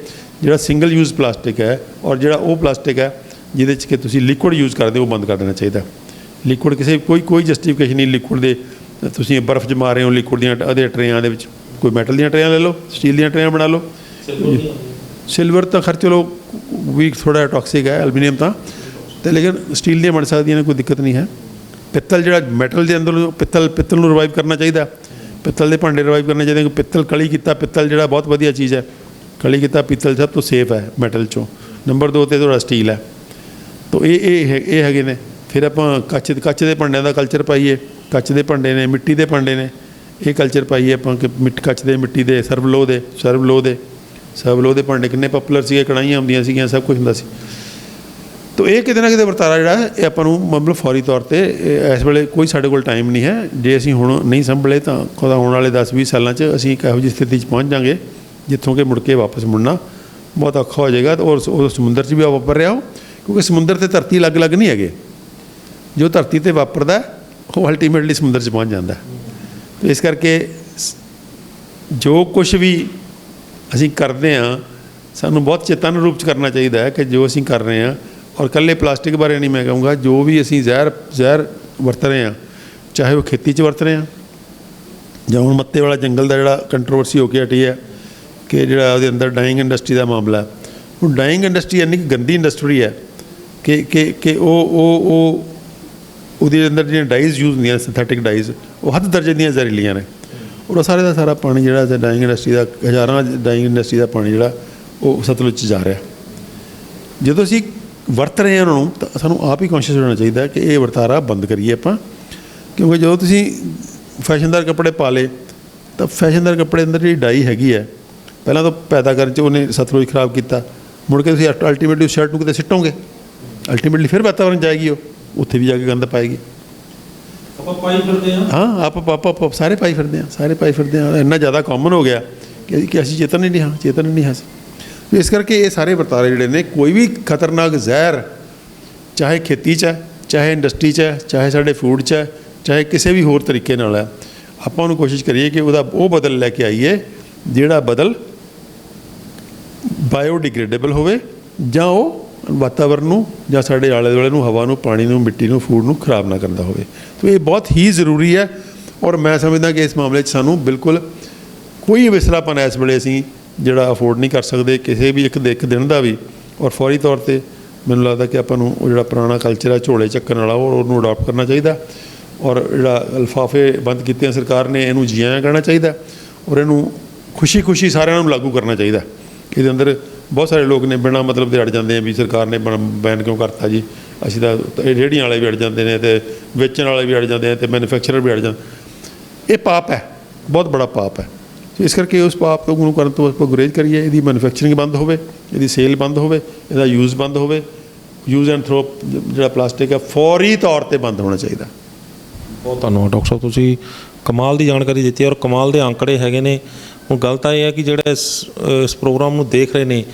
ਜਿਹੜਾ ਸਿੰਗਲ ਯੂਜ਼ ਪਲਾਸਟਿਕ ਹੈ, ਔਰ ਜਿਹੜਾ ਉਹ ਪਲਾਸਟਿਕ ਹੈ ਜਿਹਦੇ 'ਚ ਕਿ ਤੁਸੀਂ ਲਿਕੁਇਡ ਯੂਜ਼ ਕਰਦੇ ਹੋ, ਉਹ ਬੰਦ ਕਰ ਦੇਣਾ ਚਾਹੀਦਾ। ਲਿਕੁਇਡ ਕੋਈ ਜਸਟੀਫਿਕੇਸ਼ਨ ਨਹੀਂ ਲਿਕੁਇਡ ਦੇ। ਤੁਸੀਂ ਬਰਫ਼ ਜਮਾ ਰਹੇ ਹੋ ਲਿਕੁਇਡ ਦੀਆਂ ਉਹਦੇ ਟਰੇਆਂ ਦੇ ਵਿੱਚ, ਕੋਈ ਮੈਟਲ ਦੀਆਂ ਟਰੇਆਂ ਲੈ ਲਓ, ਸਟੀਲ ਦੀਆਂ ਟਰੇਆਂ ਬਣਾ ਲਓ। ਸਿਲਵਰ ਤਾਂ ਖਰਚ ਚਲੋ ਵੀ ਥੋੜ੍ਹਾ ਟੌਕਸਿਕ ਹੈ, ਐਲੂਮੀਨੀਅਮ ਤਾਂ, ਅਤੇ ਲੇਕਿਨ ਸਟੀਲ ਦੀਆਂ ਬਣ ਸਕਦੀਆਂ ਨੇ, ਕੋਈ ਦਿੱਕਤ ਨਹੀਂ ਹੈ। ਪਿੱਤਲ ਜਿਹੜਾ ਮੈਟਲ ਦੇ ਅੰਦਰ, ਪਿੱਤਲ ਨੂੰ ਰਿਵਾਈਵ ਕਰਨਾ ਚਾਹੀਦਾ, ਪਿੱਤਲ ਦੇ ਭਾਂਡੇ ਰਿਵਾਈਵ ਕਰਨੇ ਚਾਹੀਦੇ, ਕਿਉਂਕਿ ਪਿੱਤਲ ਕਲੀ ਕੀਤਾ ਪਿੱਤਲ ਜਿਹੜਾ ਬਹੁਤ ਵਧੀਆ ਚੀਜ਼ ਹੈ, ਕਲੀ ਕੀਤਾ ਪਿੱਤਲ ਸਭ ਤੋਂ ਸੇਫ ਹੈ ਮੈਟਲ 'ਚੋਂ। ਨੰਬਰ 2 'ਤੇ ਤੁਹਾਡਾ ਸਟੀਲ ਹੈ। ਤਾਂ ਇਹ ਹੈਗੇ ਨੇ। ਫਿਰ ਆਪਾਂ ਕੱਚ ਦੇ ਭਾਂਡਿਆਂ ਦਾ ਕਲਚਰ ਪਾਈਏ, ਕੱਚ ਦੇ ਭਾਂਡੇ ਨੇ, ਮਿੱਟੀ ਦੇ ਭਾਂਡੇ ਨੇ, ਇਹ ਕਲਚਰ ਪਾਈਏ ਆਪਾਂ ਕਿ ਕੱਚ ਦੇ, ਮਿੱਟੀ ਦੇ, ਸਰਵ ਲੋਹ ਦੇ ਭਾਂਡੇ ਕਿੰਨੇ ਪਪੂਲਰ ਸੀਗੇ, ਕੜਾਹੀਆਂ ਹੁੰਦੀਆਂ ਸੀਗੀਆਂ, ਸਭ ਕੁਝ ਹੁੰਦਾ ਸੀ। ਤਾਂ ਇਹ ਕਿਤੇ ਨਾ ਕਿਤੇ ਵਰਤਾਰਾ ਜਿਹੜਾ ਇਹ ਆਪਾਂ ਨੂੰ ਮਤਲਬ ਫੌਰੀ ਤੌਰ 'ਤੇ ਇਸ ਵੇਲੇ ਕੋਈ ਸਾਡੇ ਕੋਲ ਟਾਈਮ ਨਹੀਂ ਹੈ। ਜੇ ਅਸੀਂ ਹੁਣ ਨਹੀਂ ਸੰਭਲੇ ਤਾਂ ਆਉਣ ਵਾਲੇ 10-20 ਸਾਲਾਂ 'ਚ ਅਸੀਂ ਇੱਕ ਇਹੋ ਜਿਹੀ ਸਥਿਤੀ 'ਚ ਪਹੁੰਚ ਜਾਵਾਂਗੇ ਜਿੱਥੋਂ ਕਿ ਮੁੜ ਕੇ ਵਾਪਸ ਮੁੜਨਾ ਬਹੁਤ ਔਖਾ ਹੋ ਜਾਏਗਾ। ਔਰ ਉਹ ਸਮੁੰਦਰ 'ਚ ਵੀ ਵਾਪਰ ਰਿਹਾ ਹੋ, ਕਿਉਂਕਿ ਸਮੁੰਦਰ ਅਤੇ ਧਰਤੀ ਅਲੱਗ-ਅਲੱਗ ਨਹੀਂ ਹੈਗੇ। ਜੋ ਧਰਤੀ 'ਤੇ ਵਾਪਰਦਾ ਉਹ ਅਲਟੀਮੇਟਲੀ ਸਮੁੰਦਰ 'ਚ ਪਹੁੰਚ ਜਾਂਦਾ। ਇਸ ਕਰਕੇ ਜੋ ਕੁਛ ਵੀ ਅਸੀਂ ਕਰਦੇ ਹਾਂ ਸਾਨੂੰ ਬਹੁਤ ਚੇਤਨ ਰੂਪ 'ਚ ਕਰਨਾ ਚਾਹੀਦਾ ਹੈ ਕਿ ਜੋ ਅਸੀਂ ਕਰ ਰਹੇ ਹਾਂ, ਔਰ ਇਕੱਲੇ ਪਲਾਸਟਿਕ ਬਾਰੇ ਨਹੀਂ ਮੈਂ ਕਹੂੰਗਾ, ਜੋ ਵੀ ਅਸੀਂ ਜ਼ਹਿਰ ਵਰਤ ਰਹੇ ਹਾਂ, ਚਾਹੇ ਉਹ ਖੇਤੀ 'ਚ ਵਰਤ ਰਹੇ ਹਾਂ, ਜਾਂ ਹੁਣ ਮੱਤੇ ਵਾਲਾ ਜੰਗਲ ਦਾ ਜਿਹੜਾ ਕੰਟਰੋਵਰਸੀ ਹੋ ਕੇ ਹਟੀ ਹੈ ਕਿ ਜਿਹੜਾ ਉਹਦੇ ਅੰਦਰ ਡਾਈਂਗ ਇੰਡਸਟਰੀ ਦਾ ਮਾਮਲਾ। ਹੁਣ ਡਾਈਂਗ ਇੰਡਸਟਰੀ ਇੰਨੀ ਗੰਦੀ ਇੰਡਸਟਰੀ ਹੈ ਕਿ ਉਹਦੇ ਅੰਦਰ ਜਿਹੜੀਆਂ ਡਾਈਜ਼ ਯੂਜ਼ ਹੁੰਦੀਆਂ, ਸਿੰਥੈਟਿਕ ਡਾਈਜ਼, ਉਹ ਹੱਦ ਦਰਜੇ ਦੀਆਂ ਜ਼ਹਿਰੀਲੀਆਂ ਨੇ। ਔਰ ਸਾਰੇ ਦਾ ਸਾਰਾ ਪਾਣੀ ਜਿਹੜਾ ਡਾਈਂਗ ਇੰਡਸਟਰੀ ਦਾ, ਹਜ਼ਾਰਾਂ ਡਾਈਂਗ ਇੰਡਸਟਰੀ ਦਾ ਪਾਣੀ ਜਿਹੜਾ ਉਹ ਸਤਲੁਜ 'ਚ ਜਾ ਰਿਹਾ। ਜਦੋਂ ਅਸੀਂ ਵਰਤ ਰਹੇ ਹਾਂ ਉਹਨਾਂ ਨੂੰ ਤਾਂ ਸਾਨੂੰ ਆਪ ਹੀ ਕੌਂਸ਼ੀਅਸ ਹੋਣਾ ਚਾਹੀਦਾ ਕਿ ਇਹ ਵਰਤਾਰਾ ਬੰਦ ਕਰੀਏ ਆਪਾਂ। ਕਿਉਂਕਿ ਜਦੋਂ ਤੁਸੀਂ ਫੈਸ਼ਨਦਾਰ ਕੱਪੜੇ ਪਾ ਲਏ ਤਾਂ ਫੈਸ਼ਨਦਾਰ ਕੱਪੜੇ ਅੰਦਰ ਜਿਹੜੀ ਡਾਈ ਹੈਗੀ ਹੈ, ਪਹਿਲਾਂ ਤਾਂ ਪੈਦਾ ਕਰਨ 'ਚ ਉਹਨੇ ਸਤਲੁਜ ਖਰਾਬ ਕੀਤਾ, ਮੁੜ ਕੇ ਤੁਸੀਂ ਅਲਟੀਮੇਟਲੀ ਉਸ ਸ਼ਰਟ ਨੂੰ ਕਿਤੇ ਸਿੱਟੋਗੇ, ਅਲਟੀਮੇਟਲੀ ਫਿਰ ਵਾਤਾਵਰਨ ਜਾਏਗੀ, ਉਹ ਉੱਥੇ ਵੀ ਜਾ ਕੇ ਗੰਦ ਪਾਏਗੀ। ਆਪਾਂ ਪਾਈ ਫਿਰਦੇ ਹਾਂ। ਹਾਂ, ਆਪਾਂ ਸਾਰੇ ਪਾਈ ਫਿਰਦੇ ਹਾਂ। ਇੰਨਾ ਜ਼ਿਆਦਾ ਕਾਮਨ ਹੋ ਗਿਆ ਕਿ ਅਸੀਂ ਚੇਤਨ ਹੀ ਨਹੀਂ ਹਾਂ। ਇਸ ਕਰਕੇ ਇਹ ਸਾਰੇ ਵਰਤਾਰੇ ਜਿਹੜੇ ਨੇ, ਕੋਈ ਵੀ ਖਤਰਨਾਕ ਜ਼ਹਿਰ ਚਾਹੇ ਖੇਤੀ 'ਚ ਹੈ, ਚਾਹੇ ਇੰਡਸਟਰੀ 'ਚ ਹੈ, ਚਾਹੇ ਸਾਡੇ ਫੂਡ 'ਚ ਹੈ, ਚਾਹੇ ਕਿਸੇ ਵੀ ਹੋਰ ਤਰੀਕੇ ਨਾਲ ਹੈ, ਆਪਾਂ ਉਹਨੂੰ ਕੋਸ਼ਿਸ਼ ਕਰੀਏ ਕਿ ਉਹ ਬਦਲ ਲੈ ਕੇ ਆਈਏ ਜਿਹੜਾ ਬਦਲ ਬਾਇਓਡਿਗ੍ਰੇਡੇਬਲ ਹੋਵੇ, ਜਾਂ ਉਹ ਵਾਤਾਵਰਨ ਨੂੰ ਜਾਂ ਸਾਡੇ ਆਲੇ ਦੁਆਲੇ ਨੂੰ, ਹਵਾ ਨੂੰ, ਪਾਣੀ ਨੂੰ, ਮਿੱਟੀ ਨੂੰ, ਫੂਡ ਨੂੰ ਖਰਾਬ ਨਾ ਕਰਦਾ ਹੋਵੇ। ਤਾਂ ਇਹ ਬਹੁਤ ਹੀ ਜ਼ਰੂਰੀ ਹੈ। ਔਰ ਮੈਂ ਸਮਝਦਾ ਕਿ ਇਸ ਮਾਮਲੇ 'ਚ ਸਾਨੂੰ ਬਿਲਕੁਲ ਕੋਈ ਵਿਸਰਾਪਨ ਇਸ ਵੇਲੇ ਅਸੀਂ ਜਿਹੜਾ ਅਫੋਰਡ ਨਹੀਂ ਕਰ ਸਕਦੇ, ਕਿਸੇ ਵੀ ਇੱਕ ਦਿਨ ਦਾ ਵੀ। ਔਰ ਫੌਰੀ ਤੌਰ 'ਤੇ ਮੈਨੂੰ ਲੱਗਦਾ ਕਿ ਆਪਾਂ ਨੂੰ ਉਹ ਜਿਹੜਾ ਪੁਰਾਣਾ ਕਲਚਰ ਹੈ ਝੋਲੇ ਚੱਕਣ ਵਾਲਾ, ਉਹਨੂੰ ਅਡੋਪਟ ਕਰਨਾ ਚਾਹੀਦਾ। ਔਰ ਜਿਹੜਾ ਲਿਫਾਫੇ ਬੰਦ ਕੀਤੇ ਆ ਸਰਕਾਰ ਨੇ, ਇਹਨੂੰ ਜੀ ਆਇਆਂ ਕਹਿਣਾ ਚਾਹੀਦਾ ਔਰ ਇਹਨੂੰ ਖੁਸ਼ੀ ਸਾਰਿਆਂ ਨੂੰ ਲਾਗੂ ਕਰਨਾ ਚਾਹੀਦਾ। ਇਹਦੇ ਅੰਦਰ ਬਹੁਤ ਸਾਰੇ ਲੋਕ ਨੇ ਬਿਨਾਂ ਮਤਲਬ ਦੇ ਅੜ ਜਾਂਦੇ ਆ ਵੀ ਸਰਕਾਰ ਨੇ ਬੈਨ ਕਿਉਂ ਕਰਤਾ ਜੀ, ਅਸੀਂ ਤਾਂ ਰੇਹੜੀਆਂ ਵਾਲੇ ਵੀ ਅੜ ਜਾਂਦੇ ਨੇ ਅਤੇ ਵੇਚਣ ਵਾਲੇ ਵੀ ਅੜ ਜਾਂਦੇ ਆ ਅਤੇ ਮੈਨੂਫੈਕਚਰਰ ਵੀ ਅੜ ਜਾਂਦੇ। ਇਹ ਪਾਪ ਹੈ, ਬਹੁਤ ਬੜਾ ਪਾਪ ਹੈ। ਇਸ ਕਰਕੇ ਉਸ ਪਾਪ ਤੋਂ ਨੂੰ ਕਰਨ ਤੋਂ ਆਪਾਂ ਗੁਰੇਜ਼ ਕਰੀਏ। ਇਹਦੀ ਮੈਨੂਫੈਕਚਰਿੰਗ ਬੰਦ ਹੋਵੇ, ਇਹਦੀ ਸੇਲ ਬੰਦ ਹੋਵੇ, ਇਹਦਾ ਯੂਜ਼ ਬੰਦ ਹੋਵੇ। ਯੂਜ਼ ਐਂਡ ਥਰੋ ਜਿਹੜਾ ਪਲਾਸਟਿਕ ਹੈ ਫੌਰੀ ਤੌਰ 'ਤੇ ਬੰਦ ਹੋਣਾ ਚਾਹੀਦਾ। ਬਹੁਤ ਧੰਨਵਾਦ ਡਾਕਟਰ ਸਾਹਿਬ, ਤੁਸੀਂ ਕਮਾਲ ਦੀ ਜਾਣਕਾਰੀ ਦਿੱਤੀ ਔਰ ਕਮਾਲ ਦੇ ਅੰਕੜੇ ਹੈਗੇ ਨੇ। ਹੁਣ ਗੱਲ ਤਾਂ ਇਹ ਹੈ ਕਿ ਜਿਹੜੇ ਇਸ ਪ੍ਰੋਗਰਾਮ ਨੂੰ ਦੇਖ ਰਹੇ ਨੇ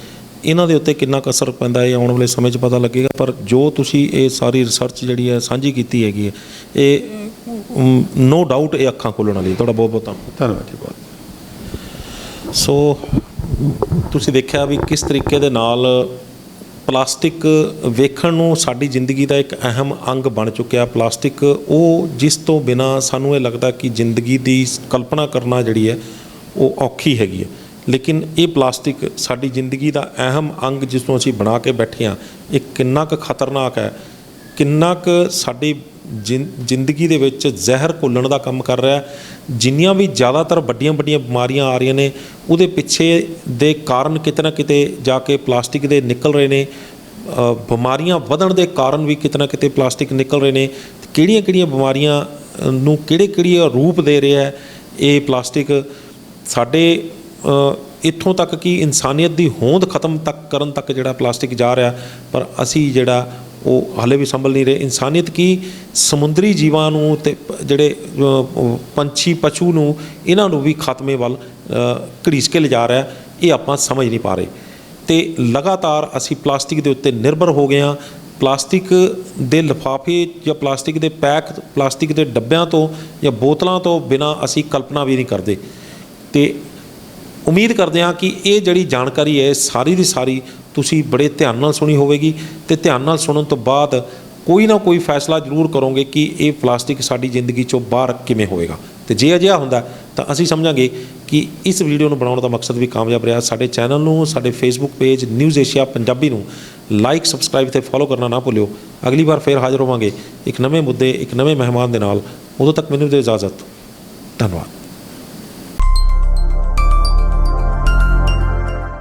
ਇਹਨਾਂ ਦੇ ਉੱਤੇ ਕਿੰਨਾ ਕੁ ਅਸਰ ਪੈਂਦਾ ਹੈ ਆਉਣ ਵਾਲੇ ਸਮੇਂ 'ਚ ਪਤਾ ਲੱਗੇਗਾ। ਪਰ ਜੋ ਤੁਸੀਂ ਇਹ ਸਾਰੀ ਰਿਸਰਚ ਜਿਹੜੀ ਹੈ ਸਾਂਝੀ ਕੀਤੀ ਹੈਗੀ ਹੈ, ਇਹ ਨੋ ਡਾਊਟ ਇਹ ਅੱਖਾਂ ਖੋਲ੍ਹਣ ਵਾਲੀ। ਤੁਹਾਡਾ ਬਹੁਤ ਬਹੁਤ ਧੰਨਵਾਦ ਜੀ, ਬਹੁਤ। ਸੋ ਤੁਸੀਂ ਦੇਖਿਆ ਵੀ ਕਿਸ ਤਰੀਕੇ ਦੇ ਨਾਲ ਪਲਾਸਟਿਕ ਵੇਖਣ ਨੂੰ ਸਾਡੀ ਜ਼ਿੰਦਗੀ ਦਾ ਇੱਕ ਅਹਿਮ ਅੰਗ ਬਣ ਚੁੱਕਿਆ। ਪਲਾਸਟਿਕ ਉਹ ਜਿਸ ਤੋਂ ਬਿਨਾਂ ਸਾਨੂੰ ਇਹ ਲੱਗਦਾ ਕਿ ਜ਼ਿੰਦਗੀ ਦੀ ਕਲਪਨਾ ਕਰਨਾ ਜਿਹੜੀ ਹੈ ਉਹ ਔਖੀ ਹੈਗੀ ਹੈ, ਲੇਕਿਨ ਇਹ ਪਲਾਸਟਿਕ ਸਾਡੀ ਜ਼ਿੰਦਗੀ ਦਾ ਅਹਿਮ ਅੰਗ ਜਿਸ ਨੂੰ ਅਸੀਂ ਬਣਾ ਕੇ ਬੈਠੇ ਹਾਂ, ਇਹ ਕਿੰਨਾ ਕੁ ਖਤਰਨਾਕ ਹੈ, ਕਿੰਨਾ ਕੁ ਸਾਡੀ ਜ਼ਿੰਦਗੀ ਦੇ ਵਿੱਚ ਜ਼ਹਿਰ ਘੋਲਣ ਦਾ ਕੰਮ ਕਰ ਰਿਹਾ। ਜਿੰਨੀਆਂ ਵੀ ਜ਼ਿਆਦਾਤਰ ਵੱਡੀਆਂ ਬਿਮਾਰੀਆਂ ਆ ਰਹੀਆਂ ਨੇ ਉਹਦੇ ਪਿੱਛੇ ਦੇ ਕਾਰਨ ਕਿਤੇ ਨਾ ਕਿਤੇ ਜਾ ਕੇ ਪਲਾਸਟਿਕ ਦੇ ਨਿਕਲ ਰਹੇ ਨੇ। ਬਿਮਾਰੀਆਂ ਵਧਣ ਦੇ ਕਾਰਨ ਵੀ ਕਿਤੇ ਨਾ ਕਿਤੇ ਪਲਾਸਟਿਕ ਨਿਕਲ ਰਹੇ ਨੇ। ਕਿਹੜੀਆਂ ਬਿਮਾਰੀਆਂ ਨੂੰ ਕਿਹੜੇ ਰੂਪ ਦੇ ਰਿਹਾ ਇਹ ਪਲਾਸਟਿਕ। ਸਾਡੇ ਇੱਥੋਂ ਤੱਕ ਕਿ ਇਨਸਾਨੀਅਤ ਦੀ ਹੋਂਦ ਖਤਮ ਕਰਨ ਤੱਕ ਜਿਹੜਾ ਪਲਾਸਟਿਕ ਜਾ ਰਿਹਾ, ਪਰ ਅਸੀਂ ਜਿਹੜਾ ਉਹ ਹਾਲੇ ਵੀ ਸੰਭਲ ਨਹੀਂ ਰਹੇ। ਇਨਸਾਨੀਅਤ ਕੀ ਸਮੁੰਦਰੀ ਜੀਵਾਂ ਨੂੰ ਅਤੇ ਜਿਹੜੇ ਪੰਛੀ ਪਸ਼ੂ ਨੂੰ, ਇਹਨਾਂ ਨੂੰ ਵੀ ਖਾਤਮੇ ਵੱਲ ਘੜੀਸ ਕੇ ਲਿਜਾ ਰਿਹਾ, ਇਹ ਆਪਾਂ ਸਮਝ ਨਹੀਂ ਪਾ ਰਹੇ। ਅਤੇ ਲਗਾਤਾਰ ਅਸੀਂ ਪਲਾਸਟਿਕ ਦੇ ਉੱਤੇ ਨਿਰਭਰ ਹੋ ਗਏ ਹਾਂ। ਪਲਾਸਟਿਕ ਦੇ ਲਿਫਾਫੇ ਜਾਂ ਪਲਾਸਟਿਕ ਦੇ ਪੈਕ, ਪਲਾਸਟਿਕ ਦੇ ਡੱਬਿਆਂ ਤੋਂ ਜਾਂ ਬੋਤਲਾਂ ਤੋਂ ਬਿਨਾਂ ਅਸੀਂ ਕਲਪਨਾ ਵੀ ਨਹੀਂ ਕਰਦੇ। ਅਤੇ ਉਮੀਦ ਕਰਦੇ ਹਾਂ ਕਿ ਇਹ ਜਿਹੜੀ ਜਾਣਕਾਰੀ ਹੈ ਸਾਰੀ ਦੀ ਸਾਰੀ ਤੁਸੀਂ ਬੜੇ ਧਿਆਨ ਨਾਲ ਸੁਣੀ ਹੋਵੇਗੀ ਅਤੇ ਧਿਆਨ ਨਾਲ ਸੁਣਨ ਤੋਂ ਬਾਅਦ ਕੋਈ ਨਾ ਕੋਈ ਫੈਸਲਾ ਜ਼ਰੂਰ ਕਰੋਗੇ ਕਿ ਇਹ ਪਲਾਸਟਿਕ ਸਾਡੀ ਜ਼ਿੰਦਗੀ 'ਚੋਂ ਬਾਹਰ ਕਿਵੇਂ ਹੋਵੇਗਾ। ਅਤੇ ਜੇ ਅਜਿਹਾ ਹੁੰਦਾ ਤਾਂ ਅਸੀਂ ਸਮਝਾਂਗੇ ਕਿ ਇਸ ਵੀਡੀਓ ਨੂੰ ਬਣਾਉਣ ਦਾ ਮਕਸਦ ਵੀ ਕਾਮਯਾਬ ਰਿਹਾ। ਸਾਡੇ ਚੈਨਲ ਨੂੰ, ਸਾਡੇ Facebook page news Asia Punjabi ਨੂੰ ਲਾਈਕ, ਸਬਸਕ੍ਰਾਈਬ ਅਤੇ ਫੋਲੋ ਕਰਨਾ ਨਾ ਭੁੱਲਿਓ। ਅਗਲੀ ਵਾਰ ਫੇਰ ਹਾਜ਼ਰ ਹੋਵਾਂਗੇ ਇੱਕ ਨਵੇਂ ਮੁੱਦੇ, ਇੱਕ ਨਵੇਂ ਮਹਿਮਾਨ ਦੇ ਨਾਲ। ਉਦੋਂ ਤੱਕ ਮੈਨੂੰ ਦਿਓ ਇਜਾਜ਼ਤ। ਧੰਨਵਾਦ।